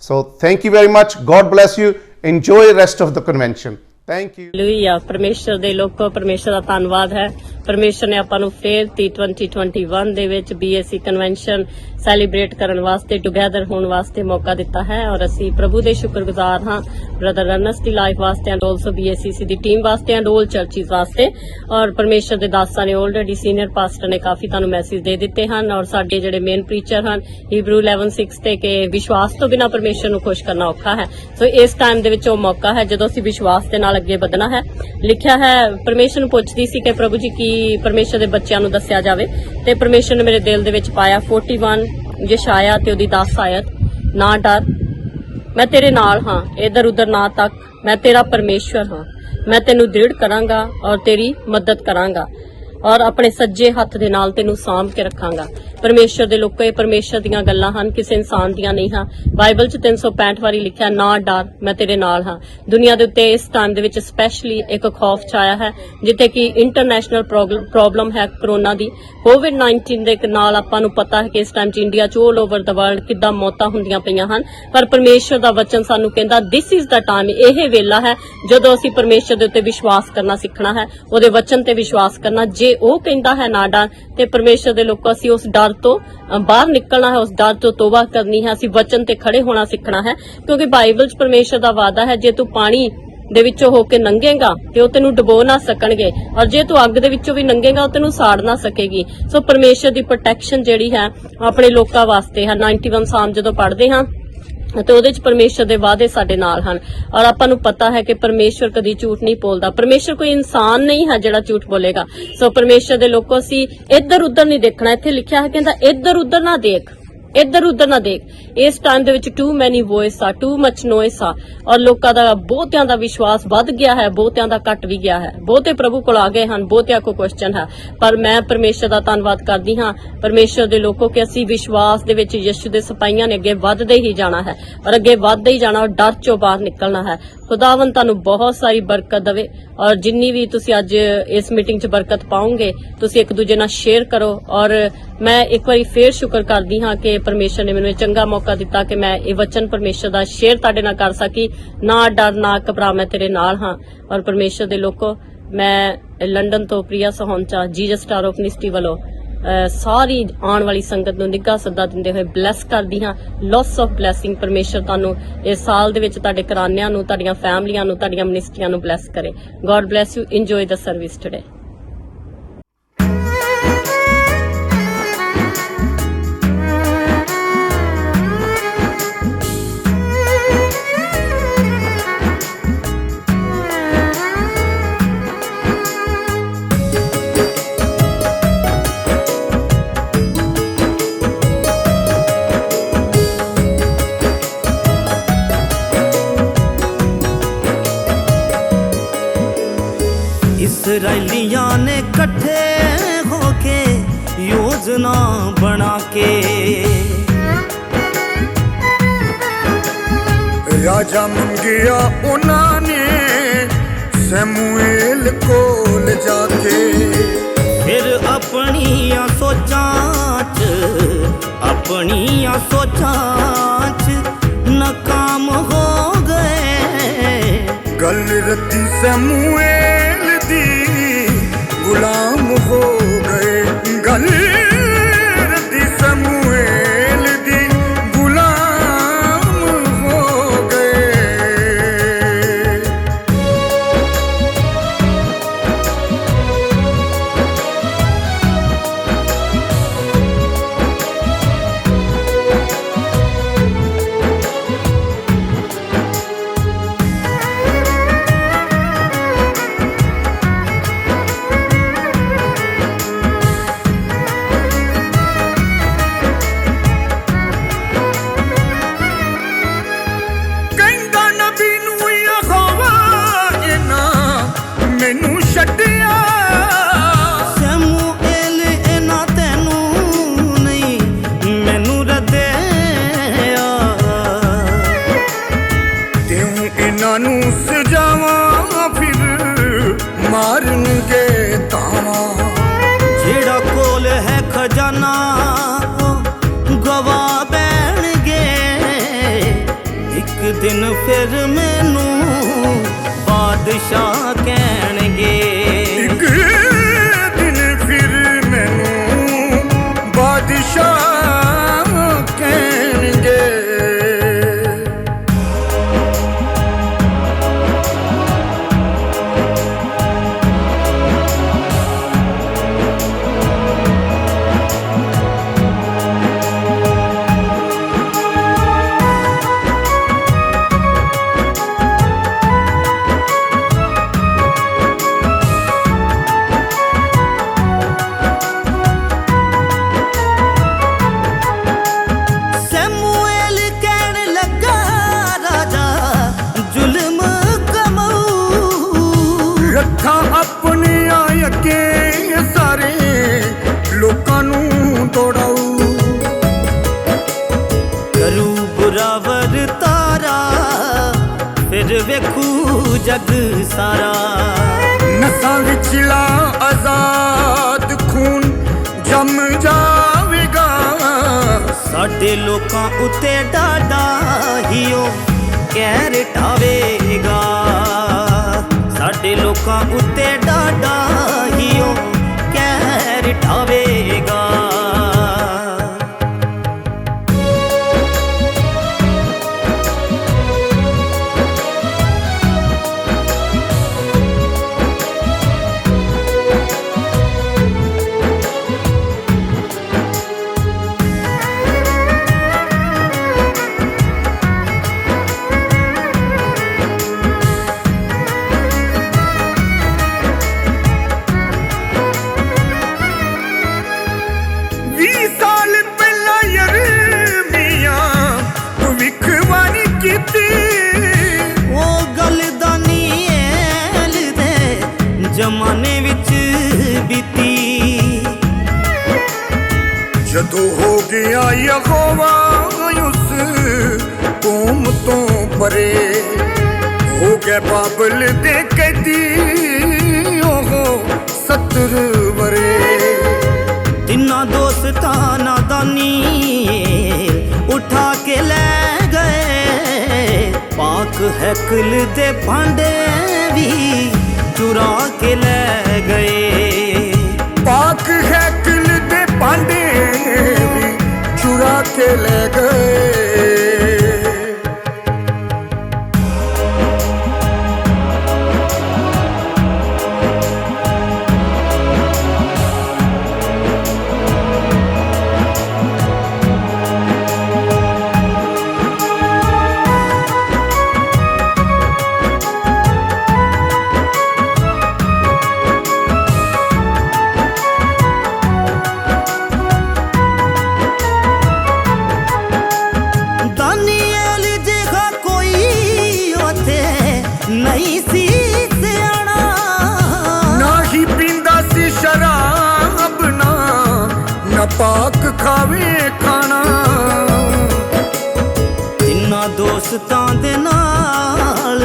So thank you very much. God bless you. enjoy the rest of the convention. Thank you. Hallelujah. ਪਰਮੇਸ਼ਰ ਦੇ ਲੋਕੋ, ਪਰਮੇਸ਼ਰ ਦਾ ਧੰਨਵਾਦ ਹੈ। ਪਰਮੇਸ਼ਰ ਨੇ ਆਪਾਂ ਨੂੰ ਫੇਰ 2021 ਦੇ ਵਿੱਚ BSC ਕਨਵੈਨਸ਼ਨ ਸੈਲੀਬ੍ਰੇਟ ਕਰਨ ਵਾਸਤੇ, ਟੁਗੇਦਰ ਹੋਣ ਵਾਸਤੇ ਮੌਕਾ ਦਿੱਤਾ ਹੈ ਔਰ ਅਸੀਂ ਪ੍ਰਭੂ ਦੇ ਸ਼ੁਕਰਗੁਜ਼ਾਰ ਹਾਂ, ਬ੍ਰਦਰ ਰਨਸ ਦੀ ਲਾਈਫ ਵਾਸਤੇ and also BSCC the team ਵਾਸਤੇ ਐਂਡ ਆਲ ਚਰਚਿਸ ਵਾਸਤੇ। ਔਰ ਪਰਮੇਸ਼ਰ ਦੇ ਦਾਸਾਂ ਨੇ ਆਲਰੇਡੀ ਸੀਨੀਅਰ ਪਾਸਟਰ ਨੇ ਕਾਫੀ ਤੁਹਾਨੂੰ ਮੈਸੇਜ ਦੇ ਦਿੱਤੇ ਹਨ ਔਰ ਸਾਡੇ ਜਿਹੜੇ ਮੇਨ ਪ੍ਰੀਚਰ ਹਨ ਹੀਬਰੂ 11:6 ਤੇ ਕਿ ਵਿਸ਼ਵਾਸ ਤੋਂ ਬਿਨਾਂ ਪਰਮੇਸ਼ਰ ਨੂੰ ਖੁਸ਼ ਕਰਨਾ ਔਖਾ ਹੈ। ਸੋ ਇਸ ਟਾਈਮ ਦੇ ਵਿੱਚ ਉਹ ਮੌਕਾ ਹੈ ਜਦੋਂ ਅਸੀਂ ਵਿਸ਼ਵਾਸ ਦੇ ਨਾਲ ਅੱਗੇ ਵਧਣਾ ਹੈ। ਲਿਖਿਆ ਹੈ, ਪਰਮੇਸ਼ਰ ਨੂੰ ਪੁੱਛਦੀ ਸੀ ਕਿ ਪ੍ਰਭੂ ਜੀ ਕੀ ਪਰਮੇਸ਼ਰ ਦੇ ਬੱਚਿਆਂ ਨੂੰ ਦੱਸਿਆ ਜਾਵੇ, ਤੇ ਪਰਮੇਸ਼ਰ ਨੇ ਮੇਰੇ ਦਿਲ ਦੇ ਵਿੱਚ ਪਾਇਆ 41 ਯਸ਼ਾਇਆ ਤੇ ਉਹਦੀ 10 ਆਇਤ, ਨਾ ਡਰ, ਮੈਂ ਤੇਰੇ ਨਾਲ ਹਾਂ, ਇਧਰ ਉਧਰ ਨਾ ਤੱਕ, ਮੈਂ ਤੇਰਾ ਪਰਮੇਸ਼ਵਰ ਹਾਂ, ਮੈਂ ਤੈਨੂੰ ਦ੍ਰਿੜ ਕਰਾਂਗਾ ਔਰ ਤੇਰੀ ਮਦਦ ਕਰਾਂਗਾ ਔਰ ਆਪਣੇ ਸੱਜੇ ਹੱਥ ਦੇ ਨਾਲ ਤੈਨੂੰ ਸਾਂਭ ਕੇ ਰੱਖਾਂਗਾ। ਪਰਮੇਸ਼ਰ ਦੇ ਲੋਕੋ, ਇਹ ਪਰਮੇਸ਼ਰ ਦੀਆਂ ਗੱਲਾਂ ਹਨ, ਕਿਸੇ ਇਨਸਾਨ ਦੀਆਂ ਨਹੀਂ ਹਨ। ਬਾਈਬਲ 'ਚ 365 ਵਾਰੀ ਲਿਖਿਆ, ਨਾ ਡਰ, ਮੈਂ ਤੇਰੇ ਨਾਲ ਹਾਂ। ਦੁਨੀਆ ਦੇ ਉੱਤੇ ਇਸ ਟਾਈਮ ਦੇ ਵਿੱਚ ਸਪੈਸ਼ਲੀ ਇੱਕ ਖੌਫ ਛਾਇਆ ਹੈ, ਜਿੱਥੇ ਕਿ ਇੰਟਰਨੈਸ਼ਨਲ ਪ੍ਰੋਬਲਮ ਹੈ ਕਰੋਨਾ ਦੀ, COVID-19 ਦੇ ਨਾਲ। ਆਪਾਂ ਨੂੰ ਪਤਾ ਹੈ ਕਿ ਇਸ ਟਾਈਮ 'ਚ ਇੰਡੀਆ 'ਚ ਆਲ ਓਵਰ ਦਾ ਵਰਲਡ ਕਿੱਦਾਂ ਮੌਤਾਂ ਹੁੰਦੀਆਂ ਪਈਆਂ ਹਨ, ਪਰ ਪਰਮੇਸ਼ਰ ਦਾ ਵਚਨ ਸਾਨੂੰ ਕਹਿੰਦਾ ਦਿਸ ਇਜ਼ ਦਾ ਟਾਈਮ, ਇਹ ਵੇਲਾ ਹੈ ਜਦੋਂ ਅਸੀਂ ਪਰਮੇਸ਼ਰ ਦੇ ਉੱਤੇ ਵਿਸ਼ਵਾਸ ਕਰਨਾ ਸਿੱਖਣਾ ਹੈ, ਉਹਦੇ ਵਚਨ ਤੇ ਵਿਸ਼ਵਾਸ ਕਰਨਾ। ਜੇ ਉਹ ਕਹਿੰਦਾ ਹੈ ਨਾ ਡਰ, ਤੇ ਪਰਮੇਸ਼ਰ ਦੇ ਲੋਕੋ ਅਸੀਂ ਉਸ ਡਰ ਤੋਂ ਬਾਹਰ ਨਿਕਲਣਾ ਹੈ, ਉਸ ਡਰ ਤੋਂ ਤੋਬਾ ਕਰਨੀ ਹੈ, ਅਸੀਂ ਵਚਨ ਤੇ ਖੜੇ ਹੋਣਾ ਸਿੱਖਣਾ ਹੈ। ਕਿਉਂਕਿ ਬਾਈਬਲ 'ਚ ਪਰਮੇਸ਼ਰ ਦਾ ਵਾਅਦਾ ਹੈ, ਜੇ ਤੂੰ ਪਾਣੀ ਦੇ ਵਿੱਚੋਂ ਹੋ ਕੇ ਲੰਘੇਗਾ ਤੇ ਉਹ ਤੈਨੂੰ ਡੁਬੋ ਨਾ ਸਕਣਗੇ, ਔਰ ਜੇ ਤੂੰ ਅੱਗ ਦੇ ਵਿੱਚੋਂ ਵੀ ਲੰਘੇਗਾ ਉਹ ਤੈਨੂੰ ਸਾੜ ਨਾ ਸਕੇਗੀ। ਸੋ ਪਰਮੇਸ਼ਰ ਦੀ ਪ੍ਰੋਟੈਕਸ਼ਨ ਜਿਹੜੀ ਹੈ ਆਪਣੇ ਲੋਕਾਂ ਵਾਸਤੇ ਹੈ। 91 ਸਾਮ ਜਦੋਂ ਪੜ੍ਹਦੇ ਹਾਂ ਤੇ ਉਹਦੇ 'ਚ ਪਰਮੇਸ਼ਰ ਦੇ ਵਾਅਦੇ ਸਾਡੇ ਨਾਲ ਹਨ ਔਰ ਆਪਾਂ ਨੂੰ ਪਤਾ ਹੈ ਕਿ ਪਰਮੇਸ਼ਰ ਕਦੀ ਝੂਠ ਨਹੀਂ ਬੋਲਦਾ। ਪਰਮੇਸ਼ਰ ਕੋਈ ਇਨਸਾਨ ਨਹੀਂ ਹੈ ਜਿਹੜਾ ਝੂਠ ਬੋਲੇਗਾ। ਸੋ ਪਰਮੇਸ਼ਰ ਦੇ ਲੋਕੋ, ਅਸੀਂ ਇੱਧਰ ਉੱਧਰ ਨਹੀਂ ਦੇਖਣਾ। ਇੱਥੇ ਲਿਖਿਆ ਹੈ, ਕਹਿੰਦਾ ਇੱਧਰ ਉੱਧਰ ਨਾ ਦੇਖ, ਇੱਧਰ ਉੱਧਰ ਨਾ ਦੇਖ। ਇਸ ਟਾਈਮ ਦੇ ਵਿੱਚ ਟੂ ਮੈਨੀ ਵੌਇਸ ਆ, ਟੂ ਮਚ ਨੋਇਸ ਆ ਔਰ ਲੋਕਾਂ ਦਾ, ਬਹੁਤਿਆਂ ਦਾ ਵਿਸ਼ਵਾਸ ਵੱਧ ਗਿਆ ਹੈ, ਬਹੁਤਿਆਂ ਦਾ ਘਟ ਵੀ ਗਿਆ ਹੈ, ਬਹੁਤੇ ਪ੍ਰਭੂ ਕੋਲ ਆ ਗਏ ਹਨ, ਬਹੁਤਿਆਂ ਕੋ ਕੁਐਸਚਨ ਹੈ। ਪਰ ਮੈਂ ਪਰਮੇਸ਼ਰ ਦਾ ਧੰਨਵਾਦ ਕਰਦੀ ਹਾਂ, ਪਰਮੇਸ਼ਰ ਦੇ ਲੋਕੋ, ਕਿ ਅਸੀਂ ਵਿਸ਼ਵਾਸ ਦੇ ਵਿੱਚ ਯਿਸੂ ਦੇ ਸਿਪਾਹੀਆਂ ਨੇ ਅੱਗੇ ਵੱਧਦੇ ਹੀ ਜਾਣਾ ਹੈ ਔਰ ਅੱਗੇ ਵੱਧਦੇ ਹੀ ਜਾਣਾ ਔਰ ਡਰ ਚੋਂ ਬਾਹਰ ਨਿਕਲਣਾ ਹੈ। ਖੁਦਾਵੰਦ ਤੁਹਾਨੂੰ ਬਹੁਤ ਸਾਰੀ ਬਰਕਤ ਦੇਵੇ ਔਰ ਜਿੰਨੀ ਵੀ ਤੁਸੀਂ ਅੱਜ ਇਸ ਮੀਟਿੰਗ 'ਚ ਬਰਕਤ ਪਾਓਗੇ, ਤੁਸੀਂ ਇੱਕ ਦੂਜੇ ਨਾਲ ਸ਼ੇਅਰ ਕਰੋ। ਔਰ ਮੈਂ ਇੱਕ ਵਾਰੀ ਫੇਰ ਸ਼ੁਕਰ ਕਰਦੀ ਹਾਂ ਕਿ ਪਰਮੇਸ਼ਰ ਨੇ ਮੈਨੂੰ ਇਹ ਚੰਗਾ ਮੌਕਾ ਦਿੱਤਾ ਕਿ ਮੈਂ ਇਹ ਵਚਨ ਪਰਮੇਸ਼ਰ ਦਾ ਸ਼ੇਅਰ ਤੁਹਾਡੇ ਨਾਲ ਕਰ ਸਕੀ। ਨਾ ਡਰ, ਨਾ ਘਬਰਾ, ਮੈਂ ਤੇਰੇ ਨਾਲ ਹਾਂ। ਔਰ ਪਰਮੇਸ਼ਰ ਦੇ ਲੋਕੋ, ਮੈਂ ਲੰਡਨ ਤੋਂ ਪ੍ਰਿਆ ਸਹੌਂਚਾ ਜੀਸਸ ਸਟਾਰ ਆਫ ਨਿਸਟੀ ਵੱਲੋਂ ਸਾਰੀ ਆਉਣ ਵਾਲੀ ਸੰਗਤ ਨੂੰ ਨਿੱਘਾ ਸੱਦਾ ਦਿੰਦੇ ਹੋਏ ਬਲੈਸ ਕਰਦੀ ਹਾਂ। Loss of blessing. ਪਰਮੇਸ਼ਰ ਤੁਹਾਨੂੰ ਇਸ ਸਾਲ ਦੇ ਵਿੱਚ ਤੁਹਾਡੇ ਘਰਾਨਿਆਂ ਨੂੰ, ਤੁਹਾਡੀਆਂ ਫੈਮਲੀਆਂ ਨੂੰ, ਤੁਹਾਡੀਆਂ ਮਿਨਿਸਟਰੀਆਂ ਨੂੰ ਬਲੈਸ ਕਰੇ। God bless you. Enjoy the service today. इसराइलियां ने इकट्ठे होके योजना बना के राजा मंगिया उन्होंने सैमुएल कोल जाके, फिर अपनिया सोचां च नाकाम हो गए। गल रती सैमुएल दी गुलाम हो गए, गल रती सैमुएल दी गुलाम हो गए। खजाना गवा बैणगे, एक दिन फिर मैनू बात ਬਾਦਸ਼ਾਹ ਕਹਿਣਗੇ ਇੱਕ ਦਿਨ ਫਿਰ ਮੈਨੂੰ ਬਾਦਸ਼ਾਹ ਕਹਿਣਗੇ ਸੈਮੂਏਲ ਕਹਿਣ ਲੱਗਾ ਰਾਜਾ ਜ਼ੁਲਮ ਕਮਾਊ ਰੱਖਾਂ ਆਪਣੀਆਂ ਅੱਗੇ ਸਾਰੇ ਲੋਕਾਂ ਨੂੰ ਦੌੜਾਊ ਕਰੂ ਬੁਰਾ ਵਰਤਾਰਾ ਫਿਰ ਵੇਖੂ ਜਗ ਸਾਰਾ ਨਸਾਂ ਵਿਚਲਾ ਆਜ਼ਾਦ ਖੂਨ ਜੰਮ ਜਾਵੇਗਾ ਸਾਡੇ ਲੋਕਾਂ ਉੱਤੇ ਡਾਡਾ ਹੀ ਉਹ ਕਹਿਰ ਢਾਵੇਗਾ ਸਾਡੇ ਲੋਕਾਂ ਉੱਤੇ ਡਾਡਾ ਹੀ ਉਹ ਕਹਿਰ ਢਾਵੇਗਾ ਜ਼ਮਾਨੇ ਵਿੱਚ ਬੀਤੀ ਜਦੋਂ ਹੋ ਗਿਆ ਯਹੋਵਾ ਉਸ ਕੌਮ ਤੋਂ ਪਰੇ ਹੋ ਗਏ ਬਾਬਲ ਦੇ ਕੈਦੀ ਉਹ 70 ਵਰੇ ਤਿੰਨਾਂ ਦੋਸਤਾਂ ਨਾਦਾਨੀ ਉਠਾ ਕੇ ਲੈ ਗਏ ਪਾਕ ਹੈਕਲ ਦੇ ਭਾਂਡੇ ਵੀ ਚੁਰਾ ਕੇ ਲੈ ਗਏ ਪਾਕ ਹੈਕਲ ਦੇ ਭਾਂਡੇ ਵੀ ਚੁਰਾ ਕੇ ਲੈ ਗਏ ਨਹੀਂ ਸੀ ਸਿਆਣਾ ਨਾ ਹੀ ਪੀਂਦਾ ਸੀ ਸ਼ਰਾਬ ਨਾ ਪਾਕ ਖਾਵੇ ਖਾਣਾ ਤਿੰਨਾਂ ਦੋਸਤਾਂ ਦੇ ਨਾਲ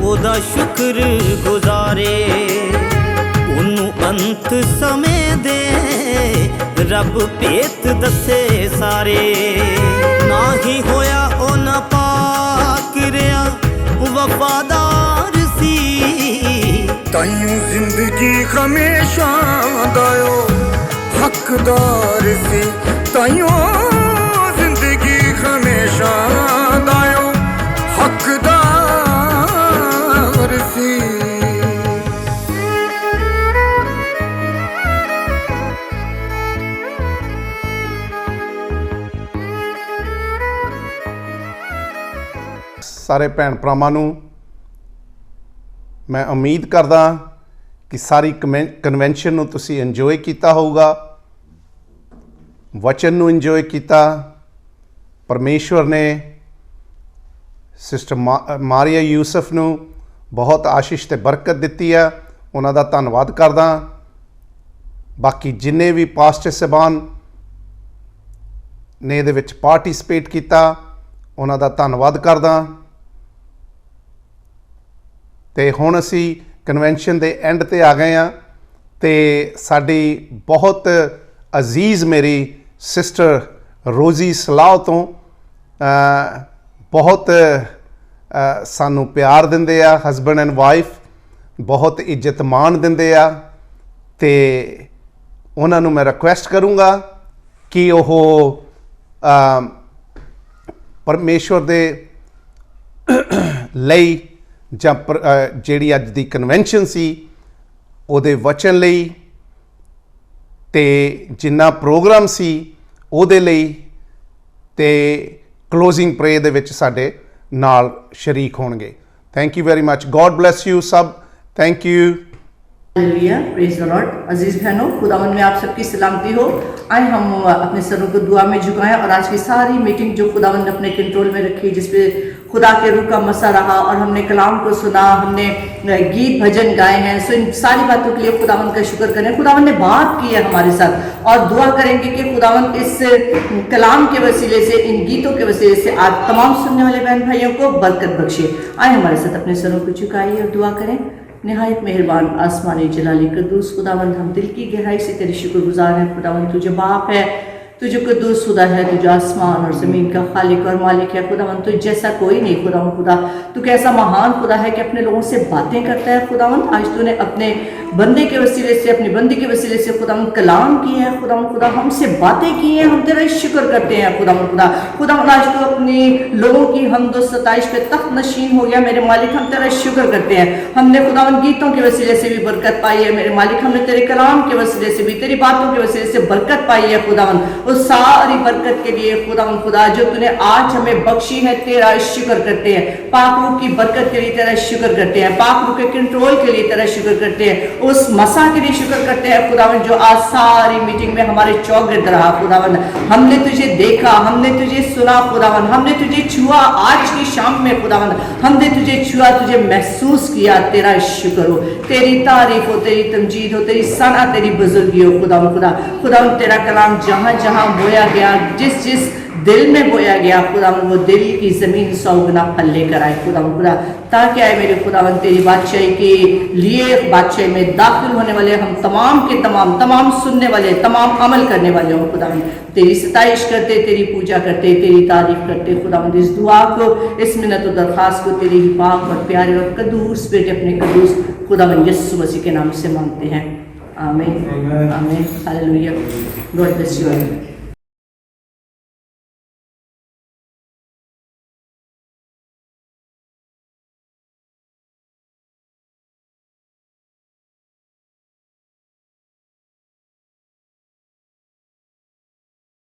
ਉਹਦਾ ਸ਼ੁਕਰ ਗੁਜ਼ਾਰੇ ਉਹਨੂੰ ਅੰਤ ਸਮੇਂ ਦੇ ਰੱਬ ਭੇਤ ਦੱਸੇ ਸਾਰੇ ਨਾ ਹੀ ਹੋਇਆ ਉਹ ਨਾ ਪਾਕ ਰਿਹਾ ਵਫਾਦਾਰ ਸੀ ਤਾਈਓ ਜ਼ਿੰਦਗੀ ਹਮੇਸ਼ਾ ਦਾਇਓ ਹੱਕਦਾਰ ਸੀ ਤਾਈਓ ਜ਼ਿੰਦਗੀ ਹਮੇਸ਼ਾ ਦਾਇਓ ਹੱਕਦਾਰ ਸੀ ਸਾਰੇ ਭੈਣ ਭਰਾਵਾਂ ਨੂੰ ਮੈਂ ਉਮੀਦ ਕਰਦਾ ਕਿ ਸਾਰੀ ਕਨਵੈਨਸ਼ਨ ਨੂੰ ਤੁਸੀਂ ਇੰਜੋਏ ਕੀਤਾ ਹੋਊਗਾ ਵਚਨ ਨੂੰ ਇੰਜੋਏ ਕੀਤਾ ਪਰਮੇਸ਼ਵਰ ਨੇ ਸਿਸਟਰ ਮਾਰੀਆ ਯੂਸਫ ਨੂੰ ਬਹੁਤ ਆਸ਼ੀਸ਼ ਤੇ ਬਰਕਤ ਦਿੱਤੀ ਆ ਉਹਨਾਂ ਦਾ ਧੰਨਵਾਦ ਕਰਦਾ ਬਾਕੀ ਜਿੰਨੇ ਵੀ ਪਾਸਟਰ ਸਾਹਿਬਾਨ ਨੇ ਇਹਦੇ ਵਿੱਚ ਪਾਰਟਿਸਿਪੇਟ ਕੀਤਾ ਉਹਨਾਂ ਦਾ ਧੰਨਵਾਦ ਕਰਦਾ ਤੇ ਹੁਣ ਅਸੀਂ ਕਨਵੈਨਸ਼ਨ ਦੇ ਐਂਡ ਤੇ ਆ ਗਏ ਆ ਤੇ ਸਾਡੀ ਬਹੁਤ ਅਜ਼ੀਜ਼ ਮੇਰੀ ਸਿਸਟਰ ਰੋਜ਼ੀ ਸਲਾਹ ਤੋਂ ਬਹੁਤ ਸਾਨੂੰ ਪਿਆਰ ਦਿੰਦੇ ਆ ਹਸਬੈਂਡ ਐਂਡ ਵਾਈਫ ਬਹੁਤ ਇੱਜ਼ਤ ਮਾਣ ਦਿੰਦੇ ਆ, ਤੇ ਉਹਨਾਂ ਨੂੰ ਮੈਂ ਰਿਕੁਐਸਟ ਕਰੂੰਗਾ ਕਿ ਉਹ ਪਰਮੇਸ਼ਵਰ ਦੇ ਲਈ ਜਾਂ ਜਿਹੜੀ ਅੱਜ ਦੀ ਕਨਵੈਨਸ਼ਨ ਸੀ ਉਹਦੇ ਵਚਨ ਲਈ ਤੇ ਜਿੰਨਾ ਪ੍ਰੋਗਰਾਮ ਸੀ ਉਹਦੇ ਲਈ ਤੇ ਕਲੋਜ਼ਿੰਗ ਪ੍ਰੇ ਦੇ ਵਿੱਚ ਸਾਡੇ ਨਾਲ ਸ਼ਰੀਕ ਹੋਣਗੇ। Thank you very much. God bless you सब। Thank you. Hallelujah, praise the Lord. अजीज बहनों, खुदावन में आप सबकी सलामती हो। आए हम अपने सरों को दुआ में झुकाएं और आज की सारी मीटिंग जो खुदावन ने अपने कंट्रोल में रखी, जिसपे खुदा के रूह का मसा रहा और हमने कलाम को सुना, हमने गीत भजन गाए हैं, सो इन सारी बातों के लिए खुदावन का शुक्र करें। खुदावन ने बात की है हमारे साथ और दुआ करेंगे कि खुदावन इस कलाम के वसीले से, इन गीतों के वसीले से आज तमाम सुनने वाले बहन भाइयों को बरकत बख्शे। आए हमारे साथ अपने सरों को झुकाइए और दुआ करें। निहायत मेहरबान आसमानी जलाली कद्दूस खुदावंद, हम दिल की गहराई से तेरे शुक्रगुजार हैं। खुदावंद तुझे बाप है, तुझे कद्दूस खुदा है, तुझे आसमान और ज़मीन का खालिक और मालिक है। खुदावंद तुझ जैसा कोई नहीं। खुदावंद खुदा तू कैसा महान खुदा है कि अपने लोगों से बातें करता है। खुदावंद आज तूने अपने बंदे के वसीले से, अपनी बंदी के वसीले से खुदावंद कलाम किए हैं। खुदावंद खुदा हमसे बातें की हैं, हम तेरा शुक्र करते हैं। खुदावंद खुदा खुदावंद आज तू अपनी लोगों की हमद व सताइश पे तख्त नशीन हो गया। मेरे मालिक हम तेरा शुक्र करते हैं। हमने खुदावंद गीतों के वसीले से भी बरकत पाई है मेरे मालिक। हमने तेरे कलाम के वसीले से भी, तेरी बातों के वसीले से बरकत पाई है। खुदावंद उस सारी बरकत के लिए खुदावंद खुदा जो तूने आज हमें बख्शी है, तेरा शुक्र करते हैं। पाक रूह की बरकत के लिए तेरा शुक्र करते हैं। पाक रूह के कंट्रोल के लिए तेरा शुक्र करते हैं। उस मसा के लिए शुक्र करते हैं खुदावंद जो आज सारी मीटिंग में हमारे चौगिर्द रहा। खुदावंद हमने तुझे देखा, हमने तुझे सुना। खुदावंद हमने तुझे छुआ आज की शाम में। खुदावंद हमने तुझे छुआ, तुझे महसूस किया। तेरा शुक्र हो, तेरी तारीफ हो, तेरी तमजीद हो, तेरी सना, तेरी बुजुर्गी हो। खुदावंद खुदा खुदावंद तेरा कलाम जहाँ जहाँ बोया गया, जिस जिस दिल में बोया गया, खुदावंद वो दिल की जमीन 100 गुना फल लेकर आए। खुदावंद खुदा ताकि आए मेरे खुदावंद तेरी बादशाही के लिए, बादशाही में दाखिल होने वाले हम तमाम के तमाम सुनने वाले, तमाम अमल करने वाले हों। खुदावंद तेरी सताइश करते, तेरी पूजा करते, तेरी तारीफ करते। खुदावंद इस दुआ को, इस मिन्नत और दरख्वास्त को तेरे ही पाक और प्यारे और कद्दूस बेटे अपने कद्दूस खुदावंद यीशु मसीह के नाम से मांगते हैं। आमीन आमीन। हालेलुया। God bless you.